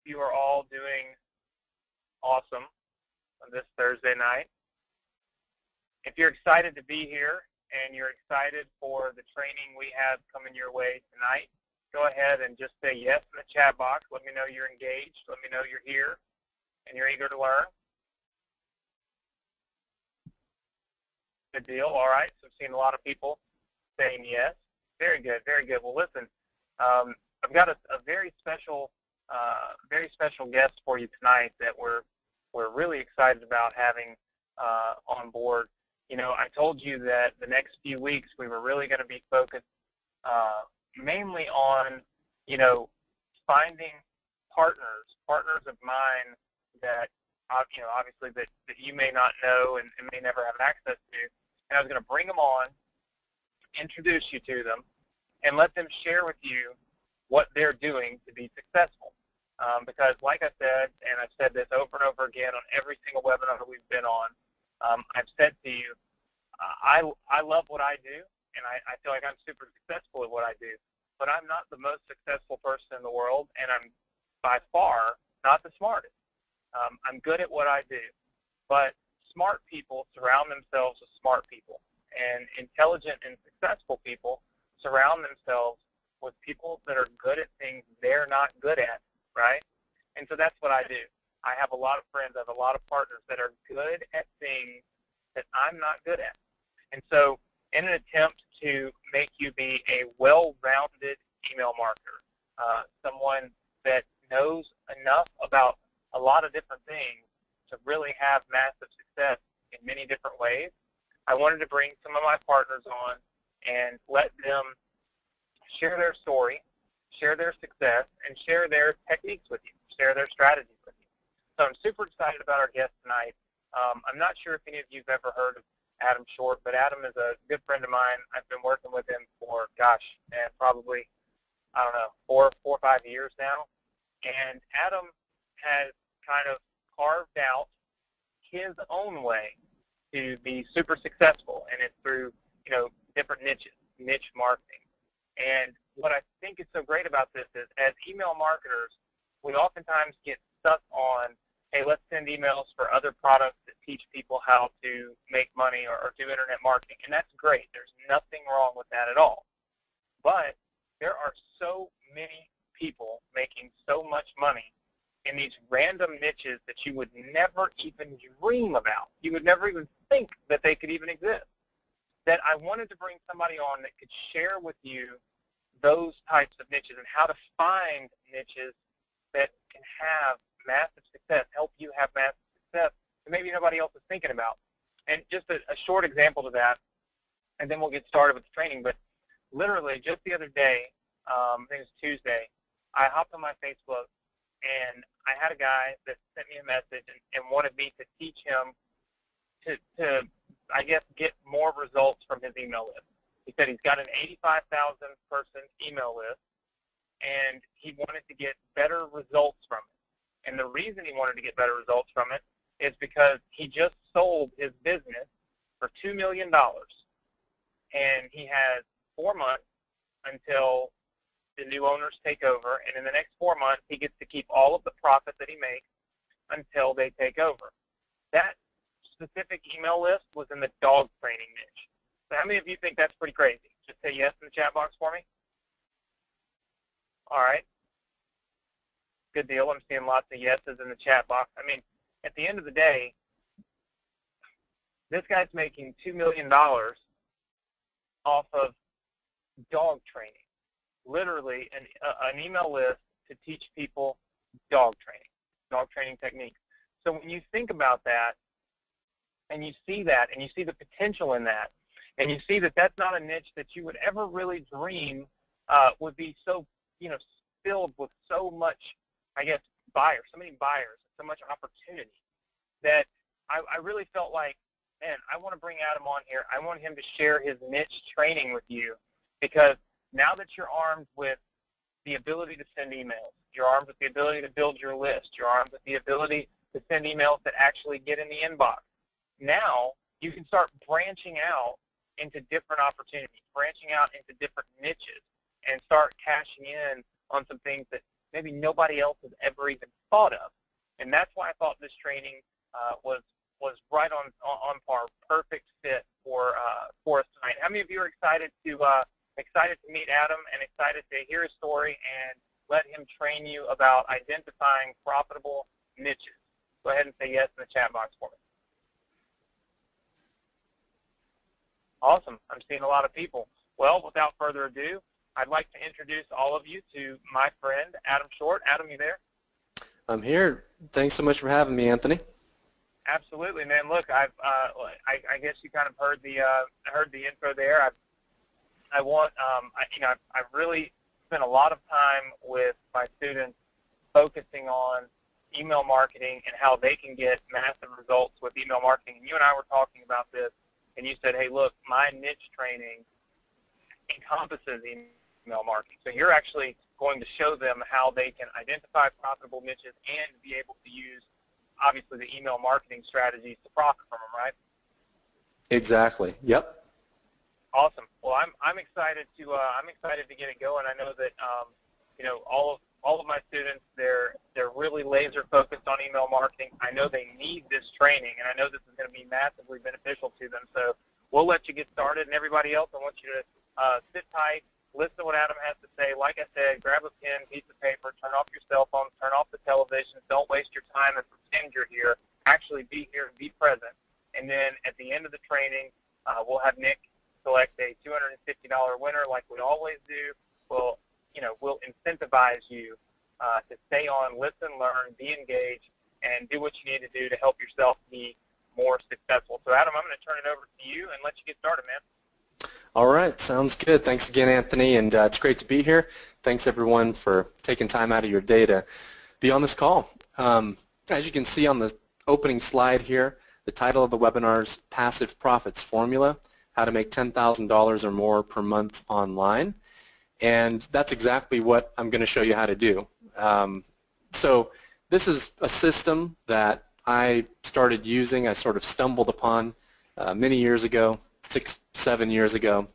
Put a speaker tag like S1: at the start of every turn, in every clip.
S1: you are all doing awesome on this Thursday night. If you're excited to be here and you're excited for the training we have coming your way tonight, go ahead and just say yes in the chat box. Let me know you're engaged. Let me know you're here and you're eager to learn. Good deal. All right. So I'm seeing a lot of people saying yes. Very good. Very good. Well, listen, I've got a very special guest for you tonight that we're really excited about having on board. You know, I told you that the next few weeks we were really going to be focused mainly on, you know, finding partners of mine that, you know, obviously that you may not know and may never have access to. And I was going to bring them on, introduce you to them, and let them share with you what they're doing to be successful. Because like I said, and I've said this over and over again on every single webinar that we've been on, I've said to you, I love what I do, and I feel like I'm super successful at what I do, but I'm not the most successful person in the world, and I'm by far not the smartest. I'm good at what I do, but smart people surround themselves with smart people, and intelligent and successful people surround themselves with people that are good at things they're not good at, right? And so that's what I do. I have a lot of friends, I have a lot of partners that are good at things that I'm not good at. And so in an attempt to make you be a well-rounded email marketer, someone that knows enough about a lot of different things to really have massive success in many different ways, I wanted to bring some of my partners on and let them share their story, share their success, and share their techniques with you, share their strategies with you. So I'm super excited about our guest tonight. I'm not sure if any of you have ever heard of Adam Short, but Adam is a good friend of mine. I've been working with him for, gosh, man, probably, I don't know, four or 5 years now. And Adam has kind of carved out his own way to be super successful, and it's through, you know, different niches, niche marketing. And what I think is so great about this is, as email marketers, we oftentimes get stuck on, hey, let's send emails for other products that teach people how to make money or do internet marketing. And that's great. There's nothing wrong with that at all. But there are so many people making so much money in these random niches that you would never even dream about. You would never even think that they could even exist. That I wanted to bring somebody on that could share with you those types of niches and how to find niches that can have massive success, help you have massive success that maybe nobody else is thinking about. And just a short example to that, and then we'll get started with the training, but literally just the other day, I think it was Tuesday, I hopped on my Facebook and I had a guy that sent me a message and wanted me to teach him to, I guess, get more results from his email list. He said he's got an 85,000 person email list, and he wanted to get better results from it. And the reason he wanted to get better results from it is because he just sold his business for $2 million, and he has 4 months until the new owners take over, and in the next 4 months, he gets to keep all of the profit that he makes until they take over. That specific email list was in the dog training niche. So how many of you think that's pretty crazy? Just say yes in the chat box for me. All right. Good deal. I'm seeing lots of yeses in the chat box. I mean, at the end of the day, this guy's making $2 million off of dog training. Literally an email list to teach people dog training techniques. So when you think about that, and you see that, and you see the potential in that, and you see that that's not a niche that you would ever really dream would be so, you know, filled with so much, I guess, buyers, so many buyers, so much opportunity, that I really felt like, man, I want to bring Adam on here. I want him to share his niche training with you, because now that you're armed with the ability to send emails, you're armed with the ability to build your list, you're armed with the ability to send emails that actually get in the inbox. Now you can start branching out into different opportunities, branching out into different niches, and start cashing in on some things that maybe nobody else has ever even thought of. And that's why I thought this training was right on par, perfect fit for us tonight. How many of you are excited to meet Adam and excited to hear his story and let him train you about identifying profitable niches? Go ahead and say yes in the chat box for me. Awesome. I'm seeing a lot of people. Well, without further ado, I'd like to introduce all of you to my friend, Adam Short. Adam, you there?
S2: I'm here. Thanks so much for having me, Anthony.
S1: Absolutely, man. Look, I guess you kind of heard the intro there. I've really spent a lot of time with my students focusing on email marketing and how they can get massive results with email marketing. And you and I were talking about this, and you said, hey, look, my niche training encompasses email marketing. So you're actually going to show them how they can identify profitable niches and be able to use, obviously, the email marketing strategies to profit from them, right?
S2: Exactly. Yep.
S1: Awesome. Well, I'm excited to get it going. I know that all of my students, they're really laser focused on email marketing. I know they need this training, and I know this is going to be massively beneficial to them. So we'll let you get started, and everybody else, I want you to sit tight, listen to what Adam has to say. Like I said, grab a pen, piece of paper, turn off your cell phone, turn off the television. Don't waste your time and pretend you're here. Actually be here and be present. And then at the end of the training, we'll have Nick select a $250 winner like we always do. We'll incentivize you to stay on, listen, learn, be engaged, and do what you need to do to help yourself be more successful. So, Adam, I'm going to turn it over to you and let you get started, man.
S2: All right. Sounds good. Thanks again, Anthony, and it's great to be here. Thanks, everyone, for taking time out of your day to be on this call. As you can see on the opening slide here, the title of the webinar is Passive Profits Formula, How to Make $10,000 or More per Month Online. And that's exactly what I'm going to show you how to do. So this is a system that I started using, I sort of stumbled upon many years ago, 6-7 years ago,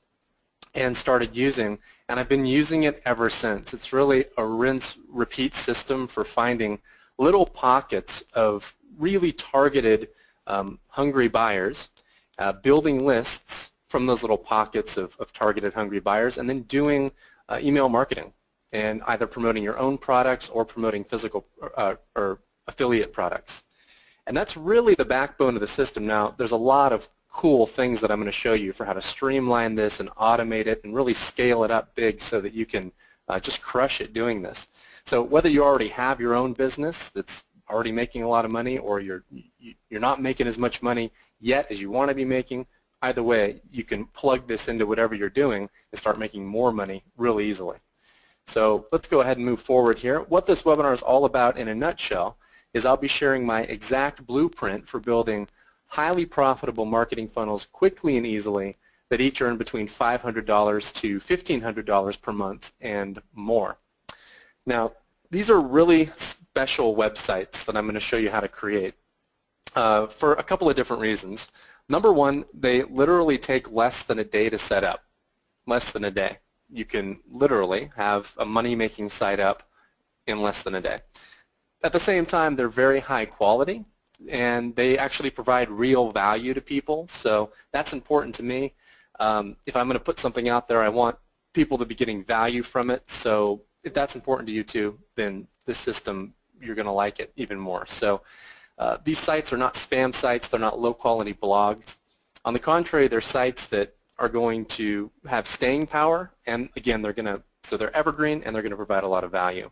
S2: and started using, and I've been using it ever since. It's really a rinse-repeat system for finding little pockets of really targeted hungry buyers, building lists from those little pockets of targeted hungry buyers, and then doing email marketing and either promoting your own products or promoting physical or affiliate products. And that's really the backbone of the system. Now, there's a lot of cool things that I'm going to show you for how to streamline this and automate it and really scale it up big so that you can just crush it doing this. So whether you already have your own business that's already making a lot of money, or you're not making as much money yet as you want to be making, either way, you can plug this into whatever you're doing and start making more money really easily. So let's go ahead and move forward here. What this webinar is all about in a nutshell is I'll be sharing my exact blueprint for building highly profitable marketing funnels quickly and easily that each earn between $500 to $1,500 per month and more. Now, these are really special websites that I'm going to show you how to create for a couple of different reasons. Number one, they literally take less than a day to set up, less than a day. You can literally have a money-making site up in less than a day. At the same time, they're very high quality, and they actually provide real value to people, so that's important to me. If I'm going to put something out there, I want people to be getting value from it, so if that's important to you too, then this system, you're going to like it even more. So these sites are not spam sites, they're not low-quality blogs. On the contrary, they're sites that are going to have staying power, and again, they're evergreen and they're going to provide a lot of value.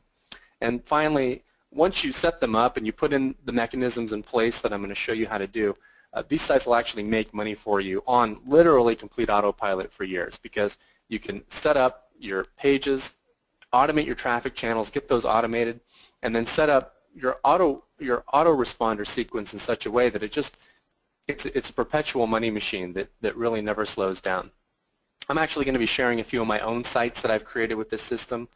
S2: And finally, once you set them up and you put in the mechanisms in place that I'm going to show you how to do, these sites will actually make money for you on literally complete autopilot for years, because you can set up your pages, automate your traffic channels, get those automated, and then set up your autoresponder sequence in such a way that it's a perpetual money machine that really never slows down. I'm actually going to be sharing a few of my own sites that I've created with this system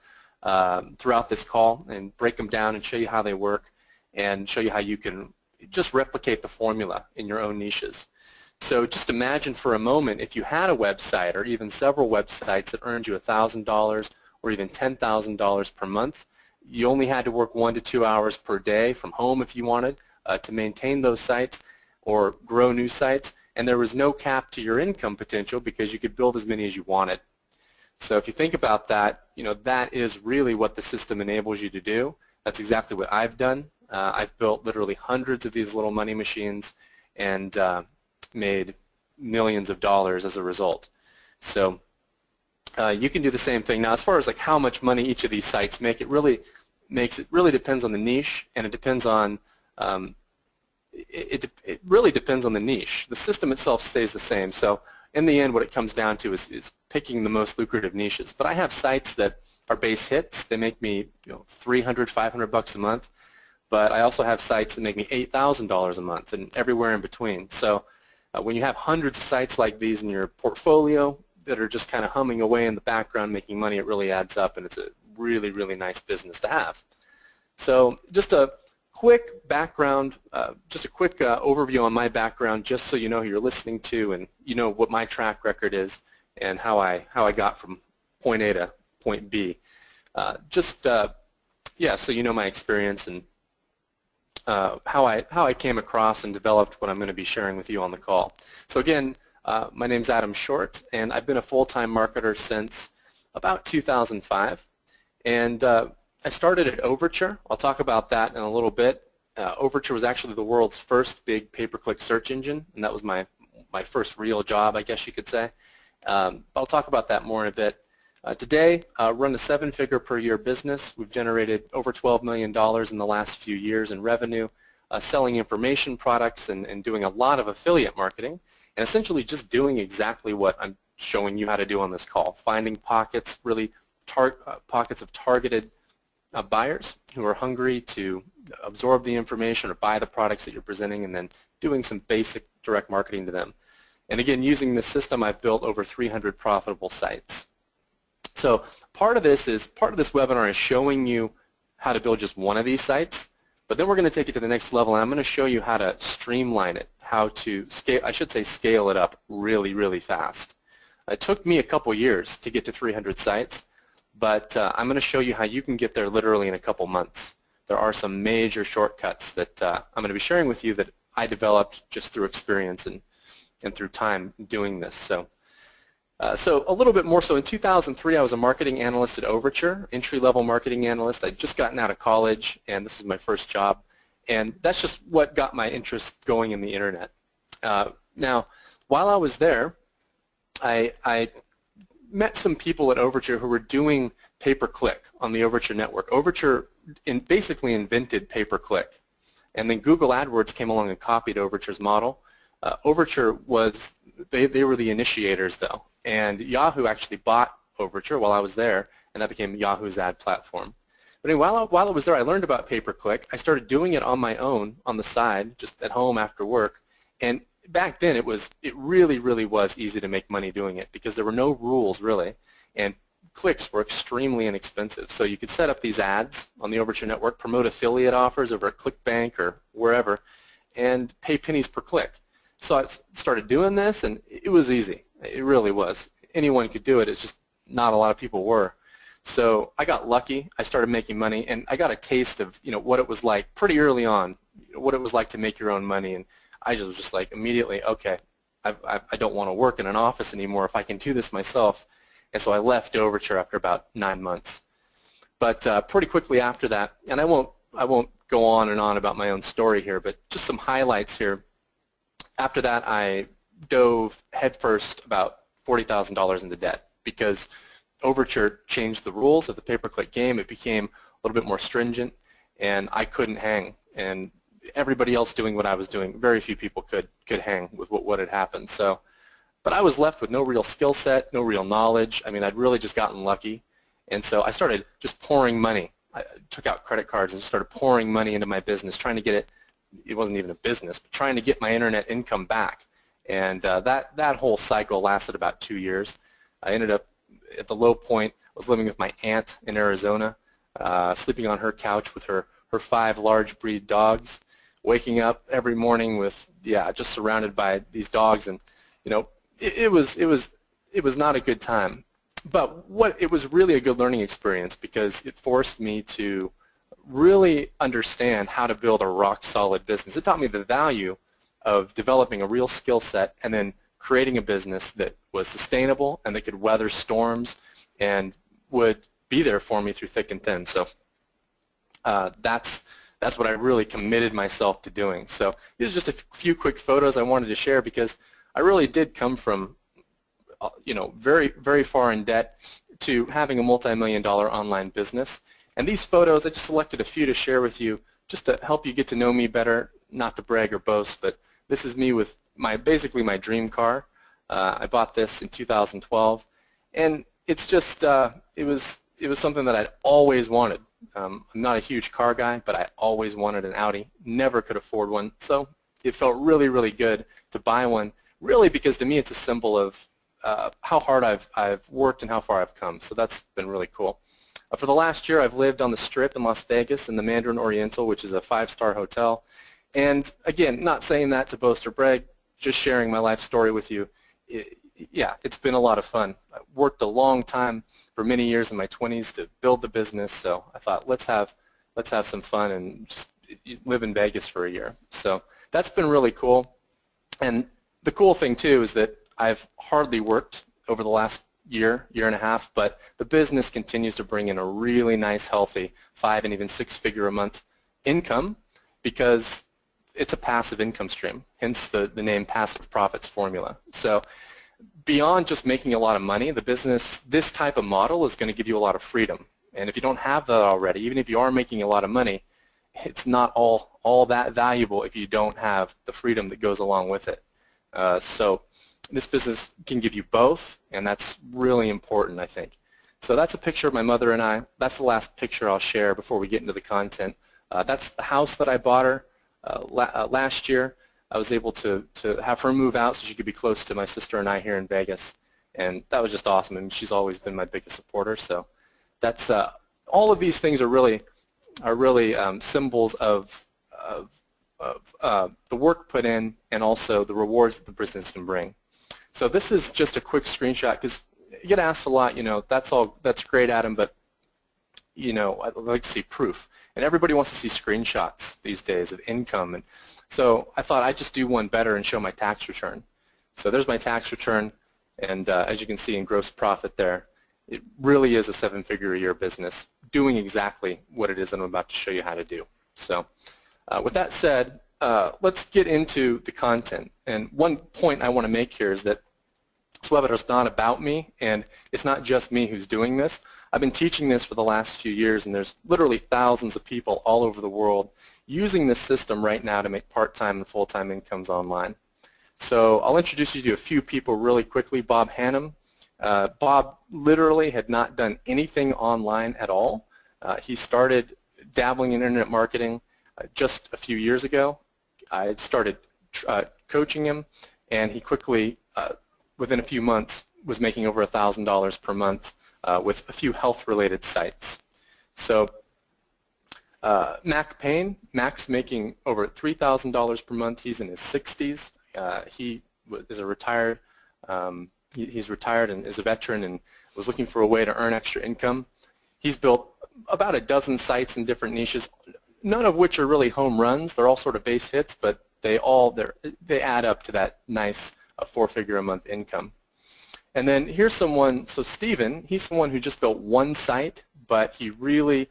S2: throughout this call and break them down and show you how they work and show you how you can just replicate the formula in your own niches. So just imagine for a moment if you had a website or even several websites that earned you $1,000 or even $10,000 per month. You only had to work 1 to 2 hours per day from home if you wanted to maintain those sites or grow new sites, and there was no cap to your income potential because you could build as many as you wanted. So if you think about that, that is really what the system enables you to do. That's exactly what I've done. I've built literally hundreds of these little money machines and made millions of dollars as a result. So you can do the same thing. Now, as far as like how much money each of these sites make, it really depends on the niche, and it depends on it really depends on the niche. The system itself stays the same. So in the end, what it comes down to is picking the most lucrative niches. But I have sites that are base hits. They make me $300, $500 a month. But I also have sites that make me $8,000 a month and everywhere in between. So when you have hundreds of sites like these in your portfolio that are just kind of humming away in the background making money, it really adds up, and it's a really, really nice business to have. So just a quick background, just a quick overview on my background, just so you know who you're listening to and you know what my track record is and how I got from point A to point B. Yeah, so you know my experience and how I came across and developed what I'm going to be sharing with you on the call. So again, my name's Adam Short, and I've been a full-time marketer since about 2005. And I started at Overture. I'll talk about that in a little bit. Overture was actually the world's first big pay-per-click search engine, and that was my first real job, I guess you could say. But I'll talk about that more in a bit. Today, run a 7-figure per year business. We've generated over $12 million in the last few years in revenue, selling information products and doing a lot of affiliate marketing, and essentially just doing exactly what I'm showing you how to do on this call, finding pockets, really pockets of targeted buyers who are hungry to absorb the information or buy the products that you're presenting, and then doing some basic direct marketing to them. And again, using this system, I've built over 300 profitable sites. So part of this webinar is showing you how to build just one of these sites, but then we're going to take it to the next level, and I'm going to show you how to streamline it, how to scale it up really, really fast. It took me a couple years to get to 300 sites, but I'm going to show you how you can get there literally in a couple months. There are some major shortcuts that I'm going to be sharing with you that I developed just through experience and through time doing this. So a little bit more. So in 2003, I was a marketing analyst at Overture, entry-level marketing analyst. I'd just gotten out of college, and this was my first job. And that's just what got my interest going in the internet. Now, while I was there, I met some people at Overture who were doing pay-per-click on the Overture network. Overture basically invented pay-per-click, and then Google AdWords came along and copied Overture's model. Overture was, they were the initiators though, and Yahoo actually bought Overture while I was there, and that became Yahoo's ad platform. But anyway, while I was there, I learned about pay-per-click. I started doing it on my own, on the side, just at home after work, and back then it really, really was easy to make money doing it because there were no rules really, and clicks were extremely inexpensive. So you could set up these ads on the Overture network, promote affiliate offers over at ClickBank or wherever, and pay pennies per click. So I started doing this, and it was easy. It really was. Anyone could do it. It's just not a lot of people were. So I got lucky. I started making money, and I got a taste of what it was like pretty early on, what it was like to make your own money. And I just was just like immediately, okay, I don't want to work in an office anymore if I can do this myself. And so I left Overture after about 9 months. But pretty quickly after that, and I won't go on and on about my own story here, but just some highlights here. After that, I dove headfirst about $40,000 into debt because Overture changed the rules of the pay-per-click game. It became a little bit more stringent, and I couldn't hang. And everybody else doing what I was doing, very few people could hang with what had happened. So, but I was left with no real skill set, no real knowledge. I mean, I'd really just gotten lucky, and so I started just pouring money. I took out credit cards and started pouring money into my business, trying to get it. It wasn't even a business, but trying to get my internet income back. And that whole cycle lasted about 2 years. I ended up at the low point. I was living with my aunt in Arizona, sleeping on her couch with her 5 large breed dogs, waking up every morning with just surrounded by these dogs, and it was not a good time. But it was really a good learning experience because it forced me to really understand how to build a rock-solid business. It taught me the value of developing a real skill set and then creating a business that was sustainable and that could weather storms and would be there for me through thick and thin. So that's what I really committed myself to doing. So these are just a few quick photos I wanted to share because I really did come from very, very far in debt to having a multi-million-dollar online business. And these photos, I just selected a few to share with you just to help you get to know me better, not to brag or boast, but this is me with basically my dream car. I bought this in 2012, and it's just, it was something that I'd always wanted. I'm not a huge car guy, but I always wanted an Audi. Never could afford one, so it felt really, really good to buy one, really because to me it's a symbol of how hard I've worked and how far I've come. So that's been really cool. For the last year, I've lived on the Strip in Las Vegas in the Mandarin Oriental, which is a 5-star hotel. And again, not saying that to boast or brag, just sharing my life story with you. Yeah, it's been a lot of fun. I worked a long time for many years in my 20s to build the business, so I thought let's have some fun and just live in Vegas for a year. So that's been really cool. And the cool thing too is that I've hardly worked over the last year and a half, but the business continues to bring in a really nice, healthy 5 and even 6-figure a month income because it's a passive income stream, hence the name Passive Profits Formula. So beyond just making a lot of money, the business, this type of model is going to give you a lot of freedom. And if you don't have that already, even if you are making a lot of money, it's not all that valuable if you don't have the freedom that goes along with it. So this business can give you both, and that's really important, I think. So that's a picture of my mother and I. That's the last picture I'll share before we get into the content. That's the house that I bought her last year. I was able to have her move out so she could be close to my sister and I here in Vegas, and that was just awesome. And she's always been my biggest supporter. So that's all of these things are really symbols of the work put in and also the rewards that the business can bring. So this is just a quick screenshot because you get asked a lot, that's great, Adam, but I'd like to see proof. And everybody wants to see screenshots these days of income. And so I thought I'd just do one better and show my tax return. So there's my tax return, and as you can see in gross profit there, it really is a 7-figure a year business doing exactly what it is that I'm about to show you how to do. So with that said, let's get into the content. And one point I want to make here is that this webinar is not about me, and it's not just me who's doing this. I've been teaching this for the last few years, and there's literally thousands of people all over the world using this system right now to make part-time and full-time incomes online. So I'll introduce you to a few people really quickly. Bob Hannum. Bob literally had not done anything online at all. He started dabbling in internet marketing just a few years ago. I had started coaching him, and he quickly, within a few months, was making over $1,000 per month with a few health-related sites. So Mac Payne, Mac's making over $3,000 per month. He's in his 60s. He is a retired, he's retired and is a veteran and was looking for a way to earn extra income. He's built about a dozen sites in different niches, none of which are really home runs. They're all sort of base hits, but they add up to that nice 4-figure a month income. And then here's someone, so Steven, he's someone who just built one site, but he really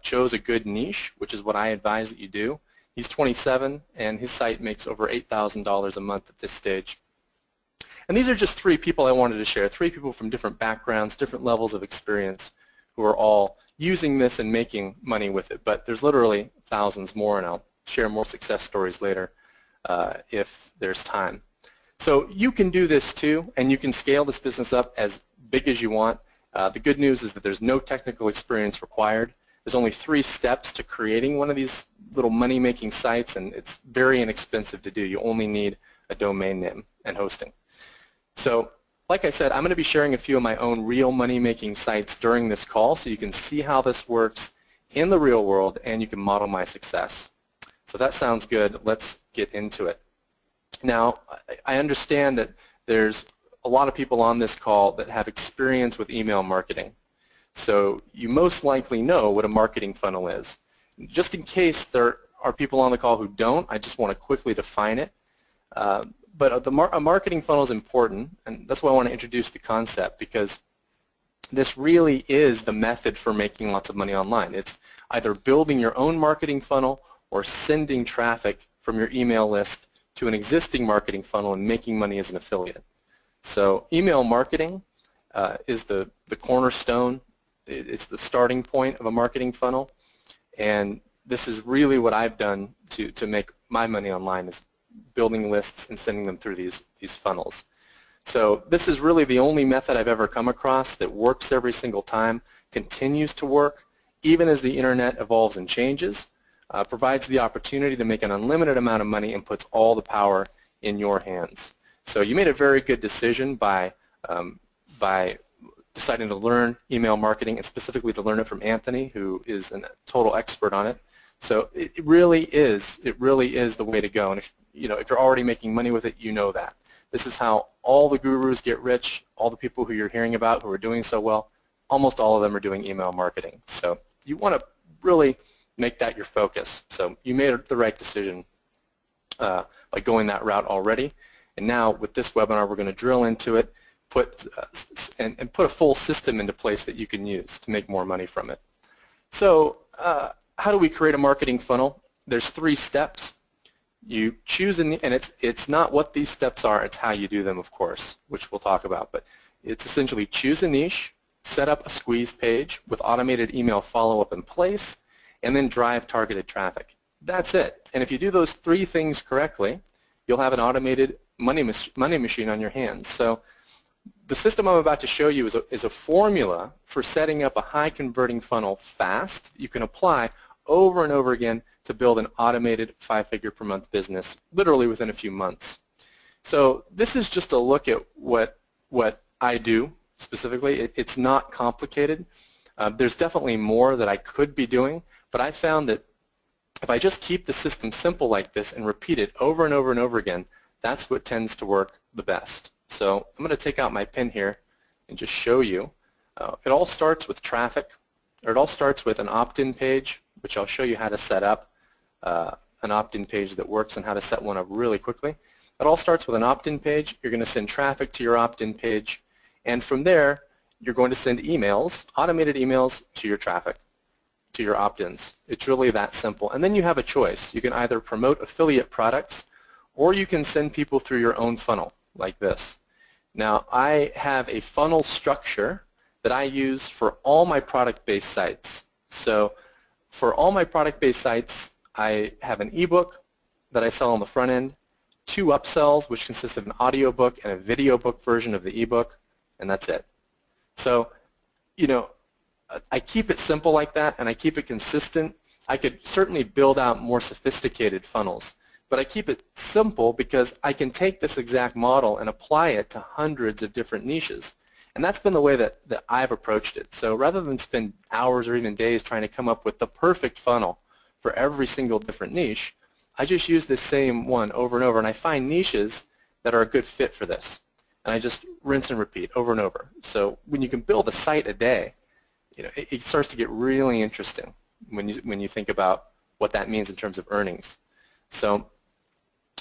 S2: chose a good niche, which is what I advise that you do. He's 27, and his site makes over $8,000 a month at this stage. And these are just 3 people I wanted to share, 3 people from different backgrounds, different levels of experience, who are all using this and making money with it. But there's literally thousands more, and I'll share more success stories later if there's time. So you can do this too, and you can scale this business up as big as you want. The good news is that there's no technical experience required. There's only 3 steps to creating one of these little money-making sites, and it's very inexpensive to do. You only need a domain name and hosting. So like I said, I'm going to be sharing a few of my own real money-making sites during this call so you can see how this works in the real world and you can model my success. So that sounds good. Let's get into it. Now, I understand that there's a lot of people on this call that have experience with email marketing. So you most likely know what a marketing funnel is. Just in case there are people on the call who don't, I just want to quickly define it. But a marketing funnel is important, and that's why I want to introduce the concept, because this really is the method for making lots of money online. It's either building your own marketing funnel or sending traffic from your email list to an existing marketing funnel and making money as an affiliate. So email marketing is the cornerstone. It's the starting point of a marketing funnel, and this is really what I've done to make my money online, is building lists and sending them through these funnels. So this is really the only method I've ever come across that works every single time, continues to work, even as the internet evolves and changes, provides the opportunity to make an unlimited amount of money and puts all the power in your hands. So you made a very good decision by deciding to learn email marketing, and specifically to learn it from Anthony, who is a total expert on it. So it really is the way to go. And if you're already making money with it, you know that. This is how all the gurus get rich. All the people who you're hearing about who are doing so well, almost all of them are doing email marketing. So you want to really make that your focus. So you made the right decision by going that route already. And now with this webinar, we're going to drill into it, put a full system into place that you can use to make more money from it. So how do we create a marketing funnel? There's 3 steps. You choose, and it's not what these steps are, it's how you do them, of course, which we'll talk about. But it's essentially choose a niche, set up a squeeze page with automated email follow-up in place, and then drive targeted traffic. That's it. And if you do those 3 things correctly, you'll have an automated money machine on your hands. So the system I'm about to show you is a formula for setting up a high converting funnel fast that you can apply over and over again to build an automated 5-figure per month business literally within a few months. So this is just a look at what I do specifically. It's not complicated. There's definitely more that I could be doing, but I found that if I just keep the system simple like this and repeat it over and over and over again, that's what tends to work the best. So I'm going to take out my pen here and just show you. It all starts with traffic, or it all starts with an opt-in page, which I'll show you how to set up an opt-in page that works and how to set one up really quickly. It all starts with an opt-in page. You're going to send traffic to your opt-in page, and from there you're going to send emails, automated emails to your traffic, to your opt-ins. It's really that simple. And then you have a choice. You can either promote affiliate products, or you can send people through your own funnel like this. Now I have a funnel structure that I use for all my product-based sites. So for all my product-based sites, I have an ebook that I sell on the front end, 2 upsells, which consist of an audiobook and a video book version of the ebook, and that's it. So, I keep it simple like that, and I keep it consistent. I could certainly build out more sophisticated funnels, but I keep it simple because I can take this exact model and apply it to hundreds of different niches. And that's been the way that I've approached it. So rather than spend hours or even days trying to come up with the perfect funnel for every single different niche, I just use this same one over and over, and I find niches that are a good fit for this. And I just rinse and repeat over and over. So when you can build a site a day, it starts to get really interesting when you think about what that means in terms of earnings. So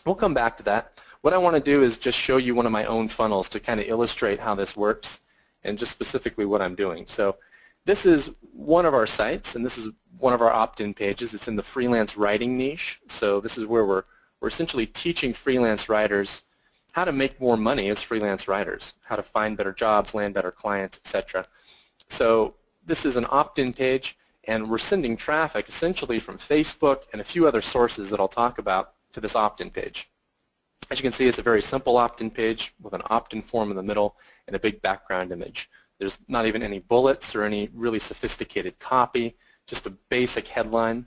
S2: we'll come back to that. What I want to do is just show you one of my own funnels to kind of illustrate how this works and just specifically what I'm doing. So this is one of our sites, and this is one of our opt-in pages. It's in the freelance writing niche. So this is where we're essentially teaching freelance writers how to make more money as freelance writers, how to find better jobs, land better clients, etc. So this is an opt-in page, and we're sending traffic essentially from Facebook and a few other sources that I'll talk about to this opt-in page. As you can see, it's a very simple opt-in page with an opt-in form in the middle and a big background image. There's not even any bullets or any really sophisticated copy, just a basic headline,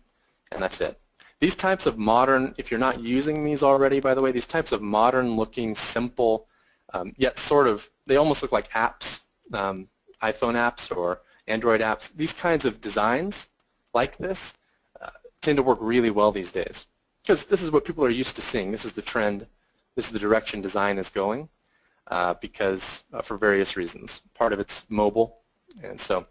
S2: and that's it. These types of modern, if you're not using these already, by the way, these types of modern-looking, simple, yet sort of, they almost look like apps, iPhone apps or Android apps. These kinds of designs like this tend to work really well these days because this is what people are used to seeing. This is the trend. This is the direction design is going. because for various reasons. Part of it's mobile, and so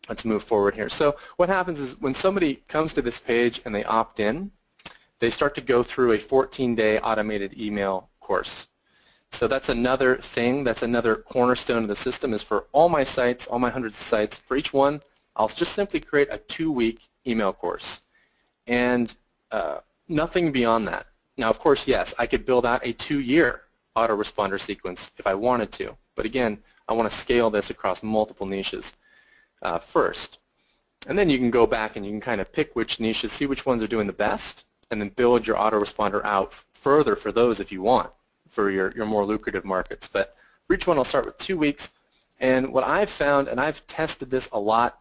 S2: let's move forward here. So what happens is when somebody comes to this page and they opt in, they start to go through a 14-day automated email course. So that's another thing, that's another cornerstone of the system, is for all my sites, all my hundreds of sites, for each one, I'll just simply create a 2-week email course. And nothing beyond that. Now, of course, yes, I could build out a 2-year autoresponder sequence if I wanted to. But again, I want to scale this across multiple niches first. And then you can go back and you can kind of pick which niches, see which ones are doing the best, and then build your autoresponder out further for those if you want, for your more lucrative markets. But for each one, I'll start with 2 weeks. And what I've found, and I've tested this a lot,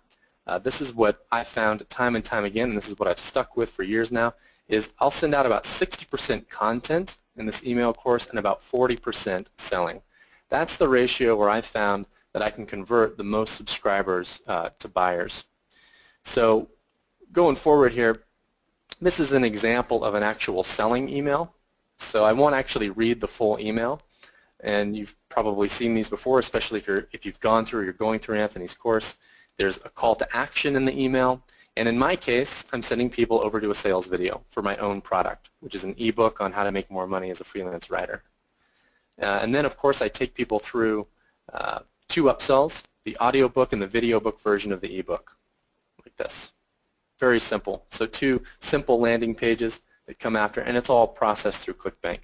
S2: this is what I found time and time again, and this is what I've stuck with for years now, is I'll send out about 60% content in this email course and about 40% selling. That's the ratio where I found that I can convert the most subscribers to buyers. So going forward here, this is an example of an actual selling email. So I won't actually read the full email, and you've probably seen these before, especially if you've gone through or you're going through Anthony's course. There's a call to action in the email, and in my case, I'm sending people over to a sales video for my own product, which is an ebook on how to make more money as a freelance writer. And then, of course, I take people through 2 upsells, the audiobook and the video book version of the ebook, like this. Very simple. So 2 simple landing pages that come after, and it's all processed through ClickBank.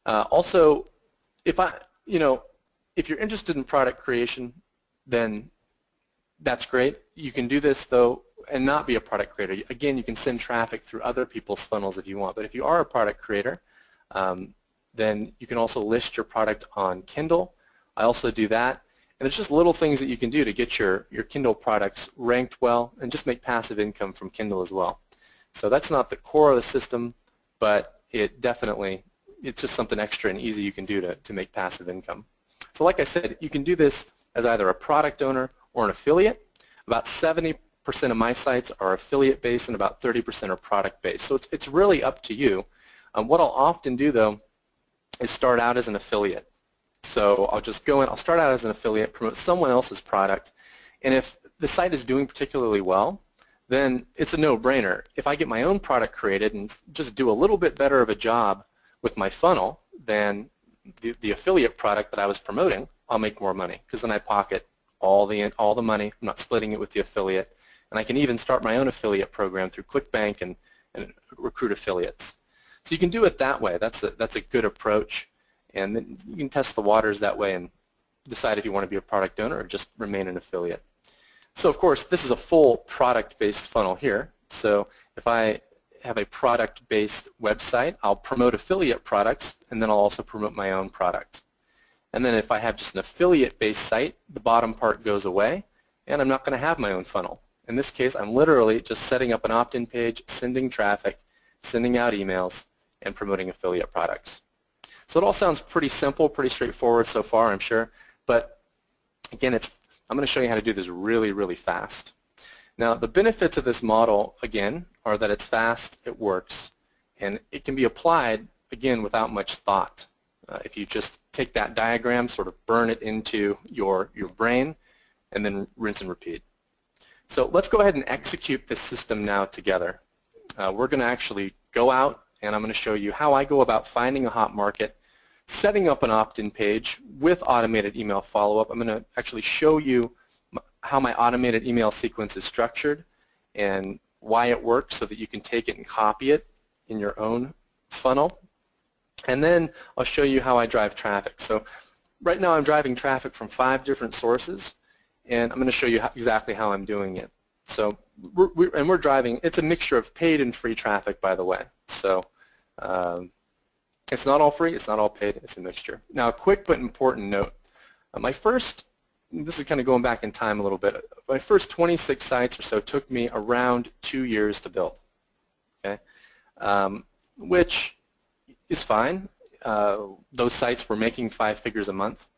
S2: Also, if you're interested in product creation, then that's great. You can do this, though, and not be a product creator. Again, you can send traffic through other people's funnels if you want, but if you are a product creator, then you can also list your product on Kindle. I also do that, and it's just little things that you can do to get your Kindle products ranked well and just make passive income from Kindle as well. So that's not the core of the system, but it's just something extra and easy you can do to make passive income. So like I said, you can do this as either a product owner or an affiliate. About 70% of my sites are affiliate-based and about 30% are product-based. So it's really up to you. What I'll often do, though, is start out as an affiliate. So I'll just go in, I'll start out as an affiliate, promote someone else's product, and if the site is doing particularly well, then it's a no-brainer. If I get my own product created and just do a little bit better of a job with my funnel than the affiliate product that I was promoting, I'll make more money because then I pocket all the money. I'm not splitting it with the affiliate, and I can even start my own affiliate program through ClickBank and recruit affiliates. So you can do it that way. That's a good approach, and then you can test the waters that way and decide if you want to be a product owner or just remain an affiliate. So of course, this is a full product-based funnel here. So if I have a product-based website, I'll promote affiliate products, and then I'll also promote my own product. And then if I have just an affiliate-based site, the bottom part goes away, and I'm not going to have my own funnel. In this case, I'm literally just setting up an opt-in page, sending traffic, sending out emails, and promoting affiliate products. So it all sounds pretty simple, pretty straightforward so far, I'm sure. But again, I'm going to show you how to do this really, really fast. Now, the benefits of this model, again, are that it's fast, it works, and it can be applied, again, without much thought. If you just take that diagram, sort of burn it into your brain, and then rinse and repeat. So let's go ahead and execute this system now together. We're going to actually go out, and I'm going to show you how I go about finding a hot market, setting up an opt-in page with automated email follow-up. I'm going to actually show you how my automated email sequence is structured and why it works so that you can take it and copy it in your own funnel. And then I'll show you how I drive traffic. So right now I'm driving traffic from 5 different sources, and I'm going to show you exactly how I'm doing it. So we're driving, it's a mixture of paid and free traffic, by the way. So it's not all free, it's not all paid, it's a mixture. Now, a quick but important note. This is kind of going back in time a little bit. My first 26 sites or so took me around 2 years to build, okay? Which is fine. Those sites were making 5 figures a month,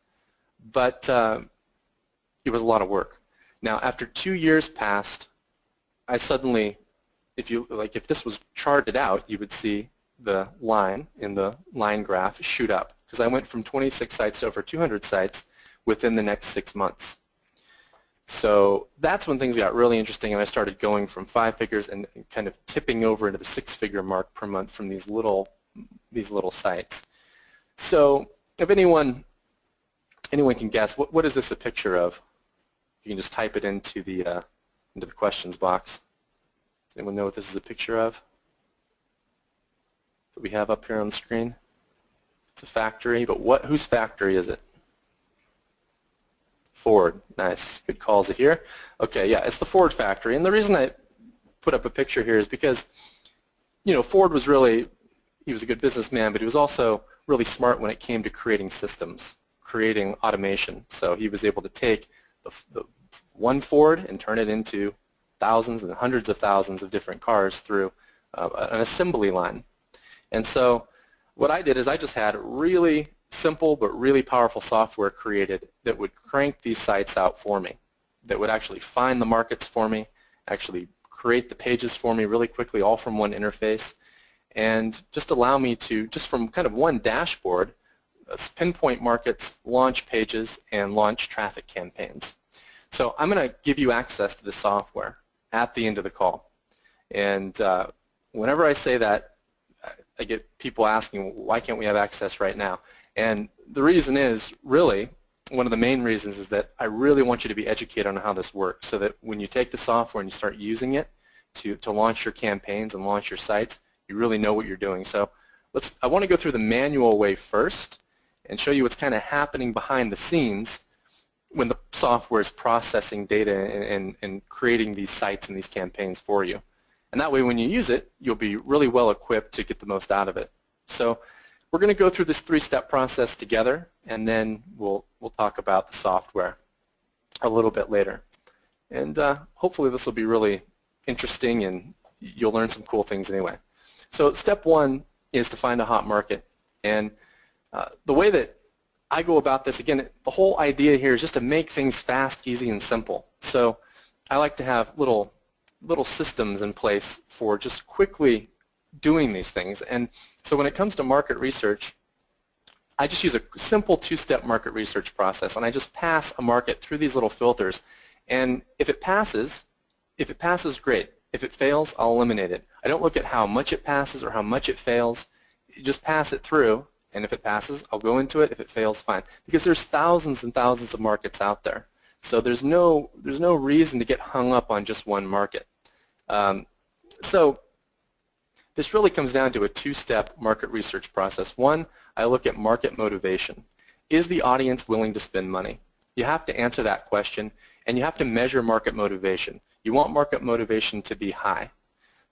S2: but it was a lot of work. Now, after 2 years passed, I suddenly, if this was charted out, you would see the line in the line graph shoot up. because I went from 26 sites to over 200 sites within the next 6 months. So that's when things got really interesting, and I started going from 5 figures and kind of tipping over into the 6-figure mark per month from these little sites. So if anyone can guess, what is this a picture of? You can just type it into the questions box. Does anyone know what this is a picture of that we have up here on the screen? It's a factory, but whose factory is it? Ford. Nice. Good calls here. Okay, yeah, it's the Ford factory. And the reason I put up a picture here is because, you know, Ford was really, he was a good businessman, but he was also really smart when it came to creating systems, creating automation. So he was able to take the one Ford and turn it into thousands and hundreds of thousands of different cars through an assembly line. And so what I did is I just had really simple but really powerful software created that would crank these sites out for me, that would actually find the markets for me, actually create the pages for me really quickly, all from one interface, and just allow me to, just from kind of one dashboard, pinpoint markets, launch pages, and launch traffic campaigns. So I'm going to give you access to the software at the end of the call. And whenever I say that, I get people asking, why can't we have access right now? And the reason is, really, one of the main reasons is that I really want you to be educated on how this works, so that when you take the software and you start using it to launch your campaigns and launch your sites, you really know what you're doing. So I want to go through the manual way first and show you what's kind of happening behind the scenes when the software is processing data and creating these sites and these campaigns for you. And that way when you use it, you'll be really well equipped to get the most out of it. So we're going to go through this 3-step process together, and then we'll talk about the software a little bit later. And hopefully this will be really interesting and you'll learn some cool things anyway. So step 1 is to find a hot market. And the way that I go about this, again, the whole idea here is just to make things fast, easy, and simple. So I like to have little systems in place for just quickly doing these things. And so when it comes to market research, I just use a simple 2-step market research process, and I just pass a market through these little filters. And if it passes, great. If it fails, I'll eliminate it. I don't look at how much it passes or how much it fails. You just pass it through, and if it passes, I'll go into it. If it fails, fine. Because there's thousands and thousands of markets out there. So there's no reason to get hung up on just one market. So this really comes down to a 2-step market research process. 1, I look at market motivation. Is the audience willing to spend money? You have to answer that question, and you have to measure market motivation. You want market motivation to be high.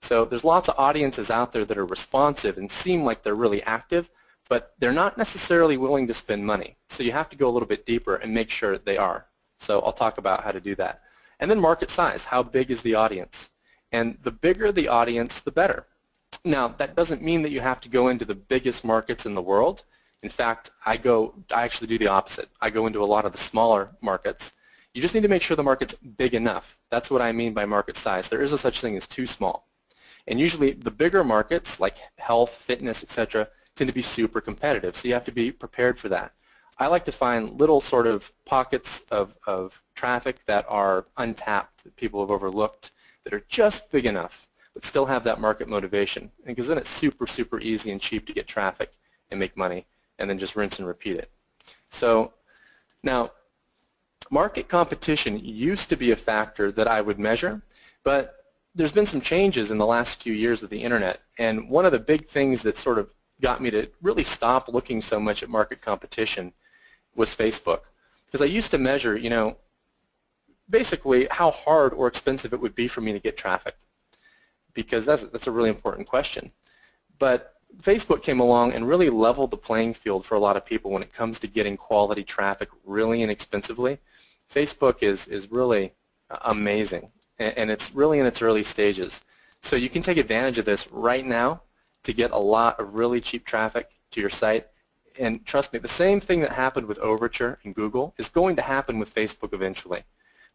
S2: So there's lots of audiences out there that are responsive and seem like they're really active, but they're not necessarily willing to spend money. So you have to go a little bit deeper and make sure they are. So I'll talk about how to do that. And then market size. How big is the audience? And the bigger the audience, the better. Now, that doesn't mean that you have to go into the biggest markets in the world. In fact, I actually do the opposite. I go into a lot of the smaller markets. You just need to make sure the market's big enough. That's what I mean by market size. There is a such thing as too small. And usually the bigger markets, like health, fitness, etc., tend to be super competitive. So you have to be prepared for that. I like to find little sort of pockets of traffic that are untapped, that people have overlooked, that are just big enough, but still have that market motivation. Because then it's super, super easy and cheap to get traffic and make money, and then just rinse and repeat it. So now, market competition used to be a factor that I would measure, but there's been some changes in the last few years of the internet, and one of the big things that sort of got me to really stop looking so much at market competition was Facebook. Because I used to measure, you know, basically how hard or expensive it would be for me to get traffic, because that's a really important question. But Facebook came along and really leveled the playing field for a lot of people when it comes to getting quality traffic really inexpensively. Facebook is really amazing, and it's really in its early stages. So you can take advantage of this right now to get a lot of really cheap traffic to your site. And trust me, the same thing that happened with Overture and Google is going to happen with Facebook eventually.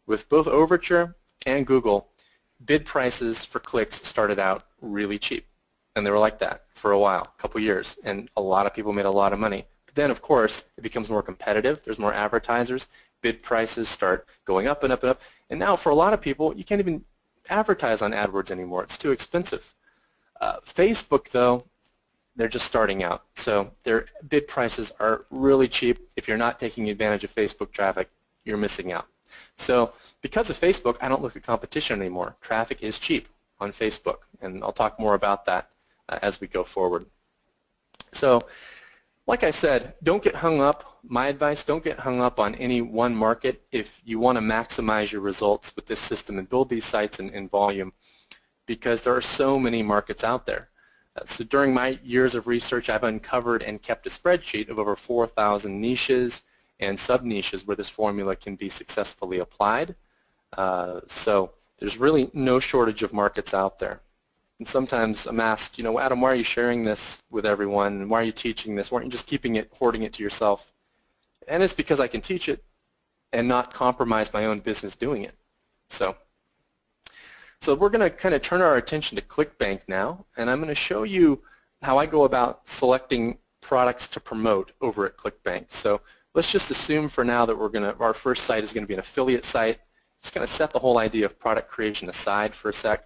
S2: With both Overture and Google, bid prices for clicks started out really cheap. And they were like that for a while, a couple years, and a lot of people made a lot of money. But Then, of course, it becomes more competitive. There's more advertisers. Bid prices start going up and up and up. And now, for a lot of people, you can't even advertise on AdWords anymore. It's too expensive. Facebook, though, they're just starting out. So their bid prices are really cheap. If you're not taking advantage of Facebook traffic, you're missing out. So because of Facebook, I don't look at competition anymore. Traffic is cheap on Facebook, and I'll talk more about that as we go forward. So like I said, don't get hung up. My advice, don't get hung up on any one market if you want to maximize your results with this system and build these sites in volume, because there are so many markets out there. So during my years of research, I've uncovered and kept a spreadsheet of over 4,000 niches and sub-niches where this formula can be successfully applied. So there's really no shortage of markets out there. And sometimes I'm asked, Adam, why are you sharing this with everyone? And why are you teaching this? Why aren't you just keeping it, hoarding it to yourself? And it's because I can teach it and not compromise my own business doing it. So we're going to kind of turn our attention to ClickBank now, and I'm going to show you how I go about selecting products to promote over at ClickBank. So let's just assume for now that our first site is going to be an affiliate site. Just going to set the whole idea of product creation aside for a sec.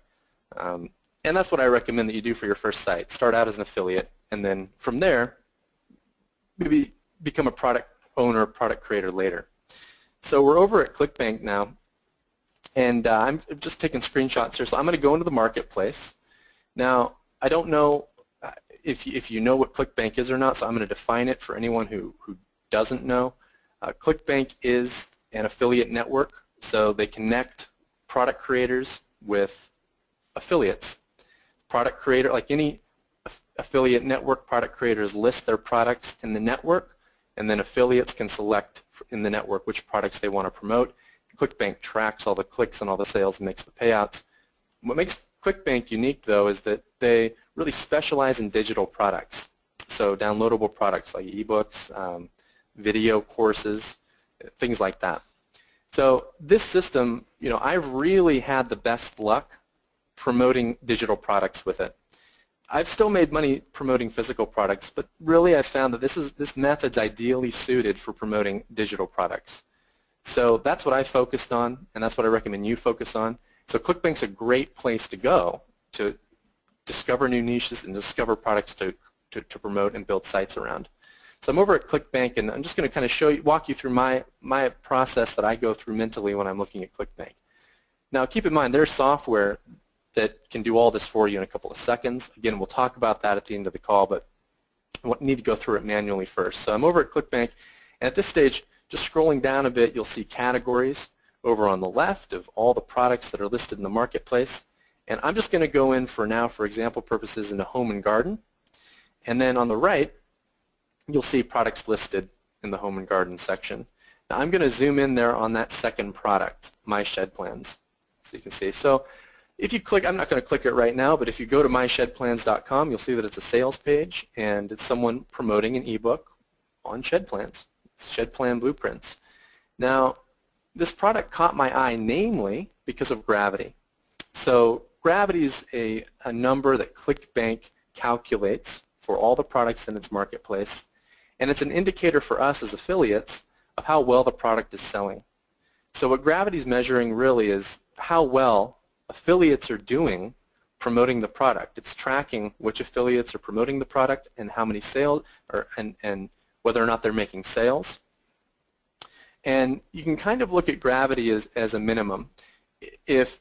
S2: And that's what I recommend that you do for your first site. Start out as an affiliate, and then from there, maybe become a product owner, product creator later. So we're over at ClickBank now, and I'm just taking screenshots here. So I'm going to go into the marketplace. Now, I don't know if you know what ClickBank is or not, so I'm going to define it for anyone who doesn't know. ClickBank is an affiliate network, so they connect product creators with affiliates. Product creator, like any affiliate network, product creators list their products in the network, and then affiliates can select in the network which products they want to promote. ClickBank tracks all the clicks and all the sales and makes the payouts. What makes ClickBank unique, though, is that they really specialize in digital products. So downloadable products like ebooks, video courses, things like that. So this system, I've really had the best luck promoting digital products with it. I've still made money promoting physical products, but really I've found that this method's ideally suited for promoting digital products. So that's what I focused on, and that's what I recommend you focus on. So ClickBank's a great place to go to discover new niches and discover products to promote and build sites around. So I'm over at ClickBank, and I'm just going to kind of walk you through my process that I go through mentally when I'm looking at ClickBank. Now keep in mind, there's software that can do all this for you in a couple of seconds. Again, we'll talk about that at the end of the call, but I need to go through it manually first. So I'm over at ClickBank, and at this stage, just scrolling down a bit, you'll see categories over on the left of all the products that are listed in the marketplace. And I'm just going to go in for now, for example purposes, into Home and Garden. And then on the right, you'll see products listed in the Home and Garden section. Now I'm going to zoom in there on that second product, My Shed Plans, so you can see. So if you click, I'm not going to click it right now, but if you go to myshedplans.com, you'll see that it's a sales page, and it's someone promoting an ebook on shed plans, shed plan blueprints. Now, this product caught my eye, namely because of gravity. So gravity is a number that ClickBank calculates for all the products in its marketplace, and it's an indicator for us as affiliates of how well the product is selling. So what gravity is measuring really is how well affiliates are doing promoting the product. It's tracking which affiliates are promoting the product and how many sales, and whether or not they're making sales. And you can kind of look at gravity as a minimum. If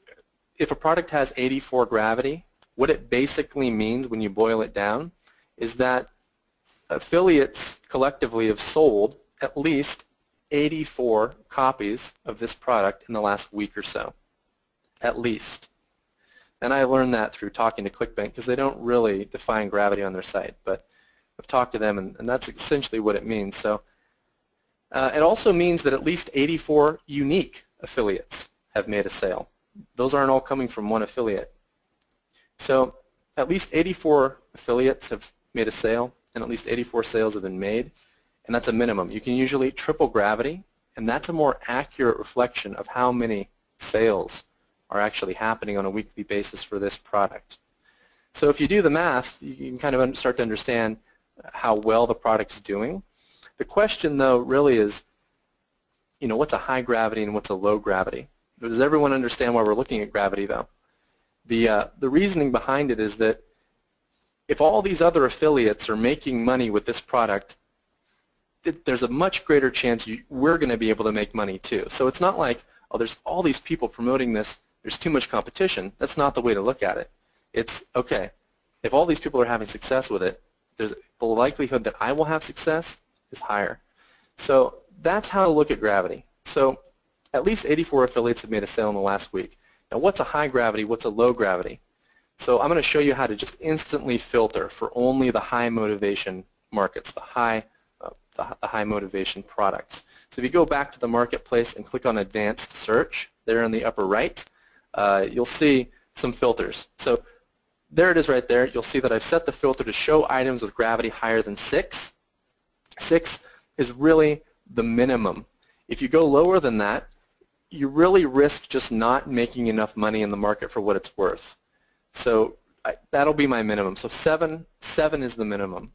S2: a product has 84 gravity, what it basically means when you boil it down is that affiliates collectively have sold at least 84 copies of this product in the last week or so. At least. And I learned that through talking to ClickBank, because they don't really define gravity on their site, but I've talked to them, and that's essentially what it means. So it also means that at least 84 unique affiliates have made a sale. Those aren't all coming from one affiliate. So at least 84 affiliates have made a sale, and at least 84 sales have been made, and that's a minimum. You can usually triple gravity, and that's a more accurate reflection of how many sales are actually happening on a weekly basis for this product. So if you do the math, you can kind of start to understand how well the product's doing. The question, though, really is, what's a high gravity and what's a low gravity? Does everyone understand why we're looking at gravity, though? The reasoning behind it is that if all these other affiliates are making money with this product, there's a much greater chance we're going to be able to make money too. So it's not like, oh, there's all these people promoting this, there's too much competition. That's not the way to look at it. It's, okay, if all these people are having success with it, the likelihood that I will have success is higher. So that's how to look at gravity. So at least 84 affiliates have made a sale in the last week. Now what's a high gravity, what's a low gravity? So I'm going to show you how to just instantly filter for only the high motivation markets, the high motivation products. So if you go back to the marketplace and click on advanced search there in the upper right, you'll see some filters. So there it is right there. You'll see that I've set the filter to show items with gravity higher than 6. 6 is really the minimum. If you go lower than that, you really risk just not making enough money in the market for what it's worth. So that'll be my minimum. So 7 is the minimum.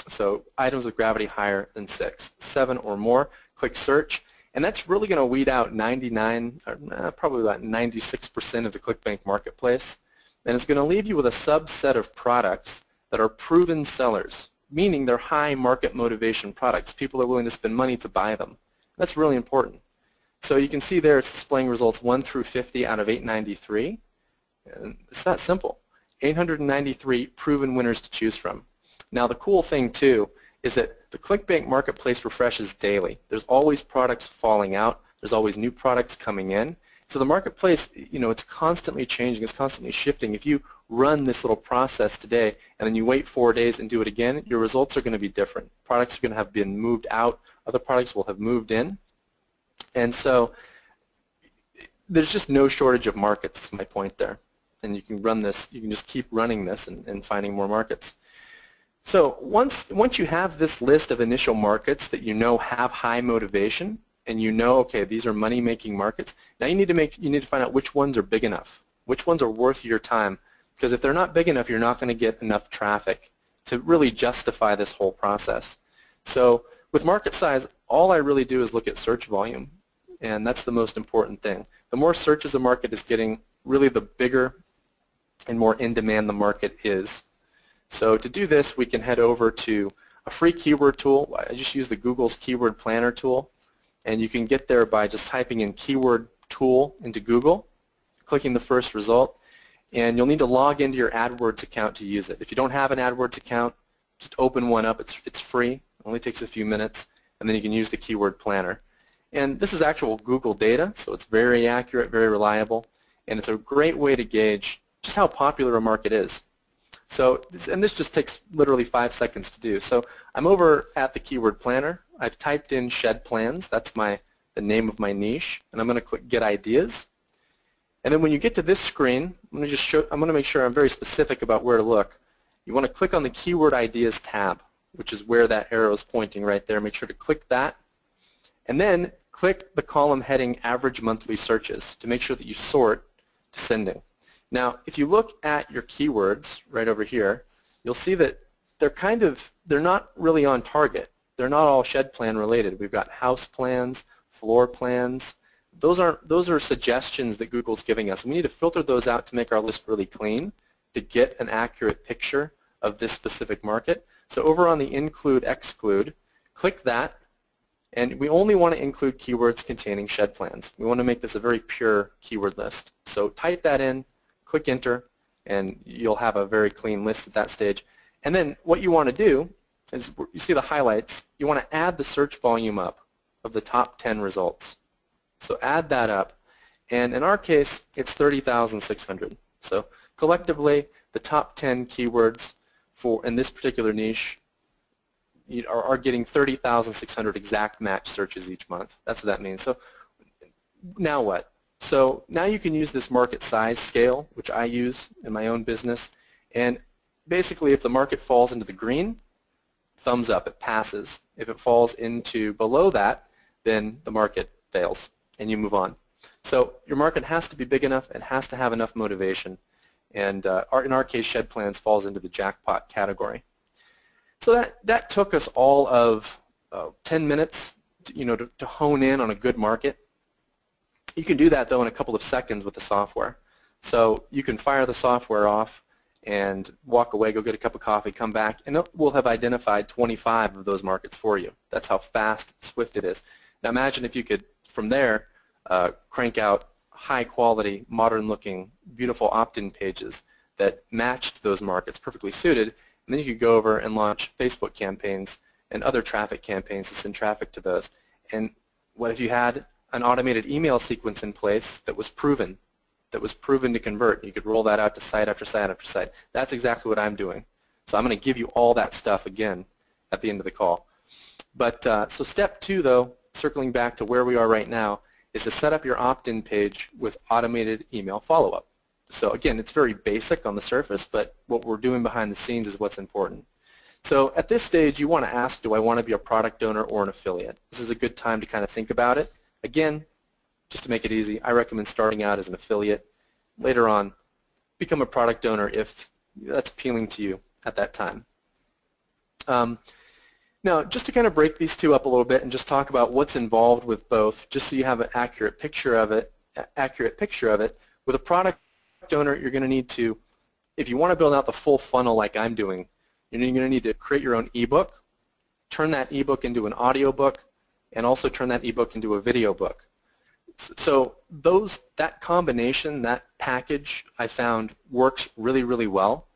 S2: So items with gravity higher than 6. 7 or more, click search, and that's really going to weed out 99, or probably about 96% of the ClickBank marketplace, and it's going to leave you with a subset of products that are proven sellers, meaning they're high market motivation products. People are willing to spend money to buy them. That's really important. So you can see there it's displaying results 1 through 50 out of 893. And it's that simple. 893 proven winners to choose from. Now the cool thing too is that the ClickBank marketplace refreshes daily. There's always products falling out. There's always new products coming in. So the marketplace, it's constantly changing. It's constantly shifting. If you run this little process today and then you wait 4 days and do it again, your results are going to be different. Products are going to have been moved out. Other products will have moved in. And so there's just no shortage of markets, is my point there. And you can run this, you can just keep running this and finding more markets. So once you have this list of initial markets that have high motivation, and okay, these are money-making markets, now you need to find out which ones are big enough, which ones are worth your time, because if they're not big enough, you're not going to get enough traffic to really justify this whole process. So with market size, all I really do is look at search volume, and that's the most important thing. The more searches a market is getting, really the bigger and more in demand the market is. So to do this, we can head over to a free keyword tool. I just use the Google's Keyword Planner tool, and you can get there by just typing in keyword tool into Google, clicking the first result, and you'll need to log into your AdWords account to use it. If you don't have an AdWords account, just open one up. It's free. It only takes a few minutes, and then you can use the Keyword Planner. And this is actual Google data, so it's very accurate, very reliable, and it's a great way to gauge just how popular a market is. So, and this just takes literally 5 seconds to do. So I'm over at the Keyword Planner. I've typed in shed plans. That's the name of my niche, and I'm going to click Get Ideas. And then when you get to this screen, I'm going to make sure I'm very specific about where to look. You want to click on the Keyword Ideas tab, which is where that arrow is pointing right there. Make sure to click that, and then click the column heading Average Monthly Searches to make sure that you sort descending. Now, if you look at your keywords right over here, you'll see that they're not really on target. They're not all shed plan related. We've got house plans, floor plans. Those are suggestions that Google's giving us. We need to filter those out to make our list really clean to get an accurate picture of this specific market. So over on the Include Exclude, click that, and we only want to include keywords containing shed plans. We want to make this a very pure keyword list. So type that in, click Enter, and you'll have a very clean list at that stage. And then what you want to do is, you see the highlights, you want to add the search volume up of the top 10 results. So add that up, and in our case, it's 30,600. So collectively, the top 10 keywords in this particular niche are getting 30,600 exact match searches each month. That's what that means. So now what? So now you can use this market size scale, which I use in my own business, and basically if the market falls into the green, thumbs up, it passes. If it falls into below that, then the market fails, and you move on. So your market has to be big enough, it has to have enough motivation, and in our case, shed plans falls into the jackpot category. So that took us all of 10 minutes, to hone in on a good market. You can do that, though, in a couple of seconds with the software. So you can fire the software off and walk away, go get a cup of coffee, come back, and we'll have identified 25 of those markets for you. That's how fast, swift it is. Now imagine if you could, from there, crank out high-quality, modern-looking, beautiful opt-in pages that matched those markets, perfectly suited, and then you could go over and launch Facebook campaigns and other traffic campaigns to send traffic to those. And what if you had an automated email sequence in place that was proven to convert? You could roll that out to site after site after site. That's exactly what I'm doing. So I'm going to give you all that stuff again at the end of the call. But so step 2, though, circling back to where we are right now, is to set up your opt-in page with automated email follow-up. So again, it's very basic on the surface, but what we're doing behind the scenes is what's important. So at this stage, you want to ask, do I want to be a product owner or an affiliate? This is a good time to kind of think about it. Again, just to make it easy, I recommend starting out as an affiliate. Later on, become a product owner if that's appealing to you at that time. Now, just to kind of break these two up a little bit and just talk about what's involved with both, just so you have an accurate picture of it. With a product owner, you're going to need to, if you want to build out the full funnel like I'm doing, you're going to need to create your own ebook, turn that ebook into an audio book, and also turn that ebook into a video book. So that combination, that package, I found works really, really well.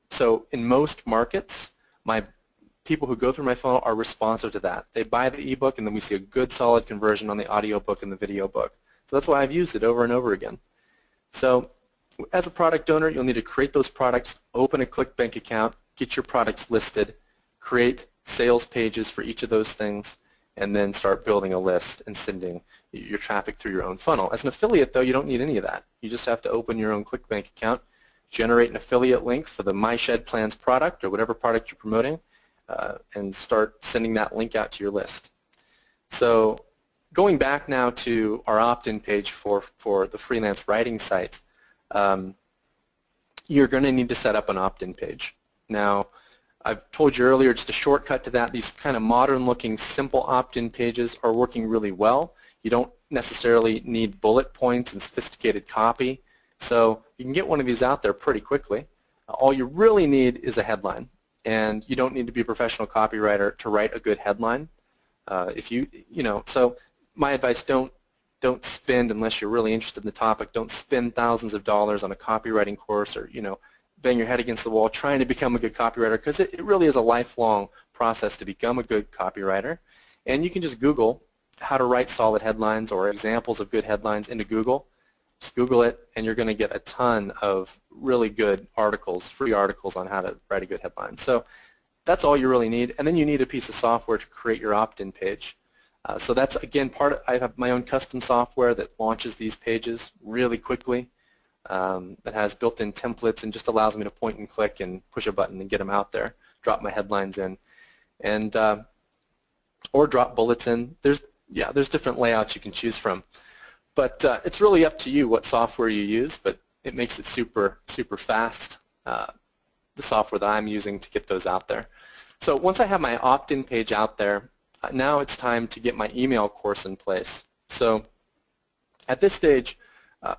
S2: So in most markets, my people who go through my funnel are responsive to that. They buy the ebook, and then we see a good, solid conversion on the audio book and the video book. So that's why I've used it over and over again. So as a product owner, you'll need to create those products, open a ClickBank account, get your products listed, create sales pages for each of those things, and then start building a list and sending your traffic through your own funnel. As an affiliate, though, you don't need any of that. You just have to open your own ClickBank account, generate an affiliate link for the My Shed Plans product or whatever product you're promoting, and start sending that link out to your list. So going back now to our opt-in page for the freelance writing sites, you're going to need to set up an opt-in page. Now, I've told you earlier, just a shortcut to that, these kind of modern-looking, simple opt-in pages are working really well. You don't necessarily need bullet points and sophisticated copy, so you can get one of these out there pretty quickly. All you really need is a headline, and you don't need to be a professional copywriter to write a good headline. So my advice, don't spend, unless you're really interested in the topic, don't spend thousands of dollars on a copywriting course or, bang your head against the wall trying to become a good copywriter, because it really is a lifelong process to become a good copywriter. And you can just Google how to write solid headlines or examples of good headlines into Google. Just Google it, and you're going to get a ton of really good articles, free articles on how to write a good headline. So that's all you really need. And then you need a piece of software to create your opt-in page. So that's, again, I have my own custom software that launches these pages really quickly. That has built-in templates and just allows me to point and click and push a button and get them out there, drop my headlines in, and or drop bullets in. There's different layouts you can choose from, but it's really up to you what software you use. But it makes it super fast. The software that I'm using to get those out there. So once I have my opt-in page out there, now it's time to get my email course in place. So at this stage,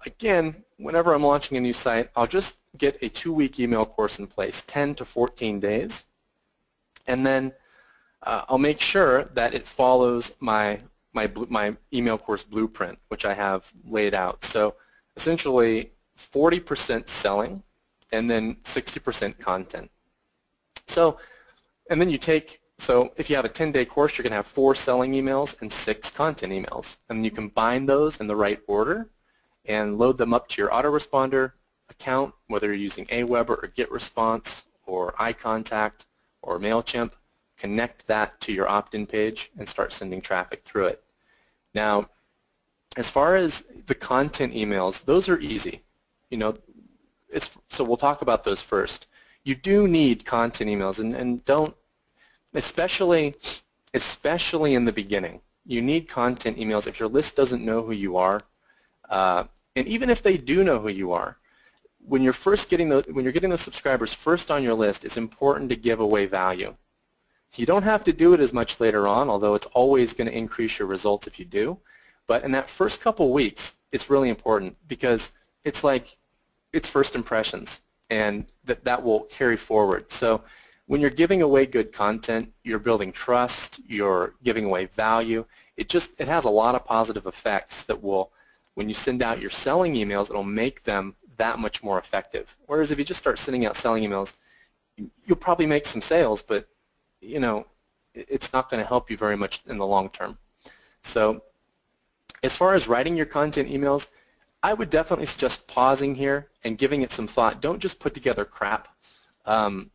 S2: again, whenever I'm launching a new site, I'll just get a 2-week email course in place, 10 to 14 days, and then I'll make sure that it follows my email course blueprint, which I have laid out. So essentially 40% selling and then 60% content. So, and then so if you have a 10-day course, you're going to have 4 selling emails and 6 content emails, and you combine those in the right order and load them up to your autoresponder account, whether you're using Aweber or GetResponse or iContact or MailChimp. Connect that to your opt-in page and start sending traffic through it. Now, as far as the content emails, those are easy. So we'll talk about those first. You do need content emails, and don't, especially in the beginning, you need content emails. If your list doesn't know who you are, and even if they do know who you are, when you're getting those subscribers first on your list, it's important to give away value. You don't have to do it as much later on, although it's always going to increase your results if you do. But in that first couple weeks, it's really important because it's like it's first impressions, and that will carry forward. So when you're giving away good content, you're building trust, you're giving away value. It has a lot of positive effects that will, when you send out your selling emails, it'll make them that much more effective. Whereas if you just start sending out selling emails, you'll probably make some sales, but it's not going to help you very much in the long term. So as far as writing your content emails, I would definitely suggest pausing here and giving it some thought. Don't just put together crap. And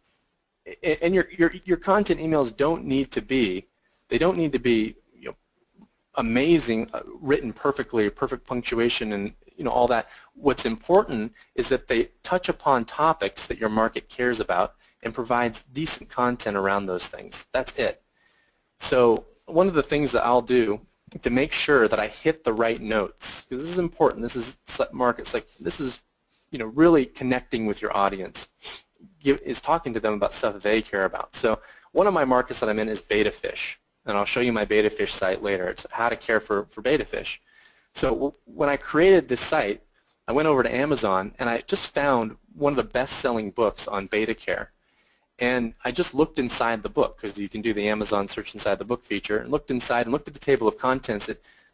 S2: your content emails don't need to be amazing, written perfectly, perfect punctuation, and all that. What's important is that they touch upon topics that your market cares about and provides decent content around those things. That's it. So one of the things that I'll do to make sure that I hit the right notes, because this is important, this is markets, like this is really connecting with your audience, is talking to them about stuff they care about. So one of my markets that I'm in is betta fish, and I'll show you my betta fish site later. It's how to care for betta fish. So when I created this site, I went over to Amazon and I just found one of the best-selling books on betta care. And I just looked inside the book, because you can do the Amazon search inside the book feature, and looked inside and looked at the table of contents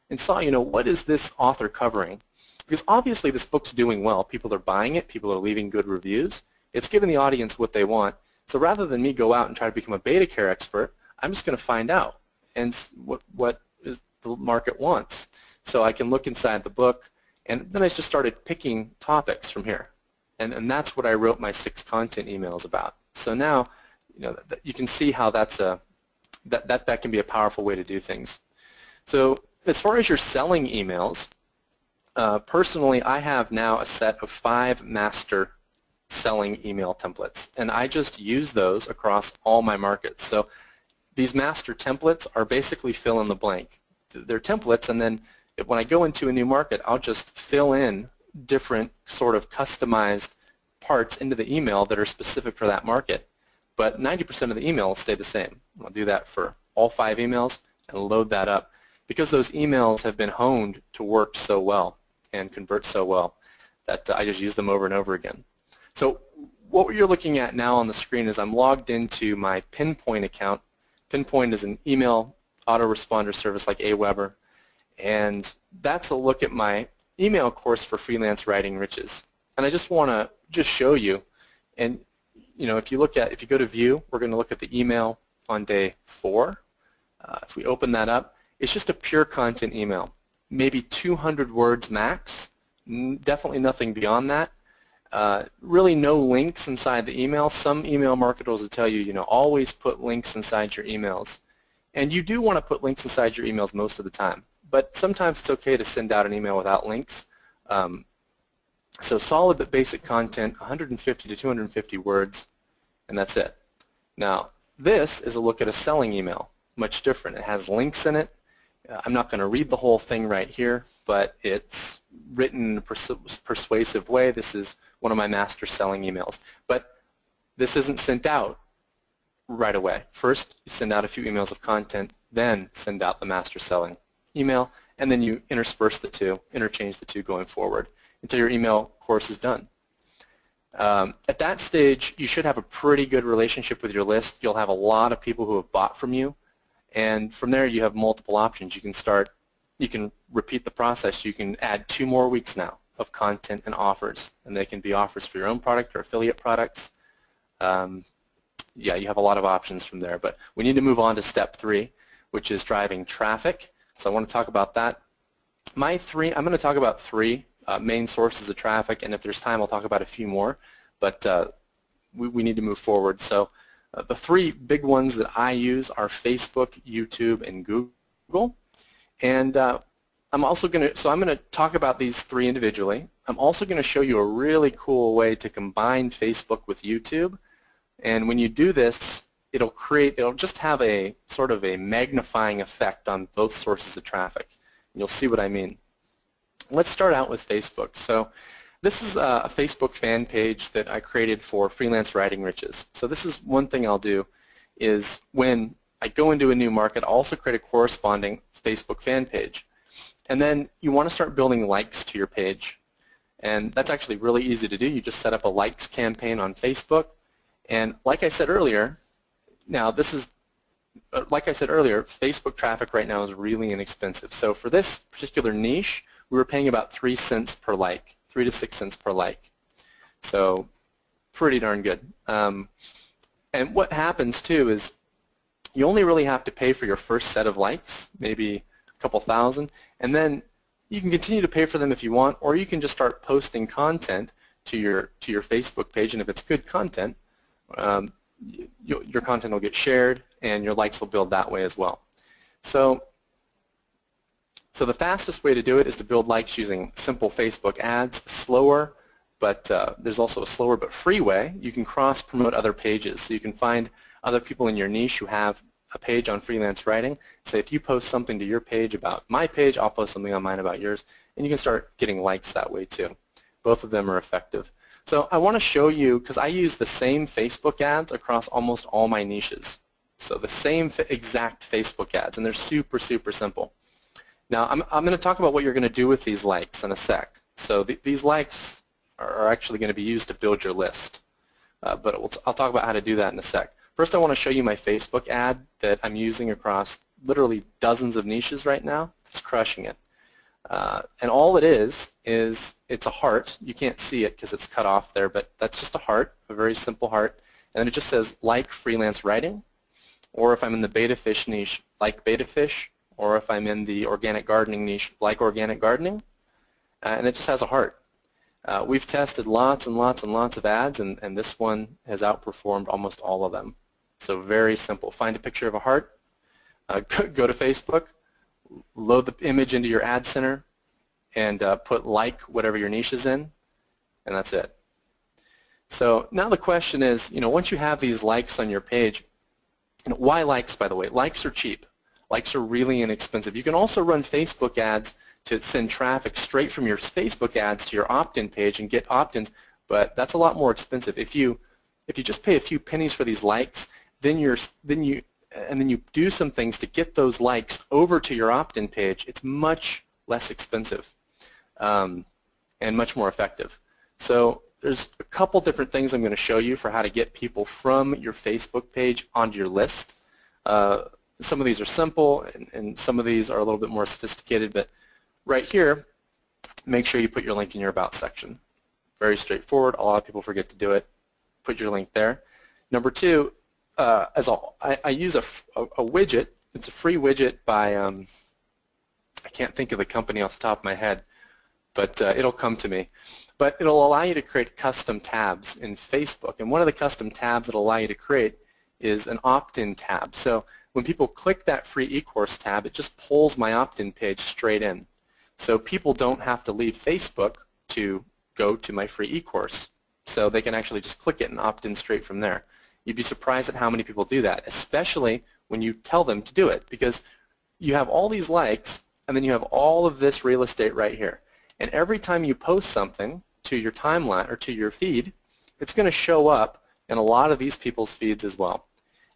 S2: and saw, what is this author covering? Because obviously this book's doing well. People are buying it. People are leaving good reviews. It's giving the audience what they want. So rather than me go out and try to become a betta care expert, I'm just going to find out and what is the market wants. So I can look inside the book, and then I just started picking topics from here. And that's what I wrote my 6 content emails about. So now, you can see how that can be a powerful way to do things. So as far as your selling emails, personally, I have now a set of 5 master selling email templates, and I just use those across all my markets. So these master templates are basically fill in the blank. They're templates, and then when I go into a new market, I'll just fill in different sort of customized parts into the email that are specific for that market. But 90% of the email will stay the same. I'll do that for all 5 emails and load that up, because those emails have been honed to work so well and convert so well that I just use them over and over again. So what you're looking at now on the screen is I'm logged into my Pinpoint account. Pinpoint is an email autoresponder service like Aweber, and that's a look at my email course for freelance writing riches. And I just want to show you, and if you go to view, we're going to look at the email on day 4. If we open that up, it's just a pure content email, maybe 200 words max, definitely nothing beyond that. Really no links inside the email. Some email marketers will tell you, always put links inside your emails. And you do want to put links inside your emails most of the time. But sometimes it's okay to send out an email without links. So solid but basic content, 150 to 250 words, and that's it. Now, this is a look at a selling email, much different. It has links in it. I'm not going to read the whole thing right here, but it's written in a persuasive way. This is one of my master selling emails. But this isn't sent out right away. First, you send out a few emails of content, then send out the master selling email, and then you intersperse the two, interchange the two going forward until your email course is done. At that stage, you should have a pretty good relationship with your list. You'll have a lot of people who have bought from you, and from there you have multiple options. You can repeat the process. You can add 2 more weeks now of content and offers, and they can be offers for your own product or affiliate products. Yeah, you have a lot of options from there, but we need to move on to step 3, which is driving traffic. So I want to talk about that. I'm going to talk about 3 main sources of traffic, and if there's time I'll talk about a few more, but we need to move forward. So the 3 big ones that I use are Facebook, YouTube, and Google. And I'm going to talk about these 3 individually. I'm also going to show you a really cool way to combine Facebook with YouTube. And when you do this, it'll just have a sort of a magnifying effect on both sources of traffic. You'll see what I mean. Let's start out with Facebook. So this is a Facebook fan page that I created for Freelance Writing Riches. So this is one thing I'll do is when I go into a new market, I'll also create a corresponding Facebook fan page. And then you want to start building likes to your page. And that's actually really easy to do. You just set up a likes campaign on Facebook. And like I said earlier, now this is, like I said earlier, Facebook traffic right now is really inexpensive. So for this particular niche, we were paying about 3 cents per like, 3 to 6 cents per like. So pretty darn good. And what happens too is you only really have to pay for your first set of likes, maybe a couple thousand, and then you can continue to pay for them if you want, or you can just start posting content to your Facebook page, and if it's good content, your content will get shared and your likes will build that way as well. So the fastest way to do it is to build likes using simple Facebook ads. Slower, but there's also a slower but free way. You can cross-promote other pages. So you can find other people in your niche who have a page on freelance writing. Say if you post something to your page about my page, I'll post something on mine about yours, and you can start getting likes that way too. Both of them are effective. So I want to show you, because I use the same Facebook ads across almost all my niches. So the same exact Facebook ads, and they're super, super simple. Now I'm going to talk about what you're going to do with these likes in a sec. So these likes are actually going to be used to build your list. But I'll talk about how to do that in a sec. First I want to show you my Facebook ad that I'm using across literally dozens of niches right now. It's crushing it. And all it is it's a heart. You can't see it because it's cut off there, but that's just a heart, a very simple heart. And then it just says like freelance writing, or if I'm in the beta fish niche, like beta fish, or if I'm in the organic gardening niche, like organic gardening, and it just has a heart. We've tested lots and lots and lots of ads, and this one has outperformed almost all of them. So very simple. Find a picture of a heart, go to Facebook, load the image into your ad center, and put like whatever your niche is in, and that's it. So now the question is, once you have these likes on your page, why likes, by the way? Likes are cheap. Likes are really inexpensive. You can also run Facebook ads to send traffic straight from your Facebook ads to your opt-in page and get opt-ins, but that's a lot more expensive. If you just pay a few pennies for these likes, then you do some things to get those likes over to your opt-in page, it's much less expensive and much more effective. So there's a couple different things I'm going to show you for how to get people from your Facebook page onto your list. Some of these are simple, and some of these are a little bit more sophisticated, but right here, make sure you put your link in your About section. Very straightforward. A lot of people forget to do it. Put your link there. Number two, I use a widget. It's a free widget by, I can't think of the company off the top of my head, but it'll come to me. But it'll allow you to create custom tabs in Facebook, and one of the custom tabs it'll allow you to create is an opt-in tab. So when people click that free e-course tab, it just pulls my opt-in page straight in. So people don't have to leave Facebook to go to my free e-course. So they can actually just click it and opt in straight from there. You'd be surprised at how many people do that, especially when you tell them to do it, because you have all these likes and then you have all of this real estate right here. And every time you post something to your timeline or to your feed, it's going to show up in a lot of these people's feeds as well.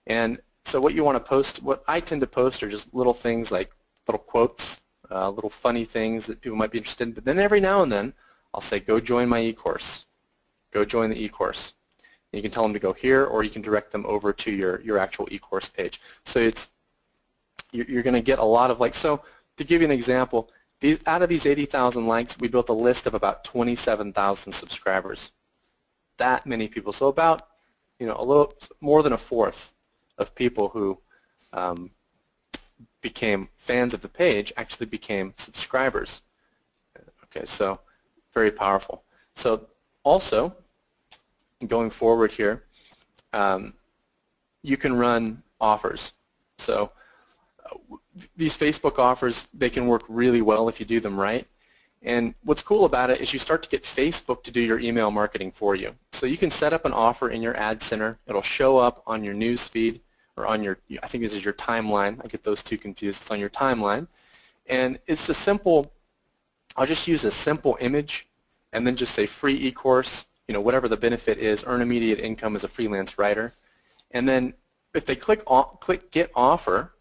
S2: And so what you want to post, what I tend to post are just little things like little quotes, little funny things that people might be interested in. But then every now and then, I'll say, go join my e-course. Go join the e-course. You can tell them to go here, or you can direct them over to your actual e-course page. So you're going to get a lot of likes. So to give you an example, out of these 80,000 likes, we built a list of about 27,000 subscribers. That many people. So about a little more than a fourth of people who became fans of the page actually became subscribers. Okay, so very powerful. So also, going forward here, you can run offers. So these Facebook offers, they can work really well if you do them right. And what's cool about it is you start to get Facebook to do your email marketing for you. So you can set up an offer in your ad center. It'll show up on your news feed or on your, I think this is your timeline. I get those two confused. It's on your timeline. And it's a simple, I'll just use a simple image and then just say free e-course, whatever the benefit is, earn immediate income as a freelance writer. And then if they click Get Offer,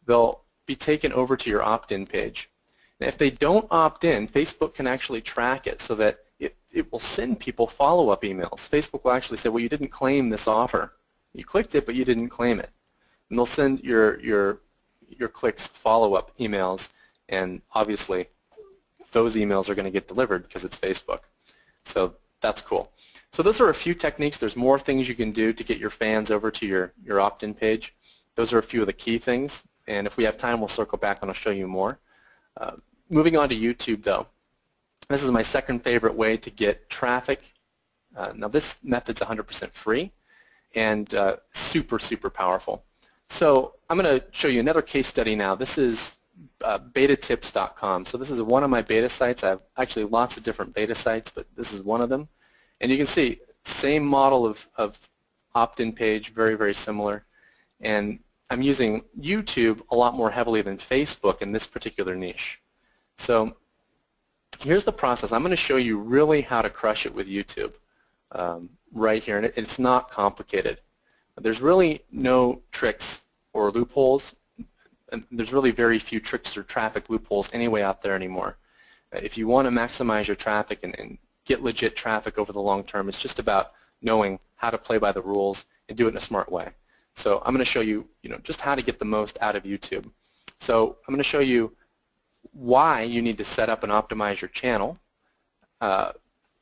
S2: they'll be taken over to your opt-in page. And if they don't opt in, Facebook can actually track it so that it will send people follow-up emails. Facebook will actually say, well, you didn't claim this offer. You clicked it, but you didn't claim it. And they'll send your clicks follow-up emails, and obviously those emails are going to get delivered because it's Facebook. So that's cool. So those are a few techniques. There's more things you can do to get your fans over to your opt-in page. Those are a few of the key things, and if we have time, we'll circle back and I'll show you more. Moving on to YouTube, though. This is my second favorite way to get traffic. Now this method's 100% free and super, super powerful. So I'm going to show you another case study now. This is betatips.com. So this is one of my beta sites. I have actually lots of different beta sites, but this is one of them. And you can see same model of opt-in page, very, very similar. And I'm using YouTube a lot more heavily than Facebook in this particular niche. So here's the process. I'm going to show you really how to crush it with YouTube right here, and it's not complicated. There's really no tricks or loopholes, and there's really very few tricks or traffic loopholes anyway out there anymore. If you want to maximize your traffic and get legit traffic over the long term, it's just about knowing how to play by the rules and do it in a smart way. So I'm going to show you, just how to get the most out of YouTube. So I'm going to show you why you need to set up and optimize your channel,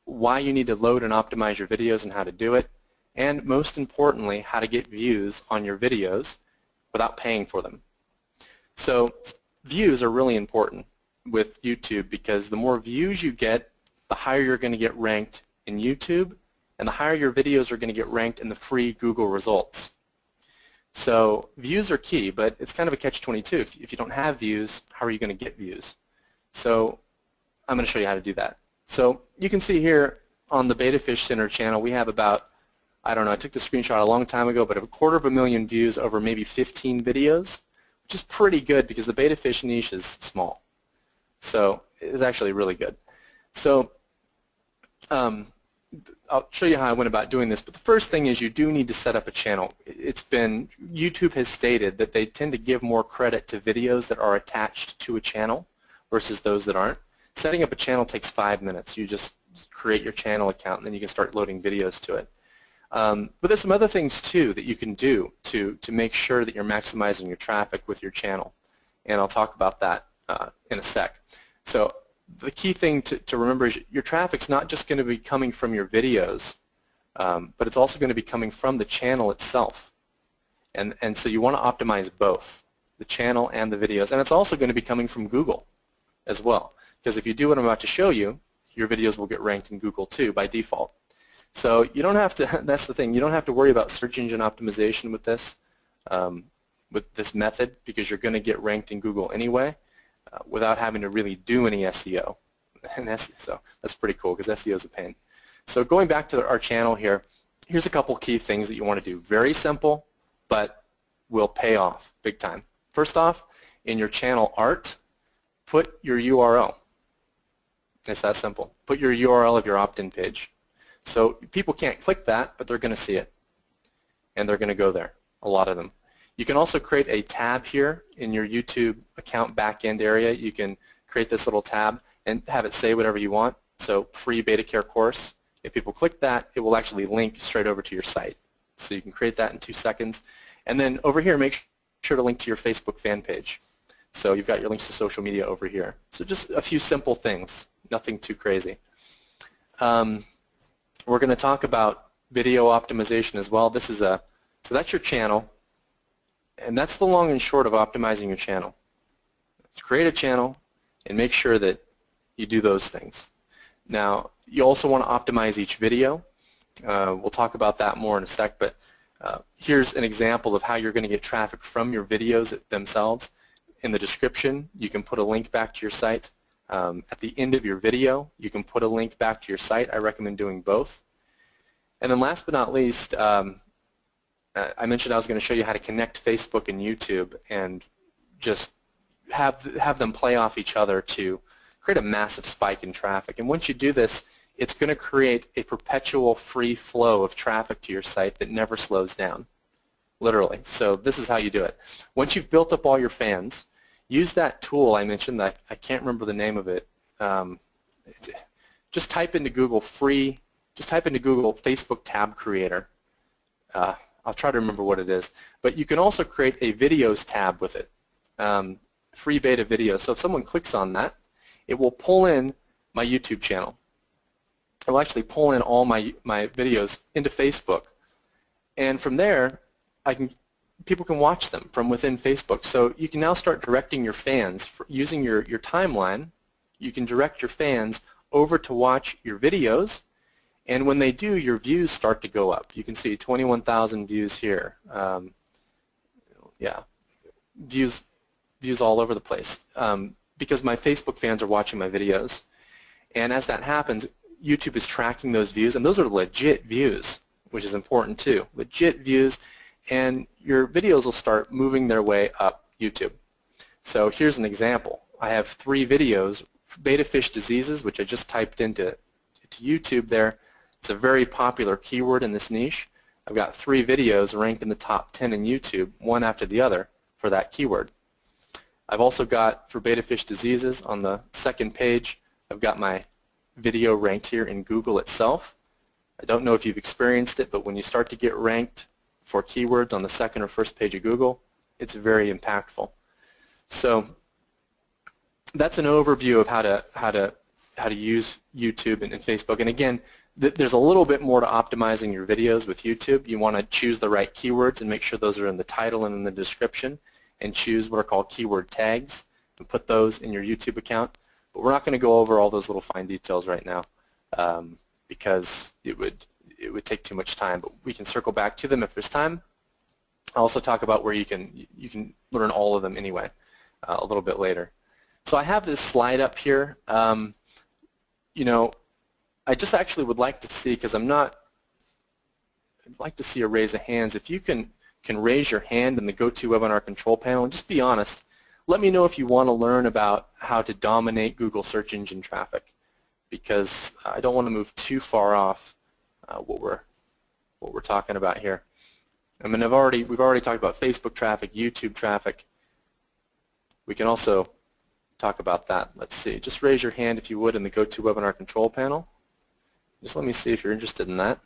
S2: why you need to load and optimize your videos and how to do it, and most importantly, how to get views on your videos without paying for them. So views are really important with YouTube because the more views you get, the higher you're going to get ranked in YouTube, and the higher your videos are going to get ranked in the free Google results. So views are key, but it's kind of a catch-22. If you don't have views, how are you going to get views? So I'm going to show you how to do that. So you can see here on the Beta Fish Center channel, we have about, I don't know, I took the screenshot a long time ago, but a 250,000 views over maybe 15 videos, which is pretty good because the Beta Fish niche is small. So it's actually really good. So I'll show you how I went about doing this, but the first thing is you do need to set up a channel. YouTube has stated that they tend to give more credit to videos that are attached to a channel versus those that aren't. Setting up a channel takes 5 minutes. You just create your channel account and then you can start loading videos to it. But there's some other things too that you can do to make sure that you're maximizing your traffic with your channel, and I'll talk about that in a sec. So the key thing to remember is your traffic's not just going to be coming from your videos, but it's also going to be coming from the channel itself. And so you want to optimize both, the channel and the videos. And it's also going to be coming from Google as well. Because if you do what I'm about to show you, your videos will get ranked in Google too by default. So you don't have to, that's the thing, you don't have to worry about search engine optimization with this method because you're going to get ranked in Google anyway. Without having to really do any SEO. And so that's pretty cool because SEO is a pain. So going back to our channel here, here's a couple key things that you want to do. Very simple, but will pay off big time. First off, in your channel art, put your URL. It's that simple. Put your URL of your opt-in page. So people can't click that, but they're going to see it. And they're going to go there, a lot of them. You can also create a tab here in your YouTube account backend area. You can create this little tab and have it say whatever you want. So free beta care course. If people click that, it will actually link straight over to your site. So you can create that in 2 seconds. And then over here, make sure to link to your Facebook fan page. So you've got your links to social media over here. So just a few simple things, nothing too crazy. We're going to talk about video optimization as well. So that's your channel. And that's the long and short of optimizing your channel. Let's create a channel and make sure that you do those things. Now, you also want to optimize each video. We'll talk about that more in a sec, but here's an example of how you're going to get traffic from your videos themselves. In the description, you can put a link back to your site. At the end of your video, you can put a link back to your site. I recommend doing both. And then last but not least, I mentioned I was going to show you how to connect Facebook and YouTube and just have them play off each other to create a massive spike in traffic. And once you do this, it's going to create a perpetual free flow of traffic to your site that never slows down. literally. So this is how you do it. Once you've built up all your fans, use that tool I mentioned. I can't remember the name of it. Just type into Google Facebook tab creator. I'll try to remember what it is. But you can also create a videos tab with it, free beta videos. So if someone clicks on that, it will pull in my YouTube channel. It will actually pull in all my videos into Facebook. And from there, people can watch them from within Facebook. So you can now start directing your fans using your timeline. You can direct your fans over to watch your videos, and when they do, your views start to go up. You can see 21,000 views here. Yeah, views all over the place because my Facebook fans are watching my videos. And as that happens, YouTube is tracking those views, and those are legit views, which is important too. Legit views, and your videos will start moving their way up YouTube. So here's an example. I have 3 videos, beta fish diseases, which I just typed into YouTube there. It's a very popular keyword in this niche. I've got 3 videos ranked in the top 10 in YouTube, one after the other, for that keyword. I've also got, for beta fish diseases, on the second page, I've got my video ranked here in Google itself. I don't know if you've experienced it, but when you start to get ranked for keywords on the second or first page of Google, it's very impactful. So that's an overview of how to use YouTube and Facebook. And again, there's a little bit more to optimizing your videos with YouTube. You want to choose the right keywords and make sure those are in the title and in the description, and choose what are called keyword tags and put those in your YouTube account. But we're not going to go over all those little fine details right now because it would take too much time. But we can circle back to them if there's time. I'll also talk about where you can learn all of them anyway a little bit later. So I have this slide up here. You know, I just actually would like to see, because I'd like to see a raise of hands. If you can raise your hand in the GoToWebinar control panel, and just be honest. Let me know if you want to learn about how to dominate Google search engine traffic, because I don't want to move too far off what we're talking about here. I mean, we've already talked about Facebook traffic, YouTube traffic. We can also talk about that. Let's see. Just raise your hand if you would in the GoToWebinar control panel. Just let me see if you're interested in that.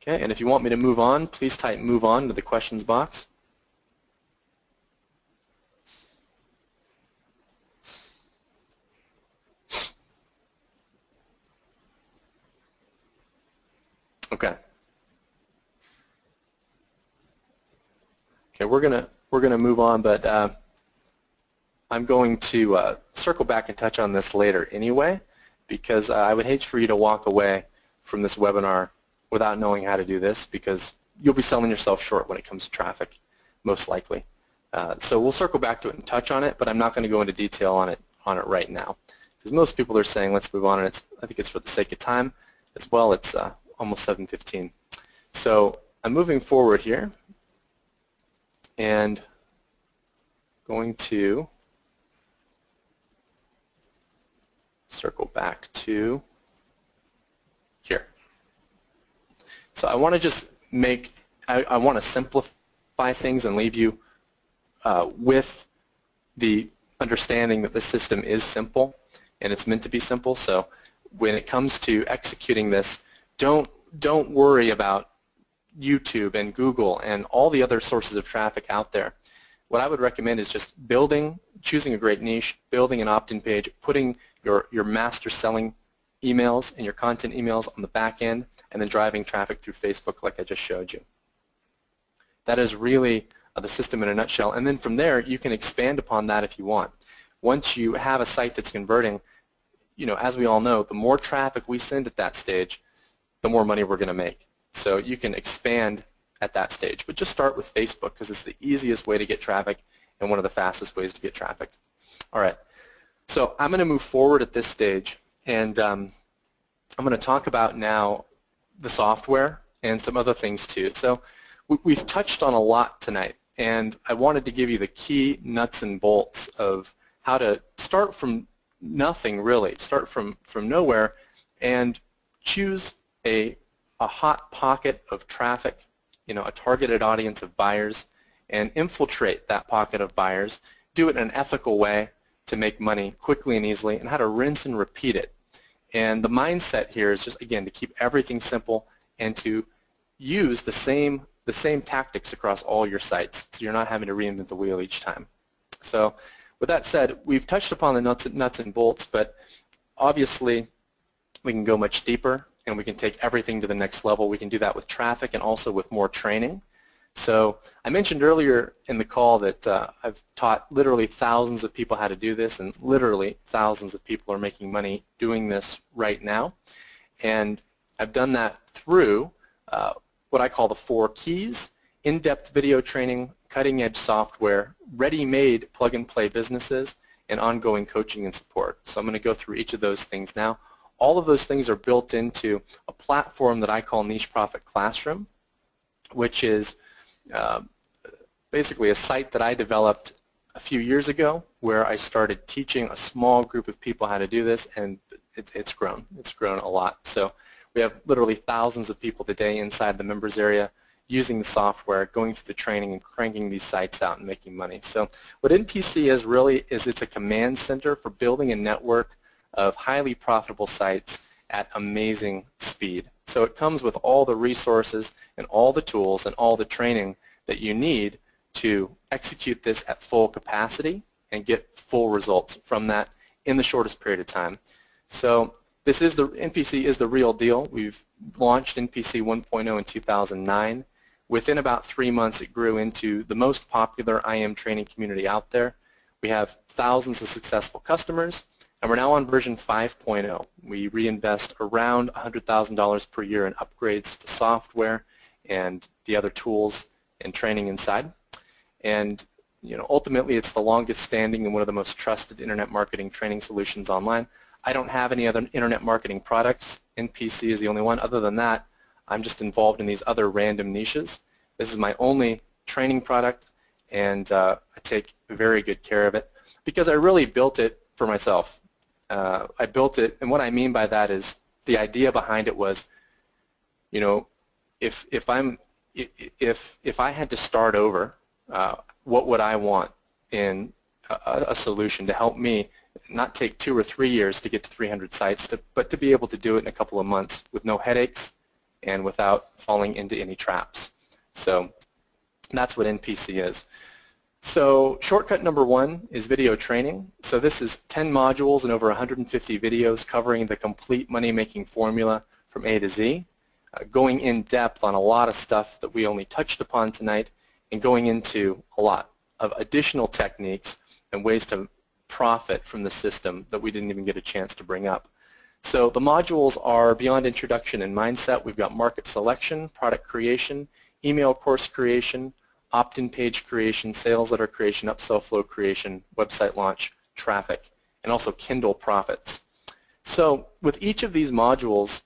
S2: Okay, and if you want me to move on, please type "move on" into the questions box. Okay. Okay, we're gonna move on, but I'm going to circle back and touch on this later anyway, because I would hate for you to walk away from this webinar without knowing how to do this, because you'll be selling yourself short when it comes to traffic, most likely. So we'll circle back to it and touch on it, but I'm not going to go into detail on it right now, because most people are saying let's move on, and I think it's for the sake of time as well. It's almost 7:15. So I'm moving forward here and going to circle back to here. So I want to just I want to simplify things and leave you with the understanding that the system is simple and it's meant to be simple. So when it comes to executing this, don't worry about YouTube and Google and all the other sources of traffic out there. What I would recommend is just choosing a great niche, building an opt-in page, putting your master selling emails and your content emails on the back end, and then driving traffic through Facebook like I just showed you. That is really the system in a nutshell. And then from there, you can expand upon that if you want. Once you have a site that's converting, you know, as we all know, the more traffic we send at that stage, the more money we're going to make. So you can expand at that stage, but just start with Facebook because it's the easiest way to get traffic and one of the fastest ways to get traffic. All right, so I'm going to move forward at this stage, and I'm going to talk about now the software and some other things too. So we've touched on a lot tonight, and I wanted to give you the key nuts and bolts of how to start from nothing, really, start from nowhere, and choose a hot pocket of traffic, a targeted audience of buyers, and infiltrate that pocket of buyers, do it in an ethical way to make money quickly and easily, and how to rinse and repeat it. And the mindset here is just, again, to keep everything simple and to use the same tactics across all your sites, so you're not having to reinvent the wheel each time. So with that said, we've touched upon the nuts and bolts, but obviously we can go much deeper and we can take everything to the next level. We can do that with traffic and also with more training. So I mentioned earlier in the call that I've taught literally thousands of people how to do this, and literally thousands of people are making money doing this right now. And I've done that through what I call the 4 keys: in-depth video training, cutting-edge software, ready-made plug-and-play businesses, and ongoing coaching and support. So I'm going to go through each of those things now. All of those things are built into a platform that I call Niche Profit Classroom, which is basically a site that I developed a few years ago where I started teaching a small group of people how to do this, and it's grown. It's grown a lot. So we have literally thousands of people today inside the members area using the software, going through the training, and cranking these sites out and making money. So what NPC is really is it's a command center for building a network of highly profitable sites at amazing speed. So it comes with all the resources and all the tools and all the training that you need to execute this at full capacity and get full results from that in the shortest period of time. So this is NPC is the real deal. We've launched NPC 1.0 in 2009. Within about 3 months, it grew into the most popular IM training community out there. We have thousands of successful customers, and we're now on version 5.0. We reinvest around $100,000 per year in upgrades to software and the other tools and training inside. And ultimately, it's the longest standing and one of the most trusted internet marketing training solutions online. I don't have any other internet marketing products. NPC is the only one. Other than that, I'm just involved in these other random niches. This is my only training product, and I take very good care of it because I really built it for myself. I built it, and what I mean by that is the idea behind it was, if I had to start over, what would I want in a solution to help me not take 2 or 3 years to get to 300 sites, but to be able to do it in a couple of months with no headaches and without falling into any traps. So that's what NPC is. So shortcut number 1 is video training. So this is 10 modules and over 150 videos covering the complete money-making formula from A to Z, going in depth on a lot of stuff that we only touched upon tonight, and going into a lot of additional techniques and ways to profit from the system that we didn't even get a chance to bring up. So the modules are beyond introduction and mindset. We've got market selection, product creation, email course creation, opt-in page creation, sales letter creation, upsell flow creation, website launch, traffic, and also Kindle profits. So with each of these modules,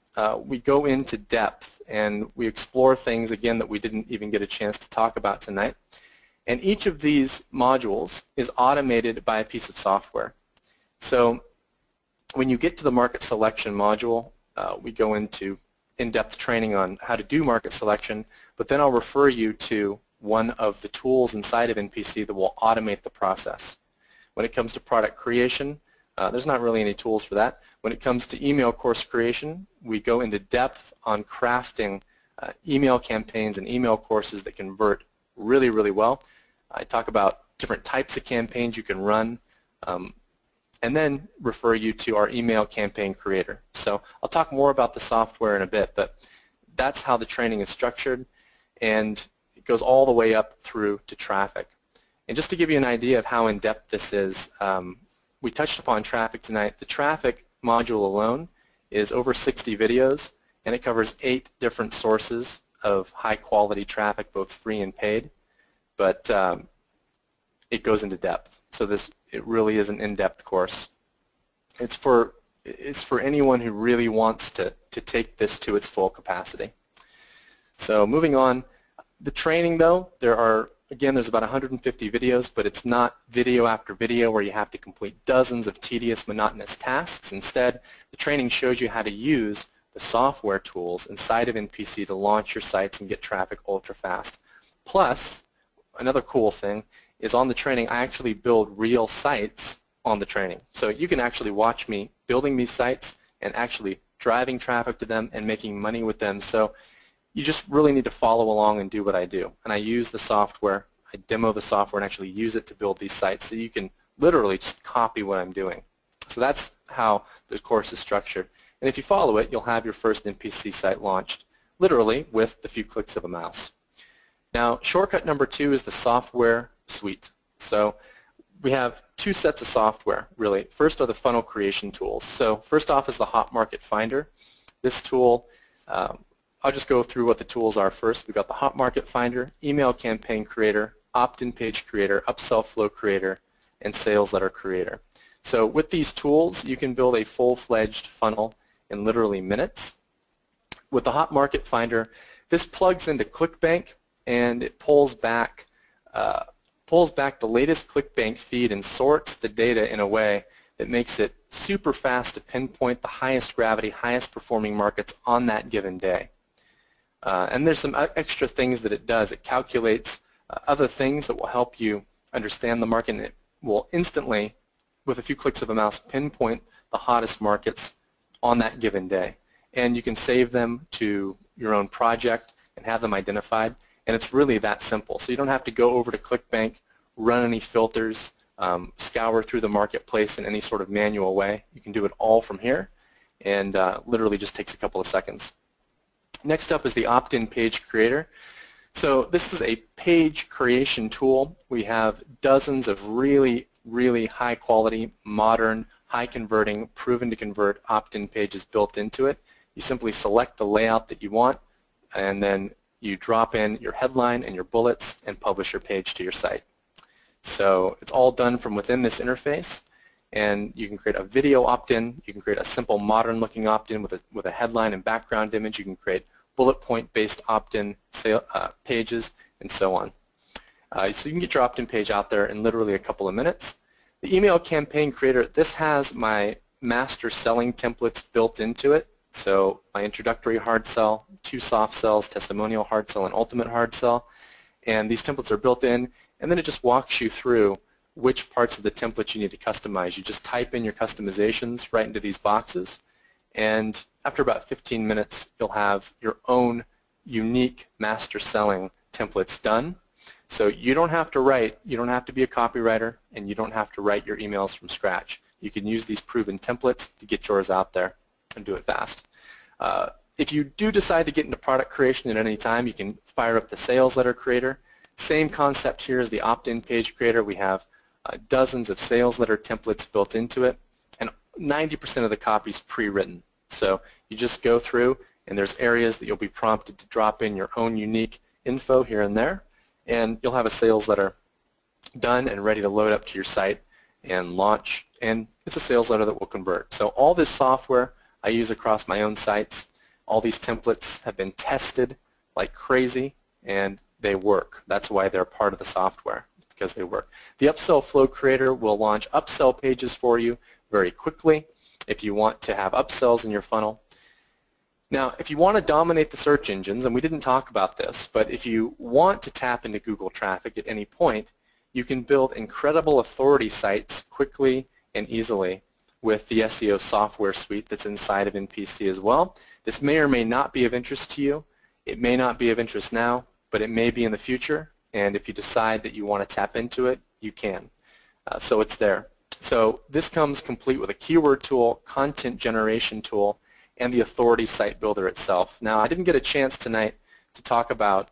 S2: we go into depth and we explore things, again, that we didn't even get a chance to talk about tonight. And each of these modules is automated by a piece of software. So when you get to the market selection module, we go into in-depth training on how to do market selection, but then I'll refer you to one of the tools inside of NPC that will automate the process. When it comes to product creation, there's not really any tools for that. When it comes to email course creation, we go into depth on crafting email campaigns and email courses that convert really, really well. I talk about different types of campaigns you can run, and then refer you to our email campaign creator. So I'll talk more about the software in a bit, but that's how the training is structured, and it goes all the way up through to traffic. And just to give you an idea of how in-depth this is, we touched upon traffic tonight. The traffic module alone is over 60 videos, and it covers 8 different sources of high-quality traffic, both free and paid. But it goes into depth. So it really is an in-depth course. It's for anyone who really wants to take this to its full capacity. So moving on, the training though, there's about 150 videos, but it's not video after video where you have to complete dozens of tedious, monotonous tasks. Instead, the training shows you how to use the software tools inside of NPC to launch your sites and get traffic ultra fast. Plus, another cool thing is on the training, I actually build real sites on the training. So you can actually watch me building these sites and actually driving traffic to them and making money with them. So you just really need to follow along and do what I do. And I use the software, I demo the software and actually use it to build these sites. So you can literally just copy what I'm doing. So that's how the course is structured. And if you follow it, you'll have your first NPC site launched, literally with the few clicks of a mouse. Now, shortcut number 2 is the software suite. So we have 2 sets of software, really. First are the funnel creation tools. So first off is the Hot Market Finder. This tool, I'll just go through what the tools are first. We've got the Hot Market Finder, Email Campaign Creator, Opt-in Page Creator, Upsell Flow Creator, and Sales Letter Creator. So with these tools, you can build a full-fledged funnel in literally minutes. With the Hot Market Finder, this plugs into ClickBank and it pulls back the latest ClickBank feed and sorts the data in a way that makes it super fast to pinpoint the highest gravity, highest performing markets on that given day. And there's some extra things that it does. It calculates other things that will help you understand the market, and it will instantly, with a few clicks of a mouse, pinpoint the hottest markets on that given day. And you can save them to your own project and have them identified. And it's really that simple. So you don't have to go over to ClickBank, run any filters, scour through the marketplace in any sort of manual way. You can do it all from here, and literally just takes a couple of seconds. Next up is the Opt-in Page Creator. So this is a page creation tool. We have dozens of really high quality, modern, high converting, proven to convert opt-in pages built into it. You simply select the layout that you want, and then you drop in your headline and your bullets and publish your page to your site. So it's all done from within this interface, and you can create a video opt-in, you can create a simple modern looking opt-in with a headline and background image, you can create bullet point based opt-in pages, and so on. So you can get your opt-in page out there in literally a couple of minutes. The Email Campaign Creator, this has my master selling templates built into it. So my introductory hard sell, 2 soft sells, testimonial hard sell, and ultimate hard sell. And these templates are built in, and then it just walks you through which parts of the template you need to customize. You just type in your customizations right into these boxes, and after about 15 minutes, you'll have your own unique master selling templates done. So you don't have to write, you don't have to be a copywriter, and you don't have to write your emails from scratch. You can use these proven templates to get yours out there and do it fast. If you do decide to get into product creation at any time, you can fire up the Sales Letter Creator. Same concept here as the Opt-in Page Creator. We have dozens of sales letter templates built into it, and 90% of the copy is pre-written. So you just go through, and there's areas that you'll be prompted to drop in your own unique info here and there, and you'll have a sales letter done and ready to load up to your site and launch, and it's a sales letter that will convert. So all this software I use across my own sites. All these templates have been tested like crazy, and they work. That's why they're part of the software, because they work. The Upsell Flow Creator will launch upsell pages for you very quickly if you want to have upsells in your funnel. Now, if you want to dominate the search engines, and we didn't talk about this, but if you want to tap into Google traffic at any point, you can build incredible authority sites quickly and easily with the SEO software suite that's inside of NPC as well. This may or may not be of interest to you. It may not be of interest now, but it may be in the future, and if you decide that you want to tap into it, you can. So it's there. So this comes complete with a keyword tool, content generation tool, and the authority site builder itself. Now, I didn't get a chance tonight to talk about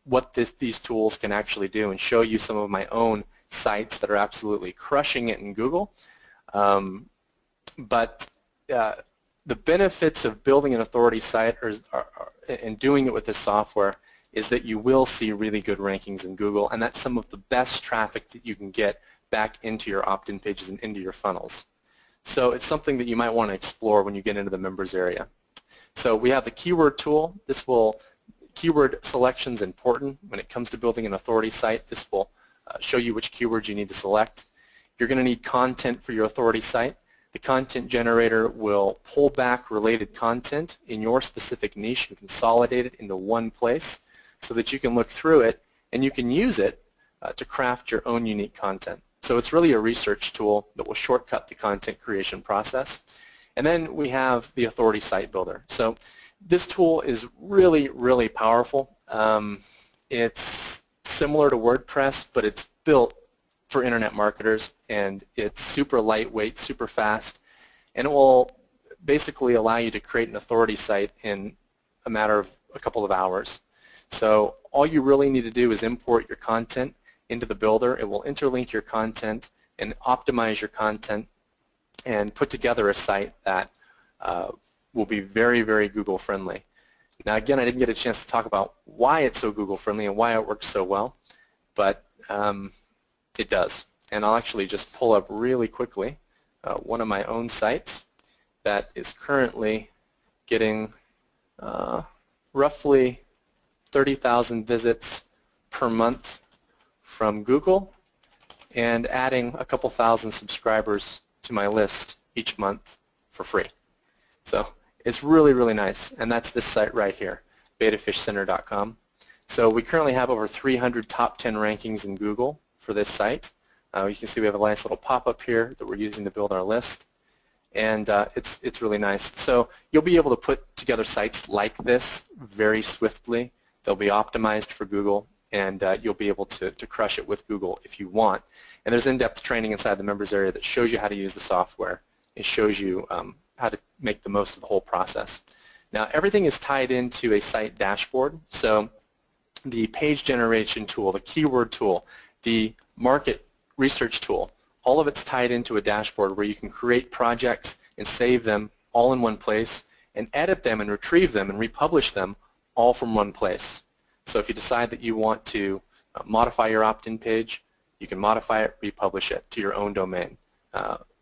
S2: what these tools can actually do and show you some of my own sites that are absolutely crushing it in Google. But the benefits of building an authority site and doing it with this software is that you will see really good rankings in Google, and that's some of the best traffic that you can get back into your opt-in pages and into your funnels. So it's something that you might want to explore when you get into the members area. So we have the keyword tool. Keyword selection is important when it comes to building an authority site. This will show you which keywords you need to select. You're going to need content for your authority site. The content generator will pull back related content in your specific niche and consolidate it into one place so that you can look through it and you can use it to craft your own unique content. So it's really a research tool that will shortcut the content creation process. And then we have the Authority Site Builder. So this tool is really, really powerful. It's similar to WordPress, but it's built for internet marketers, and it's super lightweight, super fast, and it will basically allow you to create an authority site in a matter of a couple of hours. So all you really need to do is import your content into the builder. It will interlink your content and optimize your content and put together a site that will be very, very Google friendly. Now again, I didn't get a chance to talk about why it's so Google friendly and why it works so well, but it does. And I'll actually just pull up really quickly one of my own sites that is currently getting roughly 30,000 visits per month from Google and adding a couple thousand subscribers to my list each month for free. So it's really, really nice, and that's this site right here, betafishcenter.com. So we currently have over 300 top 10 rankings in Google for this site. You can see we have a nice little pop-up here that we're using to build our list, and it's really nice. So you'll be able to put together sites like this very swiftly. They'll be optimized for Google, and you'll be able to crush it with Google if you want. And there's in-depth training inside the members area that shows you how to use the software. It shows you how to make the most of the whole process. Now everything is tied into a site dashboard. So the page generation tool, the keyword tool, the market research tool, all of it's tied into a dashboard where you can create projects and save them all in one place and edit them and retrieve them and republish them all from one place. So if you decide that you want to modify your opt-in page, you can modify it, republish it to your own domain,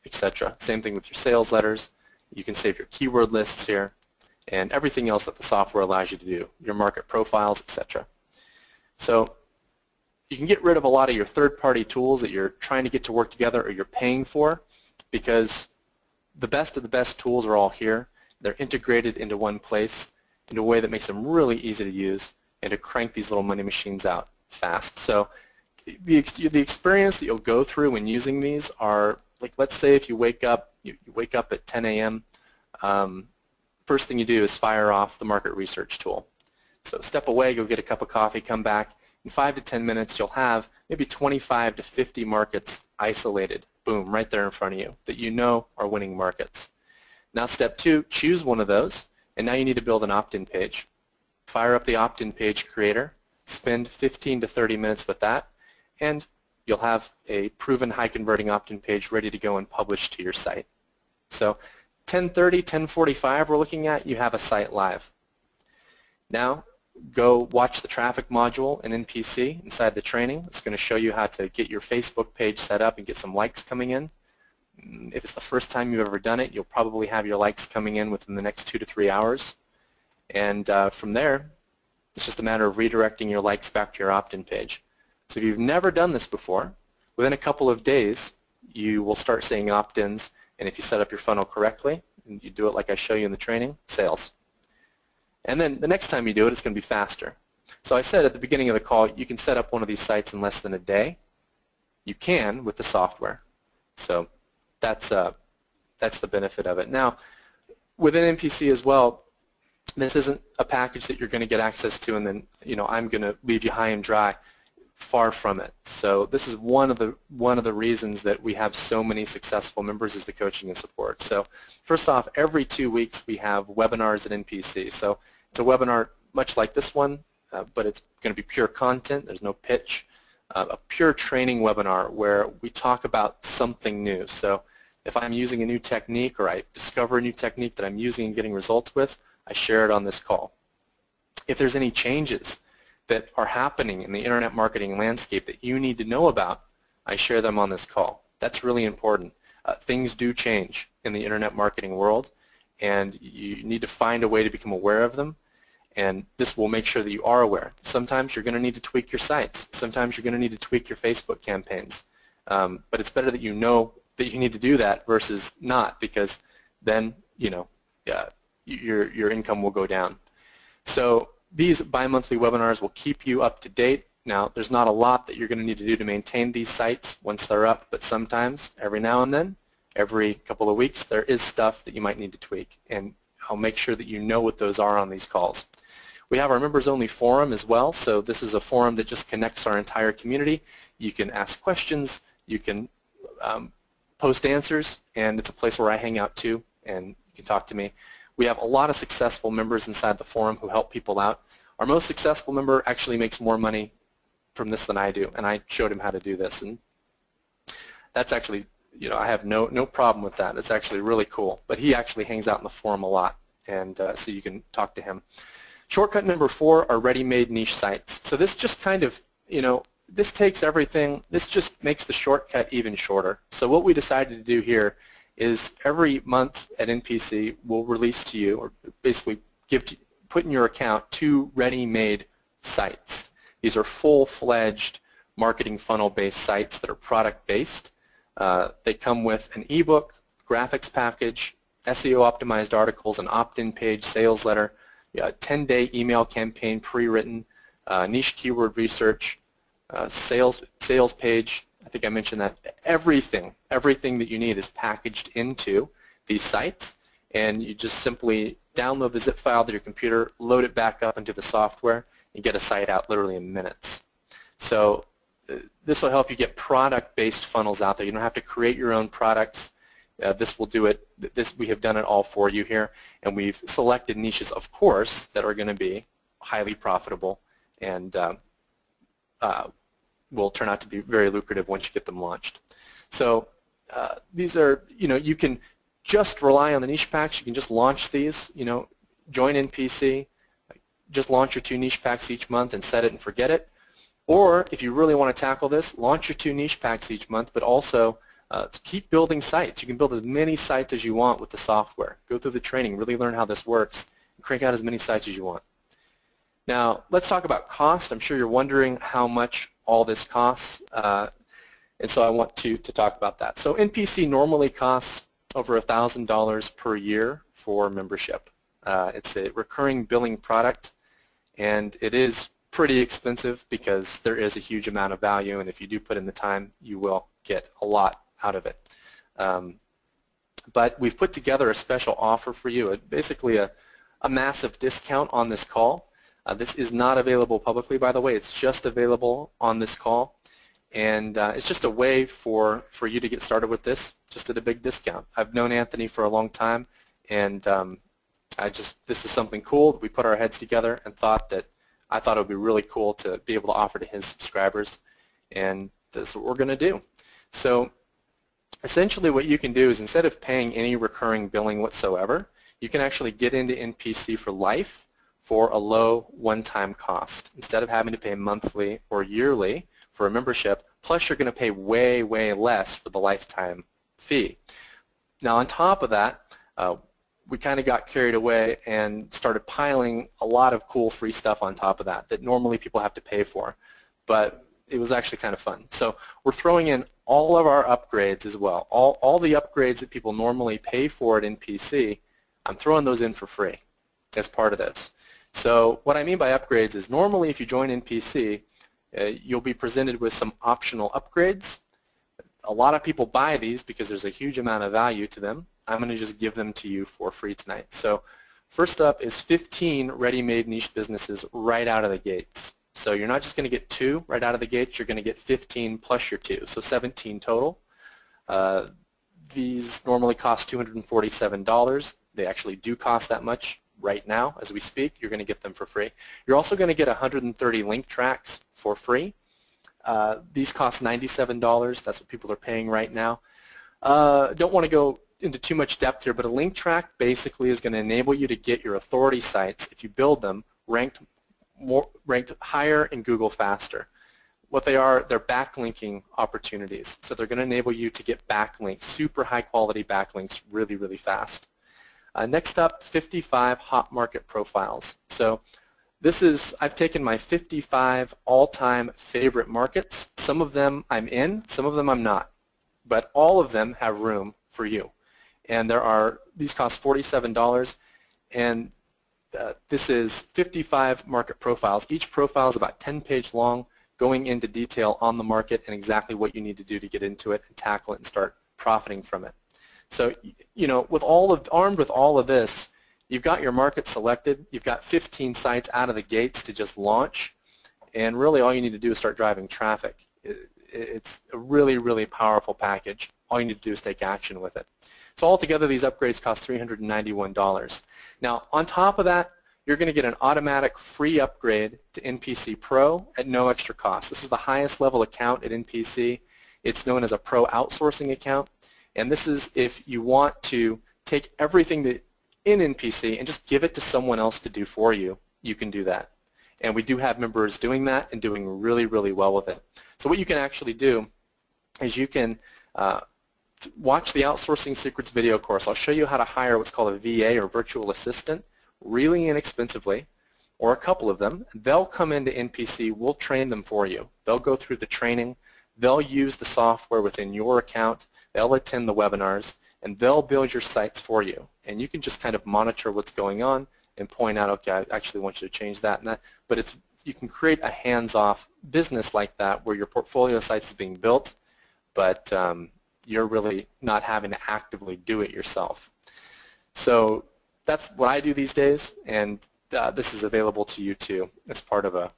S2: etc. Same thing with your sales letters. You can save your keyword lists here and everything else that the software allows you to do, your market profiles, etc. So you can get rid of a lot of your third-party tools that you're trying to get to work together or you're paying for, because the best of the best tools are all here. They're integrated into one place in a way that makes them really easy to use and to crank these little money machines out fast. So the experience that you'll go through when using these are, like, let's say if you wake up at 10 a.m., first thing you do is fire off the market research tool. So step away, go get a cup of coffee, come back. In 5 to 10 minutes, you'll have maybe 25 to 50 markets isolated, boom, right there in front of you, that you know are winning markets. Now step 2, choose one of those, and now you need to build an opt-in page. Fire up the opt-in page creator, spend 15 to 30 minutes with that, and you'll have a proven high-converting opt-in page ready to go and publish to your site. So 10:30, 10:45 we're looking at, you have a site live. Now go watch the traffic module in NPC inside the training. It's going to show you how to get your Facebook page set up and get some likes coming in. If it's the first time you've ever done it, you'll probably have your likes coming in within the next 2 to 3 hours. And from there, it's just a matter of redirecting your likes back to your opt-in page. So if you've never done this before, within a couple of days, you will start seeing opt-ins, and if you set up your funnel correctly, and you do it like I show you in the training, sales. And then the next time you do it, it's going to be faster. So I said at the beginning of the call, you can set up one of these sites in less than a day. You can with the software. So that's the benefit of it. Now, within NPC as well, this isn't a package that you're going to get access to and then, I'm going to leave you high and dry. Far from it. So this is one of the reasons that we have so many successful members is the coaching and support. So first off, every 2 weeks we have webinars at NPC. So it's a webinar much like this one, but it's going to be pure content. There's no pitch. A pure training webinar where we talk about something new. So if I'm using a new technique or I discover a new technique that I'm using and getting results with, I share it on this call. If there's any changes that are happening in the internet marketing landscape that you need to know about, I share them on this call. That's really important. Things do change in the internet marketing world, and you need to find a way to become aware of them, and this will make sure that you are aware. Sometimes you're going to need to tweak your sites. Sometimes you're going to need to tweak your Facebook campaigns, but it's better that you know that you need to do that versus not, because then, your income will go down. So these bi-monthly webinars will keep you up to date. Now, there's not a lot that you're going to need to do to maintain these sites once they're up, but sometimes, every now and then, every couple of weeks, there is stuff that you might need to tweak, and I'll make sure that you know what those are on these calls. We have our members-only forum as well, so this is a forum that just connects our entire community. You can ask questions, you can post answers, and it's a place where I hang out too, and you can talk to me. We have a lot of successful members inside the forum who help people out. Our most successful member actually makes more money from this than I do, and I showed him how to do this, and that's actually, I have no problem with that. It's actually really cool, but he actually hangs out in the forum a lot, and so you can talk to him. Shortcut number 4 are ready-made niche sites. So this just kind of, this takes everything, this just makes the shortcut even shorter. So what we decided to do here is every month at NPC we'll release to you, or basically put in your account 2 ready-made sites. These are full-fledged marketing funnel-based sites that are product-based. They come with an ebook, graphics package, SEO-optimized articles, an opt-in page, sales letter, a 10-day email campaign pre-written, niche keyword research, sales page. I think I mentioned that. Everything that you need is packaged into these sites, and you just simply download the zip file to your computer, load it back up into the software, and get a site out literally in minutes. So this will help you get product-based funnels out there. You don't have to create your own products. This will do it. We have done it all for you here, and we've selected niches, of course, that are going to be highly profitable and will turn out to be very lucrative once you get them launched. So these are, you can just rely on the niche packs. You can just launch these. Join NPC, just launch your 2 niche packs each month and set it and forget it. Or if you really want to tackle this, launch your 2 niche packs each month, but also keep building sites. You can build as many sites as you want with the software. Go through the training, really learn how this works, and crank out as many sites as you want. Now, let's talk about cost. I'm sure you're wondering how much all this costs, and so I want to talk about that. So NPC normally costs over $1,000 per year for membership. It's a recurring billing product, and it is pretty expensive because there is a huge amount of value, and if you do put in the time, you will get a lot out of it. But we've put together a special offer for you, basically a massive discount on this call. This is not available publicly, by the way. It's just available on this call, and it's just a way for you to get started with this, just at a big discount. I've known Anthony for a long time, and this is something cool that we put our heads together and I thought it would be really cool to be able to offer to his subscribers, and this is what we're going to do. So essentially what you can do is, instead of paying any recurring billing whatsoever, you can actually get into NPC for life for a low one-time cost. Instead of having to pay monthly or yearly for a membership, plus you're going to pay way, way less for the lifetime fee. Now on top of that, we kind of got carried away and started piling a lot of cool free stuff on top of that normally people have to pay for, but it was actually kind of fun. So we're throwing in all of our upgrades as well. All the upgrades that people normally pay for at NPC, I'm throwing those in for free as part of this. So what I mean by upgrades is, normally if you join NPC, you'll be presented with some optional upgrades. A lot of people buy these because there's a huge amount of value to them. I'm going to just give them to you for free tonight. So first up is 15 ready-made niche businesses right out of the gates. So you're not just going to get 2 right out of the gates, you're going to get 15 plus your 2, so 17 total. These normally cost $247. They actually do cost that much right now as we speak. You're going to get them for free. You're also going to get 130 link tracks for free. These cost $97. That's what people are paying right now. Don't want to go into too much depth here, but a link track basically is going to enable you to get your authority sites, if you build them, ranked higher in Google faster. What they are, they're backlinking opportunities. So they're going to enable you to get backlinks, super high quality backlinks really, really fast. Next up, 55 hot market profiles. So this is, I've taken my 55 all-time favorite markets. Some of them I'm in, some of them I'm not. but all of them have room for you. And these cost $47, and this is 55 market profiles. Each profile is about 10 pages long, going into detail on the market and exactly what you need to do to get into it and tackle it and start profiting from it. So, you know, armed with all of this, you've got your market selected, you've got 15 sites out of the gates to just launch, and really all you need to do is start driving traffic. It's a really, really powerful package. All you need to do is take action with it. So altogether, these upgrades cost $391. Now, on top of that, you're going to get an automatic free upgrade to NPC Pro at no extra cost. This is the highest level account at NPC. It's known as a Pro outsourcing account, and this is if you want to take everything that in NPC and just give it to someone else to do for you, you can do that. And we do have members doing that and doing really, really well with it. So what you can actually do is you can watch the Outsourcing Secrets video course. I'll show you how to hire what's called a VA or virtual assistant really inexpensively, or a couple of them. They'll come into NPC. We'll train them for you. They'll go through the training. They'll use the software within your account. They'll attend the webinars, and they'll build your sites for you. And you can just kind of monitor what's going on and point out, okay, I actually want you to change that and that. But you can create a hands-off business like that where your portfolio sites is being built, but you're really not having to actively do it yourself. So that's what I do these days, and this is available to you too as part of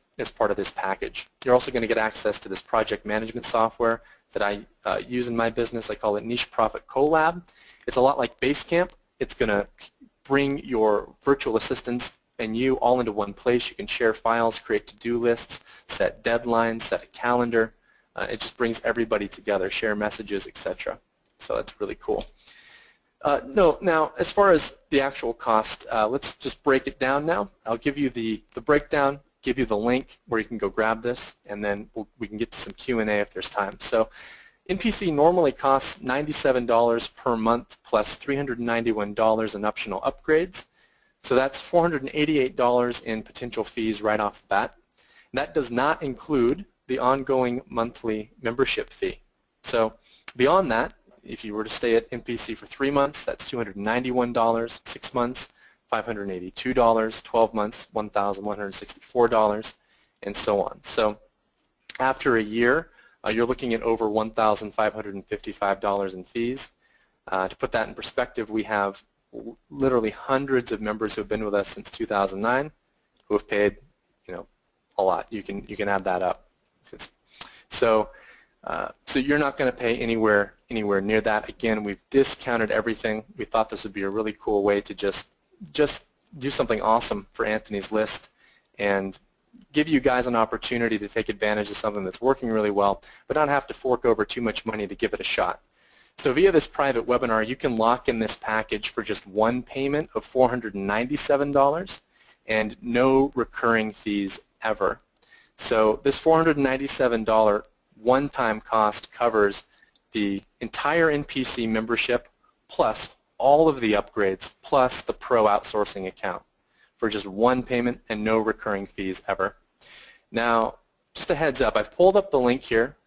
S2: this package. You're also going to get access to this project management software that I use in my business. I call it Niche Profit Collab. It's a lot like Basecamp. It's going to bring your virtual assistants and you all into one place. You can share files, create to-do lists, set deadlines, set a calendar. It just brings everybody together, share messages, etc. So that's really cool. Now, as far as the actual cost, let's just break it down now. I'll give you the breakdown, give you the link where you can go grab this, and then we can get to some Q&A if there's time. So NPC normally costs $97 per month plus $391 in optional upgrades. So that's $488 in potential fees right off the bat. And that does not include the ongoing monthly membership fee. So beyond that, if you were to stay at NPC for 3 months, that's $291, 6 months, $582, 12 months, $1,164, and so on. So after a year, you're looking at over $1,555 in fees. To put that in perspective, we have literally hundreds of members who have been with us since 2009 who have paid, a lot. You can add that up. So you're not going to pay anywhere near that. Again, we've discounted everything. We thought this would be a really cool way to just do something awesome for Anthony's list and give you guys an opportunity to take advantage of something that's working really well, but not have to fork over too much money to give it a shot. So via this private webinar, you can lock in this package for just one payment of $497 and no recurring fees ever. So this $497 one-time cost covers the entire NPC membership plus all of the upgrades plus the Pro outsourcing account for just one payment and no recurring fees ever. Now, just a heads up, I've pulled up the link here.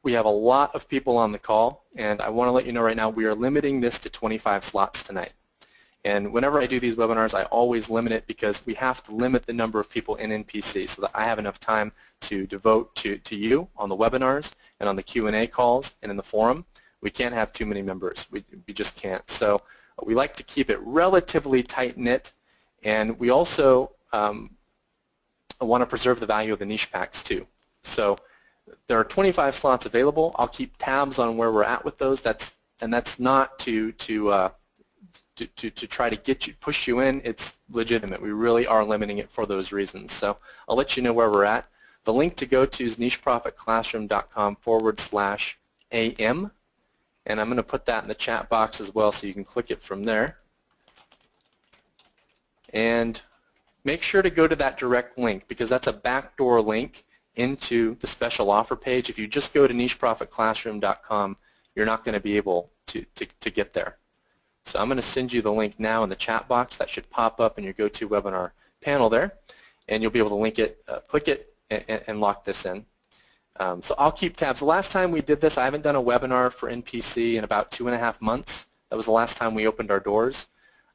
S2: We have a lot of people on the call, and I want to let you know right now we are limiting this to 25 slots tonight. And whenever I do these webinars, I always limit it because we have to limit the number of people in NPC so that I have enough time to devote to you on the webinars and on the Q&A calls and in the forum. We can't have too many members. We just can't. So we like to keep it relatively tight-knit, and we also want to preserve the value of the niche packs too. So there are 25 slots available. I'll keep tabs on where we're at with those. That's not to try to push you in. It's legitimate. We really are limiting it for those reasons. So I'll let you know where we're at. The link to go to is nicheprofitclassroom.com/AM, and I'm going to put that in the chat box as well so you can click it from there. And make sure to go to that direct link because that's a backdoor link into the special offer page. If you just go to nicheprofitclassroom.com, you're not going to be able to get there. So I'm going to send you the link now in the chat box. That should pop up in your GoToWebinar panel there, and you'll be able to link it, click it, and lock this in. So I'll keep tabs. The last time we did this, I haven't done a webinar for NPC in about 2.5 months. That was the last time we opened our doors.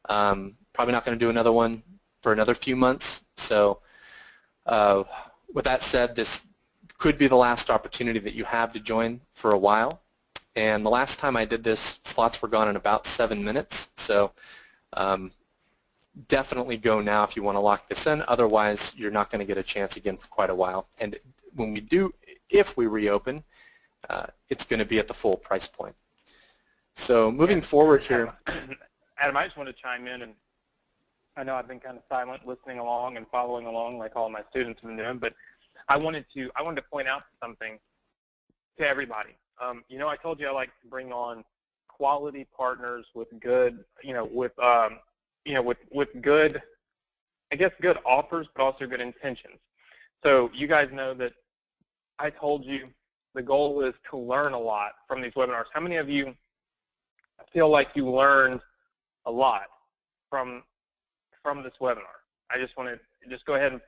S2: Probably not going to do another one for another few months. So with that said, this could be the last opportunity that you have to join for a while. And the last time I did this, slots were gone in about 7 minutes. So definitely go now if you want to lock this in. Otherwise, you're not going to get a chance again for quite a while. And when we do, if we reopen, it's going to be at the full price point. So moving forward here.
S1: Adam, I just want to chime in, and I know I've been kind of silent, listening along and following along like all my students have been doing, but I wanted to point out something to everybody. You know, I told you I like to bring on quality partners with good, with good, I guess, good offers, but also good intentions. So you guys know that I told you the goal is to learn a lot from these webinars. How many of you feel like you learned a lot from this webinar? I just want to go ahead and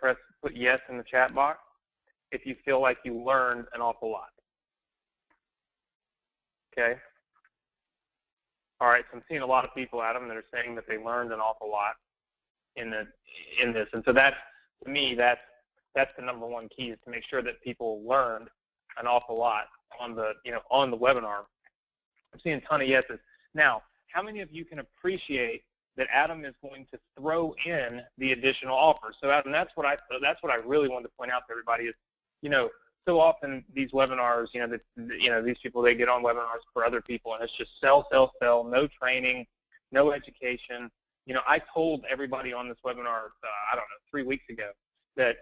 S1: put yes in the chat box if you feel like you learned an awful lot. Okay. All right. So I'm seeing a lot of people, Adam, that are saying that they learned an awful lot in this, and so that's, to me, that's the number one key, is to make sure that people learned an awful lot on the webinar. I'm seeing a ton of yeses. Now, how many of you can appreciate that Adam is going to throw in the additional offers? So Adam, that's what I really wanted to point out to everybody is, so often these webinars, these people, they get on webinars for other people, and it's just sell, sell, sell, no training, no education. I told everybody on this webinar, I don't know, 3 weeks ago, that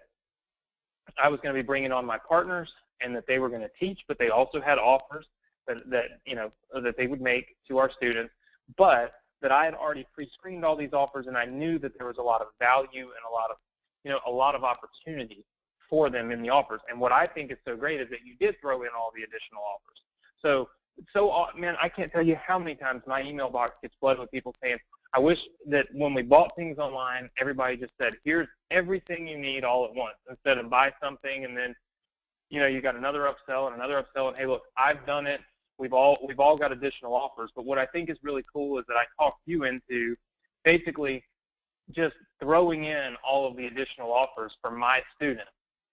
S1: I was going to be bringing on my partners and that they were going to teach, but they also had offers that they would make to our students, but that I had already pre-screened all these offers, and I knew that there was a lot of value and a lot of opportunity for them in the offers. And what I think is so great is that you did throw in all the additional offers. So man, I can't tell you how many times my email box gets flooded with people saying, I wish that when we bought things online, everybody just said, here's everything you need all at once, instead of buy something and then, you got another upsell and another upsell, and hey, look, I've done it. We've all got additional offers. But what I think is really cool is that I talked you into basically just throwing in all of the additional offers for my students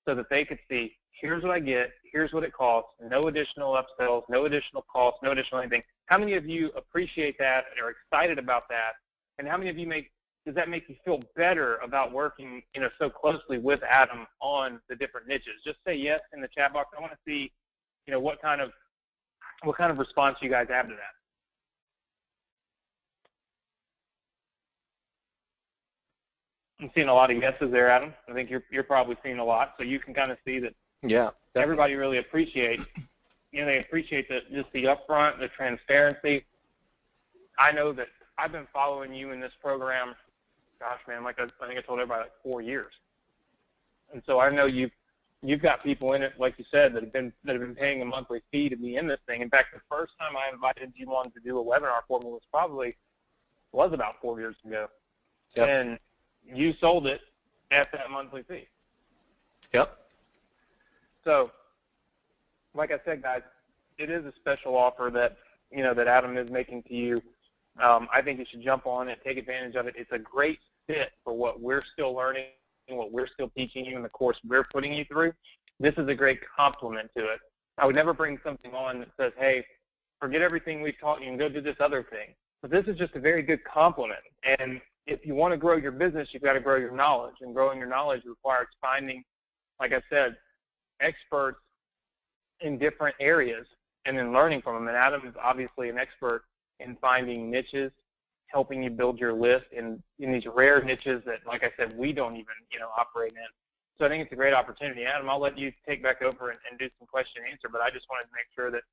S1: so that they could see, here's what I get, here's what it costs, no additional upsells, no additional costs, no additional anything. How many of you appreciate that and are excited about that? And how many of you does that make you feel better about working, so closely with Adam on the different niches? Just say yes in the chat box. I want to see, what kind of response you guys have to that. I'm seeing a lot of yeses there, Adam. I think you're probably seeing a lot, so you can kind of see that.
S2: Yeah, definitely.
S1: Everybody really appreciates. They appreciate just the upfront, the transparency. I know that I've been following you in this program. Gosh, man, I think I told everybody, like 4 years. And so I know you've got people in it, like you said, that have been paying a monthly fee to be in this thing. In fact, the first time I invited you on to do a webinar for me was about 4 years ago. Yep. And you sold it at that monthly fee.
S2: Yep.
S1: So, like I said, guys, it is a special offer that that Adam is making to you. I think you should jump on it, take advantage of it. It's a great fit for what we're still learning and what we're still teaching you in the course we're putting you through. This is a great complement to it. I would never bring something on that says, hey, forget everything we've taught you and go do this other thing. But this is just a very good complement. And if you want to grow your business, you've got to grow your knowledge. And growing your knowledge requires finding, like I said, experts in different areas and then learning from them. And Adam is obviously an expert in finding niches, helping you build your list in these rare niches that, like I said, we don't even operate in. So I think it's a great opportunity. Adam, I'll let you take back over and do some question and answer, but I just wanted to make sure that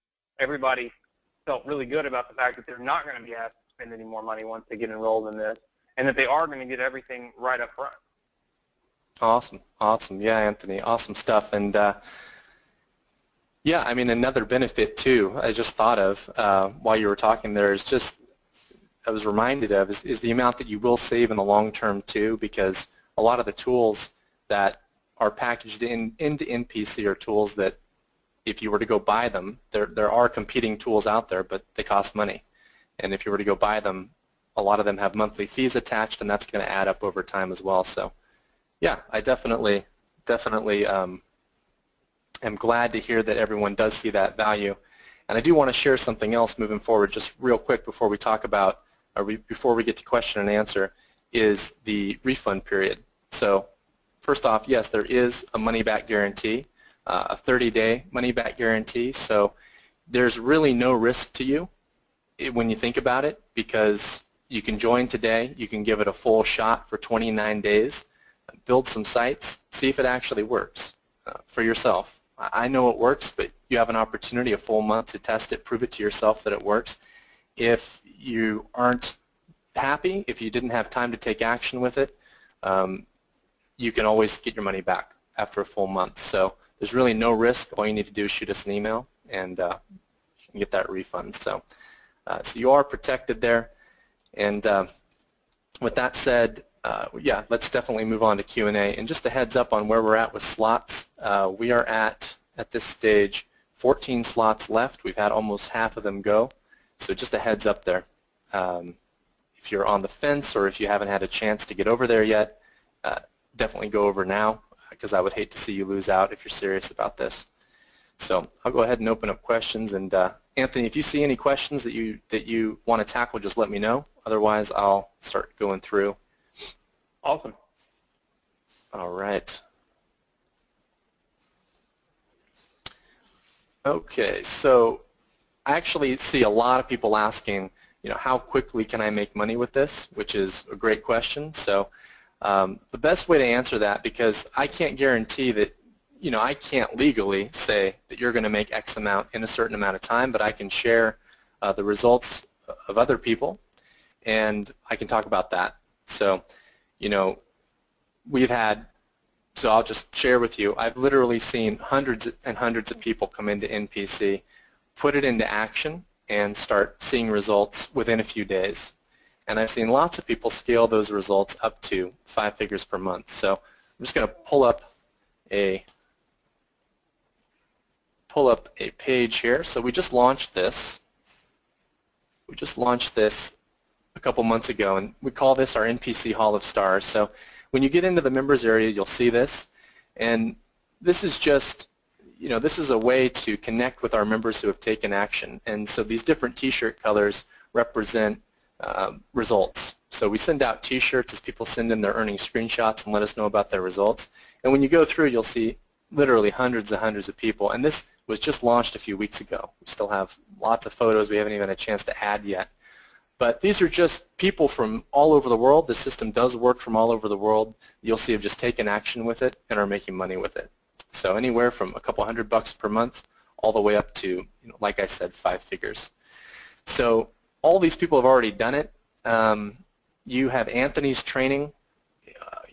S1: everybody felt really good about the fact that they're not going to be asked to spend any more money once they get enrolled in this, and that they are going to get everything right up front.
S2: Awesome. Yeah, Anthony, awesome stuff. And yeah, I mean, another benefit too, I just thought of while you were talking there is just, I was reminded of, is the amount that you will save in the long term too, because a lot of the tools that are packaged into NPC are tools that if you were to go buy them, there are competing tools out there, but they cost money. And if you were to go buy them, a lot of them have monthly fees attached, and that's going to add up over time as well. So, yeah, I definitely am glad to hear that everyone does see that value. And I do want to share something else moving forward, just real quick before we talk about, before we get to question and answer, is the refund period. So, first off, yes, there is a money-back guarantee, a 30-day money-back guarantee. So, there's really no risk to you when you think about it, because you can join today, you can give it a full shot for 29 days, build some sites, see if it actually works for yourself. I know it works, but you have an opportunity, a full month to test it, prove it to yourself that it works. If you aren't happy, if you didn't have time to take action with it, you can always get your money back after a full month. So there's really no risk. All you need to do is shoot us an email, and you can get that refund. So you are protected there. And with that said, yeah, let's definitely move on to Q&A. And just a heads up on where we're at with slots. We are at this stage, 14 slots left. We've had almost half of them go. So just a heads up there. If you're on the fence or if you haven't had a chance to get over there yet, definitely go over now, because I would hate to see you lose out if you're serious about this. So I'll go ahead and open up questions. And Anthony, if you see any questions that you want to tackle, just let me know. Otherwise, I'll start going through.
S1: Awesome.
S2: All right. Okay, so I actually see a lot of people asking, how quickly can I make money with this, which is a great question. So the best way to answer that, because I can't guarantee that, I can't legally say that you're going to make X amount in a certain amount of time, but I can share the results of other people, and I can talk about that. So, so I'll just share with you, I've literally seen hundreds and hundreds of people come into NPC, put it into action, and start seeing results within a few days. And I've seen lots of people scale those results up to 5 figures per month. So I'm just going to pull up a page here. So we just launched this. We just launched this a couple months ago, and we call this our NPC Hall of Stars. So when you get into the members area, you'll see this, and this is just, this is a way to connect with our members who have taken action. And so these different t-shirt colors represent results. So we send out t-shirts as people send in their earning screenshots and let us know about their results. And when you go through, you'll see literally hundreds and hundreds of people. And this was just launched a few weeks ago. We still have lots of photos we haven't even had a chance to add yet. But these are just people from all over the world. The system does work from all over the world. You'll see have just taken action with it and are making money with it. So anywhere from a couple $100 per month all the way up to, like I said, 5 figures. So all these people have already done it. You have Anthony's training,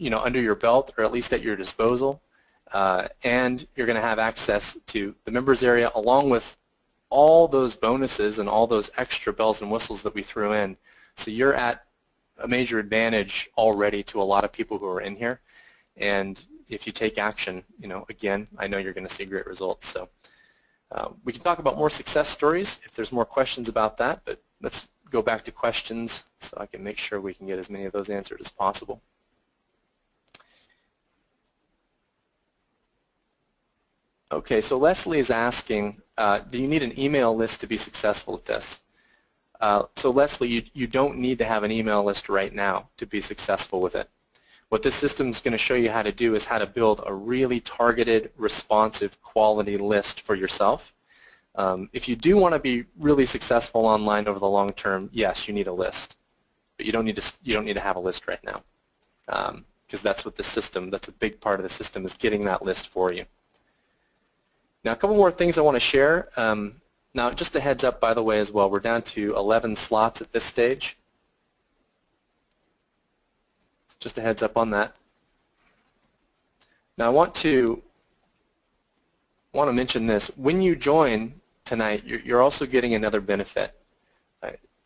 S2: under your belt, or at least at your disposal, and you're going to have access to the members area along with all those bonuses and all those extra bells and whistles that we threw in. So you're at a major advantage already to a lot of people who are in here. And if you take action, again, I know you're going to see great results. So we can talk about more success stories if there's more questions about that, but let's go back to questions so I can make sure we can get as many of those answered as possible. Okay, so Leslie is asking, do you need an email list to be successful with this? So Leslie, you don't need to have an email list right now to be successful with it. What this system is going to show you how to do is how to build a really targeted, responsive, quality list for yourself. If you do want to be really successful online over the long term, yes, you need a list, but you don't need to have a list right now, because that's what the system, that's a big part of the system, is getting that list for you. Now, a couple more things I want to share. Now, just a heads up, by the way, as well, we're down to 11 slots at this stage. Just a heads up on that. Now, I want to mention this. When you join tonight, you're also getting another benefit.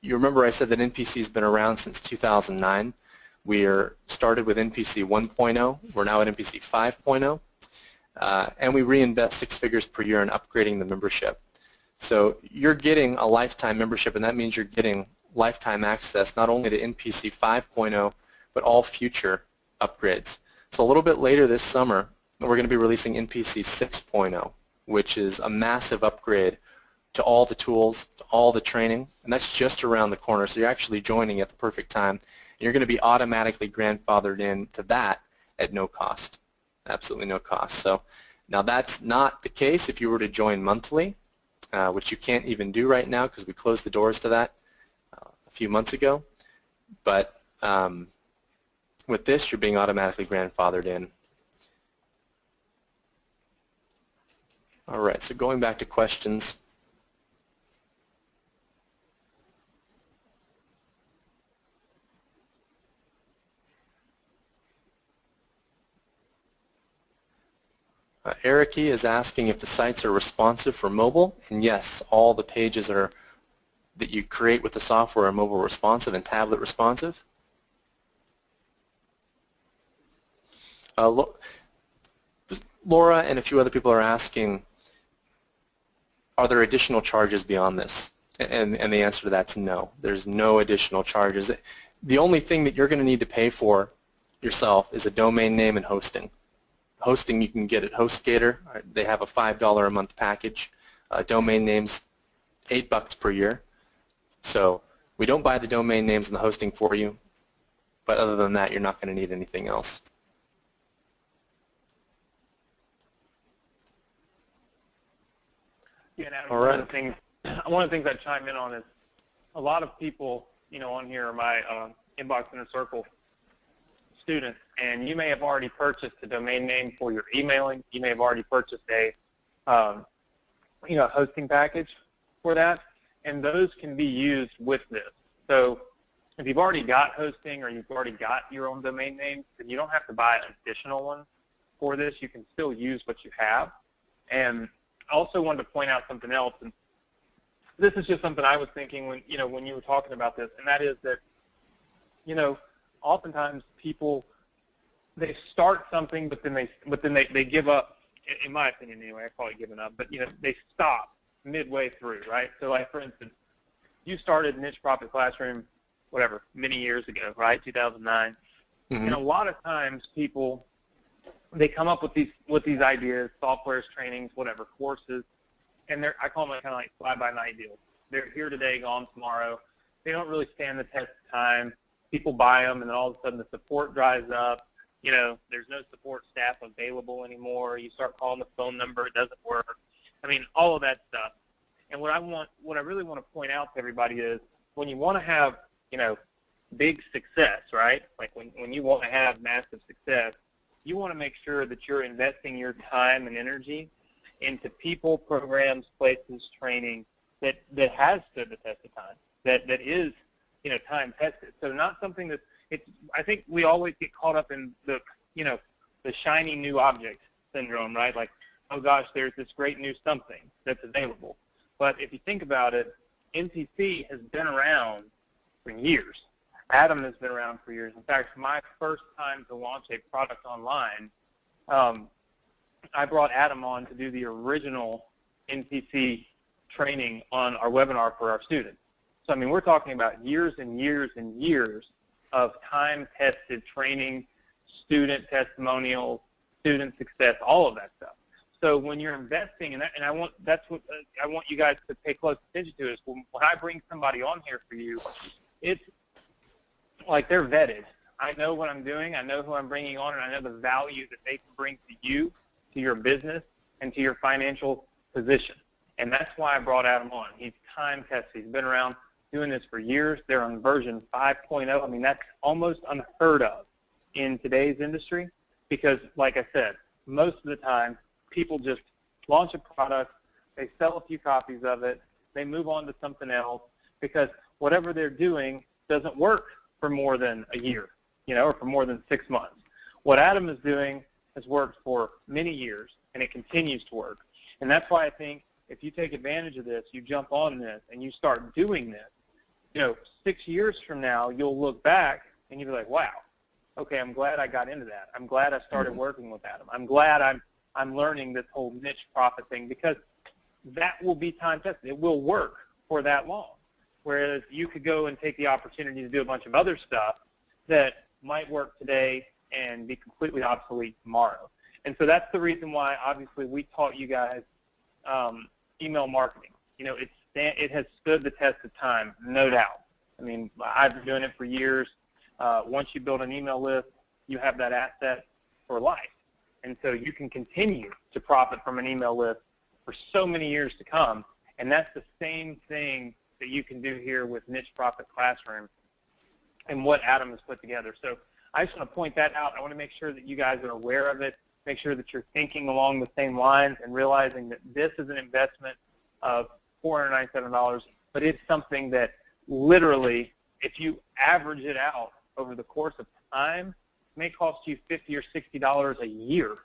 S2: You remember I said that NPC has been around since 2009. We started with NPC 1.0. We're now at NPC 5.0. and we reinvest 6 figures per year in upgrading the membership. So you're getting a lifetime membership, and that means you're getting lifetime access not only to NPC 5.0, but all future upgrades. So a little bit later this summer, we're going to be releasing NPC 6.0, which is a massive upgrade to all the tools, to all the training, and that's just around the corner. So you're actually joining at the perfect time. And you're going to be automatically grandfathered in to that at no cost, absolutely no cost. So now that's not the case if you were to join monthly, which you can't even do right now because we closed the doors to that a few months ago. But with this, you're being automatically grandfathered in. All right, so going back to questions. Eric is asking if the sites are responsive for mobile, and yes, all the pages that you create with the software are mobile responsive and tablet responsive. Laura and a few other people are asking, are there additional charges beyond this? And the answer to that's no. There's no additional charges. The only thing that you're going to need to pay for yourself is a domain name and hosting. Hosting you can get at HostGator. They have a $5 a month package. Domain names, $8 per year. So we don't buy the domain names and the hosting for you, but other than that, you're not going to need anything else.
S1: Yeah, now,
S2: all right.
S1: One of the things I chime in on is a lot of people, on here are my inbox inner circle students, and you may have already purchased a domain name for your emailing. You may have already purchased a hosting package for that, and those can be used with this. So if you've already got hosting or you've already got your own domain name, then you don't have to buy an additional one for this. You can still use what you have. And I also wanted to point out something else, and this is just something I was thinking when you were talking about this, and that is that oftentimes people, they start something, but then they give up. In my opinion, anyway, I call it giving up. But they stop midway through, right? So, like for instance, you started Niche Profit Classroom, whatever, many years ago, right? 2009. Mm-hmm. And a lot of times people, they come up with these ideas, softwares, trainings, whatever, courses, and I call them kind of like fly-by-night deals. They're here today, gone tomorrow. They don't really stand the test of time. People buy them, and then all of a sudden the support dries up. There's no support staff available anymore. You start calling the phone number, it doesn't work. I mean, all of that stuff. And what I really want to point out to everybody is when you want to have, big success, right? Like when you want to have massive success, you want to make sure that you're investing your time and energy into people, programs, places, training that has stood the test of time, that is, time tested. So not something that I think we always get caught up in the shiny new object syndrome, right? Like, oh gosh, there's this great new something that's available. But if you think about it, NPC has been around for years. Adam has been around for years. In fact, my first time to launch a product online, I brought Adam on to do the original NPC training on our webinar for our students. So, I mean, we're talking about years and years and years of time-tested training, student testimonials, student success, all of that stuff. So when you're investing in that, and that's what I want you guys to pay close attention to is when I bring somebody on here for you, it's like they're vetted. I know what I'm doing. I know who I'm bringing on, and I know the value that they can bring to you, to your business, and to your financial position. And that's why I brought Adam on. He's time-tested. He's been around doing this for years. They're on version 5.0. I mean, that's almost unheard of in today's industry because, like I said, most of the time people just launch a product, they sell a few copies of it, they move on to something else because whatever they're doing doesn't work for more than a year, or for more than 6 months. What Adam is doing has worked for many years, and it continues to work. And that's why I think if you take advantage of this, you jump on this, and you start doing this, 6 years from now, you'll look back, and you'll be like, wow, okay, I'm glad I got into that. I'm glad I started working with Adam. I'm glad I'm I'm learning this whole niche profit thing, because that will be time tested. It will work for that long. Whereas you could go and take the opportunity to do a bunch of other stuff that might work today and be completely obsolete tomorrow. And so that's the reason why, obviously, we taught you guys email marketing. You know, it has stood the test of time, no doubt. I mean, I've been doing it for years. Once you build an email list, you have that asset for life. And so you can continue to profit from an email list for so many years to come. And that's the same thing that you can do here with Niche Profit Classroom and what Adam has put together. So I just want to point that out. I want to make sure that you guys are aware of it, make sure that you're thinking along the same lines and realizing that this is an investment of $497, but it's something that literally, if you average it out over the course of time, it may cost you $50 or $60 a year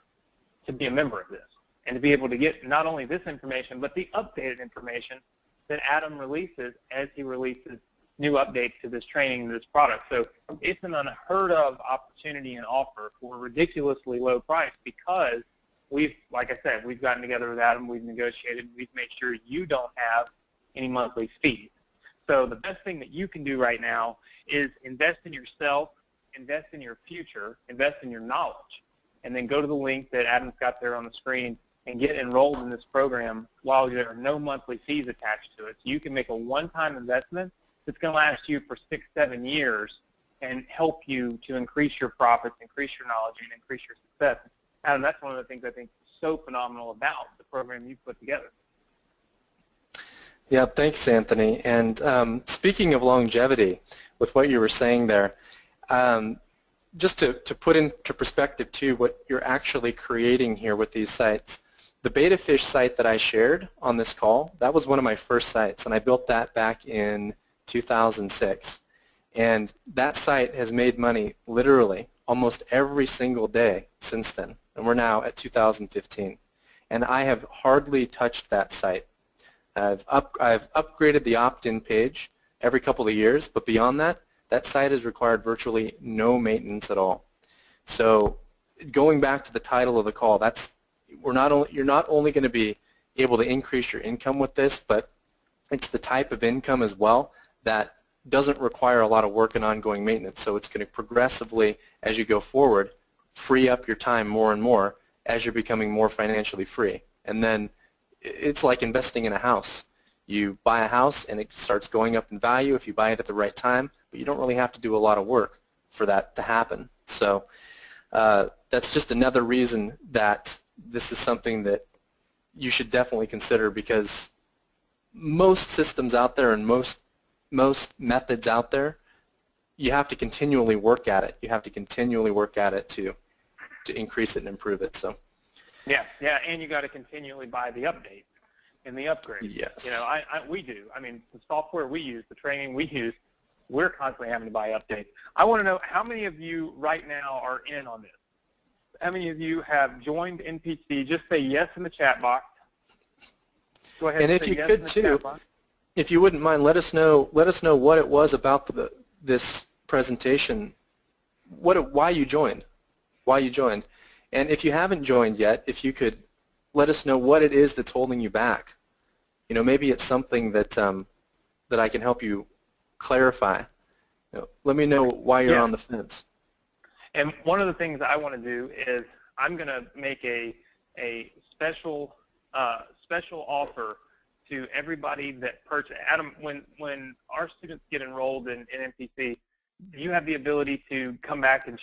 S1: to be a member of this and to be able to get not only this information, but the updated information that Adam releases as he releases new updates to this training and this product. So it's an unheard of opportunity and offer for a ridiculously low price, because we've, like I said, we've gotten together with Adam, we've negotiated, we've made sure you don't have any monthly fees. So the best thing that you can do right now is invest in yourself, invest in your future, invest in your knowledge, and then go to the link that Adam's got there on the screen and get enrolled in this program while there are no monthly fees attached to it. So you can make a one-time investment that's going to last you for 6-7 years and help you to increase your profits, increase your knowledge, and increase your success. Adam, that's one of the things I think is so phenomenal about the program you've put together.
S2: Yeah, thanks, Anthony. And speaking of longevity, with what you were saying there, just to put into perspective, too, what you're actually creating here with these sites, the Beta Fish site that I shared on this call, that was one of my first sites, and I built that back in 2006. And that site has made money literally almost every single day since then, and we're now at 2015. And I have hardly touched that site. I've upgraded the opt-in page every couple of years, but beyond that, that site has required virtually no maintenance at all. So going back to the title of the call, you're not only going to be able to increase your income with this, but it's the type of income as well that doesn't require a lot of work and ongoing maintenance. So it's going to progressively, as you go forward, free up your time more and more as you're becoming more financially free. And then it's like investing in a house. You buy a house and it starts going up in value if you buy it at the right time, but you don't really have to do a lot of work for that to happen. So that's just another reason that this is something that you should definitely consider, because most systems out there and most methods out there, you have to continually work at it. You have to continually work at it to increase it and improve it. So.
S1: Yeah, and you got to continually buy the updates and the upgrades.
S2: Yes.
S1: You know, we do. I mean, the software we use, the training we use, we're constantly having to buy updates. I want to know how many of you right now are in on this. How many of you have joined NPC? Just say yes in the chat box. Go ahead.
S2: And if you could too, if you wouldn't mind, let us know what it was about this presentation, why you joined. And if you haven't joined yet, if you could let us know what it is that's holding you back. You know, maybe it's something that that I can help you clarify. You know, let me know why you're on the fence.
S1: And one of the things I want to do is I'm going to make a special offer to everybody that purchase. Adam, when our students get enrolled in MPC, do you have the ability to come back and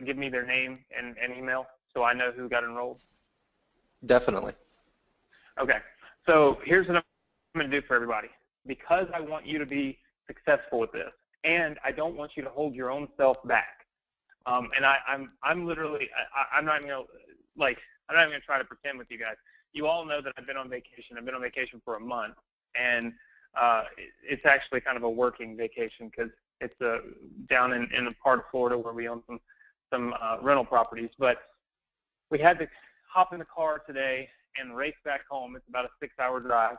S1: give me their name and email so I know who got enrolled?
S2: Definitely. Okay.
S1: So here's what I'm going to do for everybody. Because I want you to be successful with this, and I don't want you to hold your own self back. And I'm literally, I'm not even going to try to pretend with you guys. You all know that I've been on vacation. I've been on vacation for a month, and it's actually kind of a working vacation because it's down in a part of Florida where we own some rental properties. But we had to hop in the car today and race back home. It's about a 6-hour drive.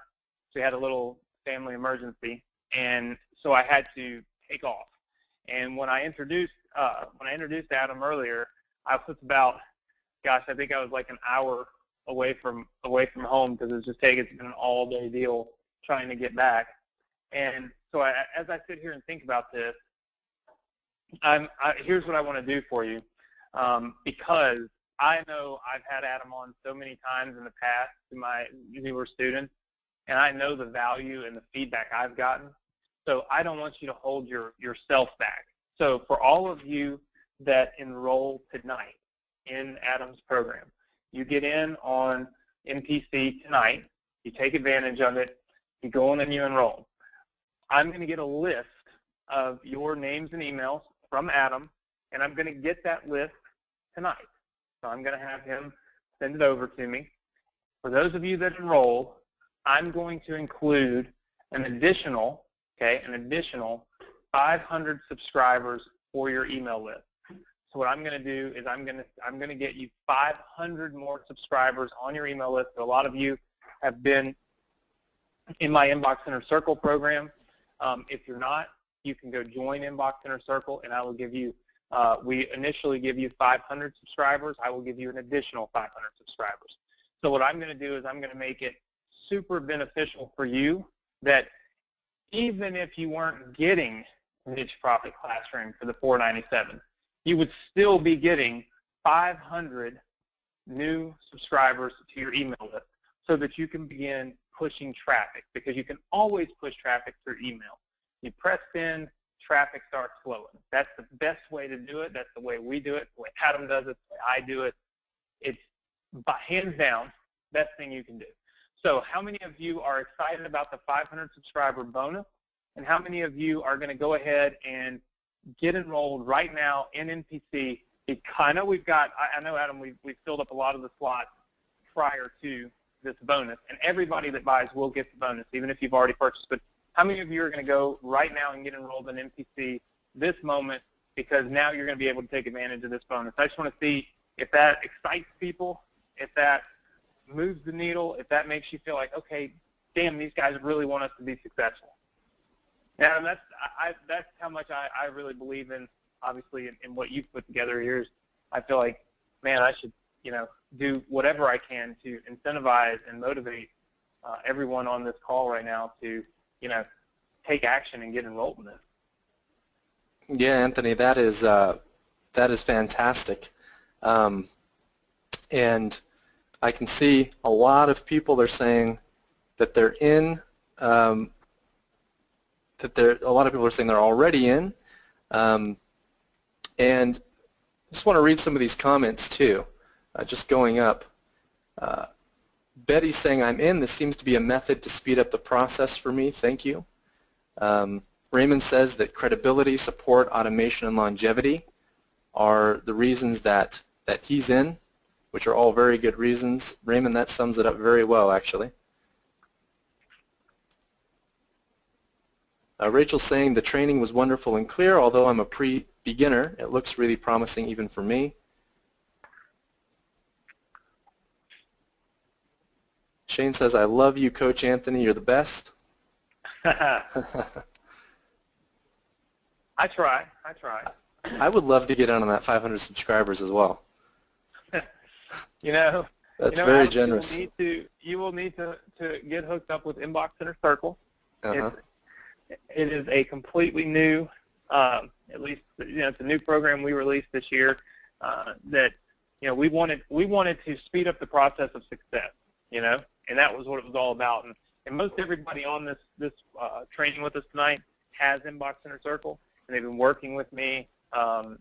S1: So we had a little family emergency, and so I had to take off. And when I introduced Adam earlier, I was about, I think I was like an hour away from home because it's been an all-day deal trying to get back. And so as I sit here and think about this, here's what I want to do for you, because I know I've had Adam on so many times in the past to my newer students, and I know the value and the feedback I've gotten. So I don't want you to hold yourself back. So for all of you that enroll tonight in Adam's program, you get in on NPC tonight, you take advantage of it, you go in and you enroll. I'm going to get a list of your names and emails from Adam, and I'm going to get that list tonight. So I'm going to have him send it over to me. For those of you that enroll, I'm going to include an additional 500 subscribers for your email list. So what I'm going to do is I'm going to get you 500 more subscribers on your email list. So a lot of you have been in my Inbox Inner Circle program. If you're not, you can go join Inbox Inner Circle, and I will give you, we initially give you 500 subscribers. I will give you an additional 500 subscribers. So what I'm going to do is I'm going to make it super beneficial for you that even if you weren't getting Niche Profit Classroom for the $497, you would still be getting 500 new subscribers to your email list so that you can begin pushing traffic, because you can always push traffic through email. You press send, traffic starts flowing. That's the best way to do it. That's the way we do it, the way Adam does it, the way I do it. It's by hands down best thing you can do. So how many of you are excited about the 500 subscriber bonus, and how many of you are going to go ahead and get enrolled right now in NPC? I know we've got, I know, Adam, we've filled up a lot of the slots prior to this bonus, and everybody that buys will get the bonus, even if you've already purchased. But how many of you are going to go right now and get enrolled in NPC this moment, because now you're going to be able to take advantage of this bonus? I just want to see if that excites people, if that moves the needle, if that makes you feel like, okay, damn, these guys really want us to be successful. And that's how much I really believe in, obviously, in what you've put together here. I feel like, man, I should, do whatever I can to incentivize and motivate everyone on this call right now to, take action and get enrolled in this.
S2: Yeah, Anthony, that is fantastic. And I can see a lot of people are saying that they're in, a lot of people are saying they're already in. And I just want to read some of these comments too, just going up. Betty's saying, I'm in. This seems to be a method to speed up the process for me. Thank you. Raymond says that credibility, support, automation, and longevity are the reasons that he's in, which are all very good reasons. Raymond, that sums it up very well, actually. Rachel's saying the training was wonderful and clear. Although I'm a beginner, it looks really promising even for me. Shane says, I love you, Coach Anthony. You're the best.
S1: I try.
S2: I would love to get on that 500 subscribers as well. That's very
S1: Adam,
S2: generous.
S1: You will need to get hooked up with Inbox Inner Circle.
S2: Uh-huh.
S1: It is a completely new, at least it's a new program we released this year that we wanted to speed up the process of success, and that was what it was all about. And most everybody on this training with us tonight has Inbox Inner Circle, and they've been working with me, and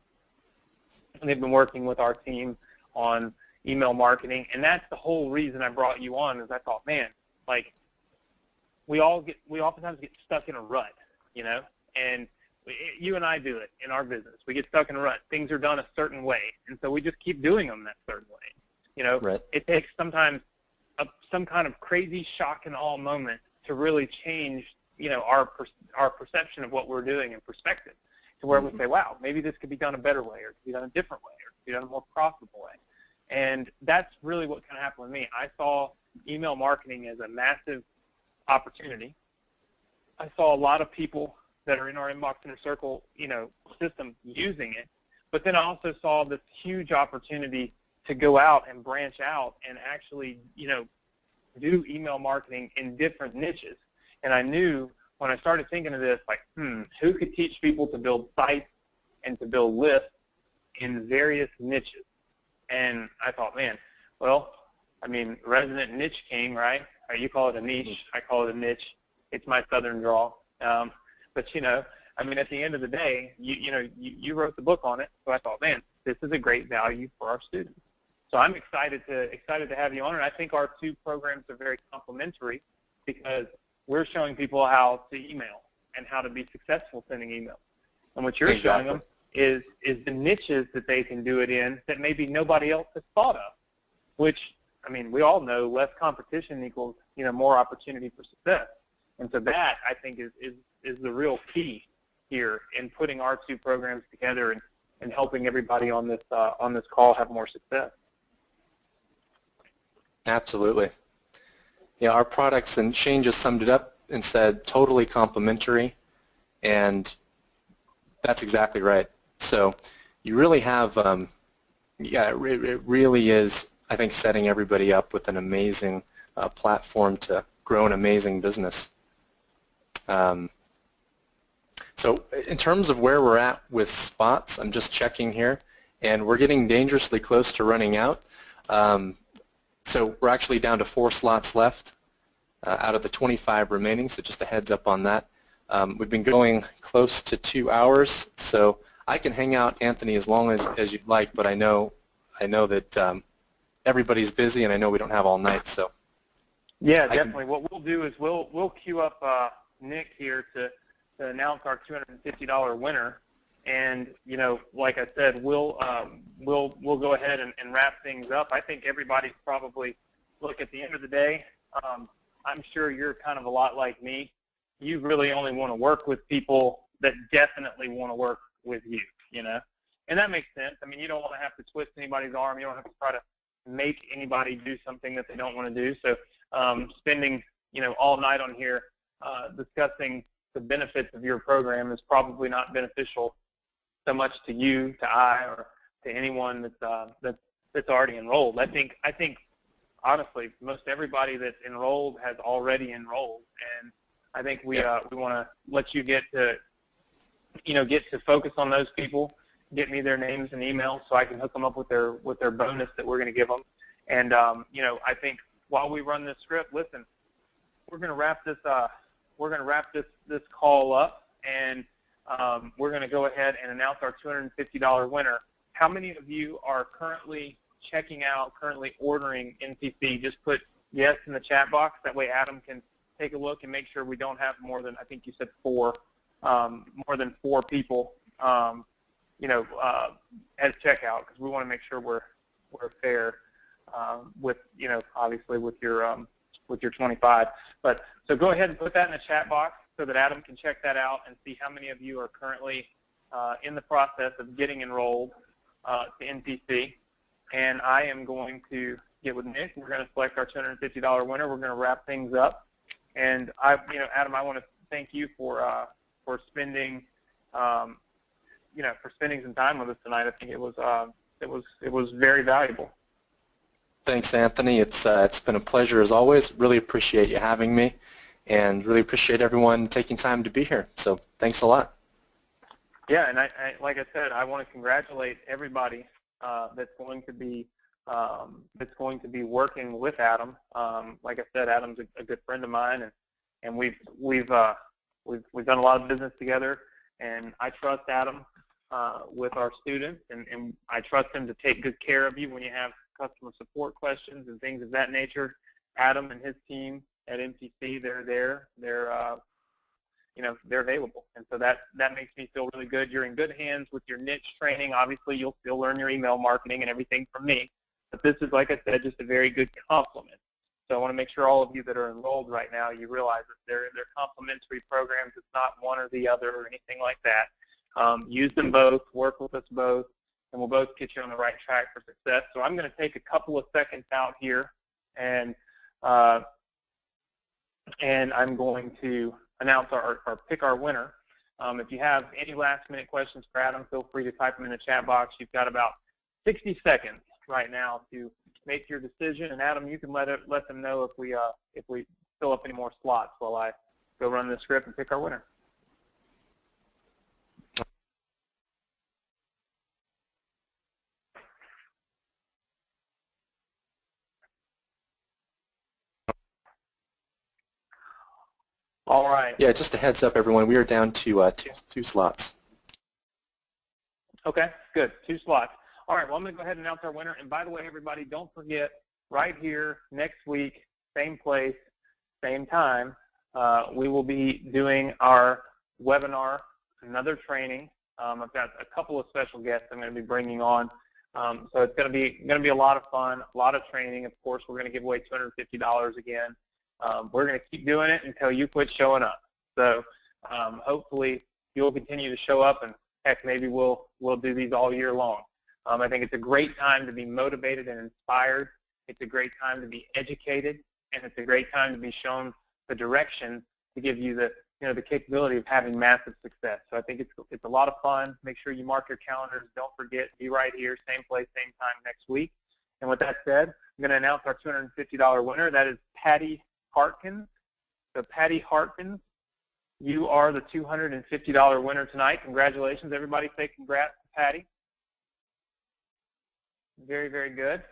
S1: they've been working with our team on email marketing, and that's the whole reason I brought you on. Is I thought, man, like we oftentimes get stuck in a rut, and you and I do it in our business. We get stuck in a rut. Things are done a certain way, and so we just keep doing them that certain way.
S2: Right.
S1: It takes sometimes some kind of crazy shock and awe moment to really change, our perception of what we're doing in perspective, to where we say, wow, maybe this could be done a better way, or it could be done a different way, or it could be done a more profitable way. And that's really what kind of happened with me. I saw email marketing as a massive opportunity. I saw a lot of people that are in our Inbox Inner Circle, system using it, but then I also saw this huge opportunity to go out and branch out and actually, do email marketing in different niches. And I knew when I started thinking of this, like, who could teach people to build sites and to build lists in various niches? And I thought, man, well, I mean, resident niche king, right? You call it a niche, I call it a niche. It's my southern drawl. But I mean, at the end of the day, you wrote the book on it, so I thought, man, this is a great value for our students. So I'm excited to have you on, and I think our two programs are very complementary because we're showing people how to email and how to be successful sending emails. And what you're showing them is the niches that they can do it in that maybe nobody else has thought of, which, I mean, we all know less competition equals, more opportunity for success. And so that, I think, is the real key here in putting our two programs together and helping everybody on this call have more success.
S2: Absolutely. Yeah, our products, and Shane just summed it up and said totally complementary, and that's exactly right. So you really have, it really is, I think, setting everybody up with an amazing platform to grow an amazing business. So in terms of where we're at with spots, I'm just checking here, and we're getting dangerously close to running out. So we're actually down to 4 slots left out of the 25 remaining, so just a heads up on that. We've been going close to 2 hours, so I can hang out, Anthony, as long as you'd like, but I know that everybody's busy, and I know we don't have all night. So
S1: yeah, definitely. What we'll do is we'll queue up Nick here to announce our $250 winner, and like I said, we'll go ahead and wrap things up. I think everybody's probably, look, at the end of the day, I'm sure you're kind of a lot like me. You really only want to work with people that definitely want to work with you, and that makes sense. I mean, you don't want to have to twist anybody's arm. You don't have to try to make anybody do something that they don't want to do. So spending all night on here discussing the benefits of your program is probably not beneficial so much to you, to I, or to anyone that's already enrolled. I think honestly, most everybody that's enrolled has already enrolled, and I think we want to let you get to focus on those people, get me their names and emails so I can hook them up with their bonus that we're going to give them. And I think while we run this script, listen, we're going to wrap this this call up, and we're going to go ahead and announce our $250 winner. How many of you are currently checking out, currently ordering NPC? Just put yes in the chat box. That way Adam can take a look and make sure we don't have more than, I think you said 4, more than 4 people, at checkout, because we want to make sure we're fair with, obviously with your 25. But so go ahead and put that in the chat box so that Adam can check that out and see how many of you are currently in the process of getting enrolled to NPC. And I am going to get with Nick. We're going to select our $250 winner. We're going to wrap things up. And Adam, I want to thank you for spending, for spending some time with us tonight. I think it was very valuable.
S2: Thanks, Anthony. It's been a pleasure as always. Really appreciate you having me, and really appreciate everyone taking time to be here. So thanks a lot.
S1: Yeah, and I like I said, I want to congratulate everybody that's going to be working with Adam. Like I said, Adam's a good friend of mine, and we've done a lot of business together. And I trust Adam with our students, and I trust him to take good care of you when you have customer support questions and things of that nature. Adam and his team at MTC, they're there. They're available, and so that makes me feel really good. You're in good hands with your niche training. Obviously, you'll still learn your email marketing and everything from me, but this is, like I said, just a very good complement. So I want to make sure all of you that are enrolled right now, you realize that they're complementary programs. It's not one or the other or anything like that. Use them both, work with us both, and we'll both get you on the right track for success. So I'm going to take a couple of seconds out here, and I'm going to announce or pick our winner. If you have any last-minute questions for Adam, feel free to type them in the chat box. You've got about 60 seconds right now to make your decision. And Adam, you can let them know if we fill up any more slots while I go run the script and pick our winner. All right.
S2: Yeah, just a heads up, everyone. We are down to two slots.
S1: Okay, good. 2 slots. All right, well, I'm going to go ahead and announce our winner. And by the way, everybody, don't forget, right here next week, same place, same time, we will be doing our webinar, another training. I've got a couple of special guests I'm going to be bringing on. So it's going to be a lot of fun, a lot of training. Of course, we're going to give away $250 again. We're going to keep doing it until you quit showing up. So hopefully you'll continue to show up, and heck, maybe we'll do these all year long. I think it's a great time to be motivated and inspired. It's a great time to be educated, and it's a great time to be shown the direction to give you the capability of having massive success. So I think it's a lot of fun. Make sure you mark your calendars. Don't forget, be right here, same place, same time next week. And with that said, I'm going to announce our $250 winner. That is Patty Hartkins. So Patty Hartkins, you are the $250 winner tonight. Congratulations, everybody. Say congrats to Patty. Very, very good.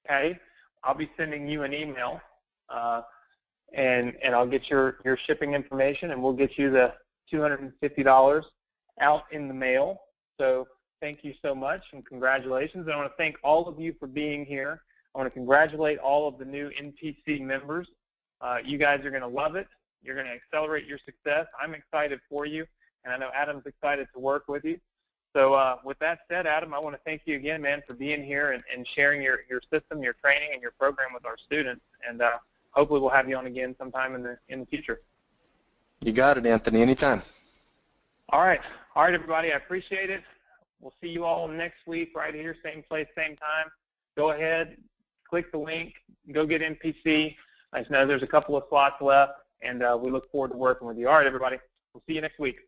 S1: Patty, I'll be sending you an email, and I'll get your shipping information, and we'll get you the $250 out in the mail. So thank you so much, and congratulations. I want to thank all of you for being here. I want to congratulate all of the new NPC members. You guys are going to love it. You're going to accelerate your success. I'm excited for you, and I know Adam's excited to work with you. So with that said, Adam, I want to thank you again, man, for being here and sharing your system, your training, and your program with our students. And hopefully we'll have you on again sometime in the future.
S2: You got it, Anthony. Anytime.
S1: All right, everybody. I appreciate it. We'll see you all next week right here, same place, same time. Go ahead, click the link, go get NPC. I know there's a couple of slots left, and we look forward to working with you. All right, everybody. We'll see you next week.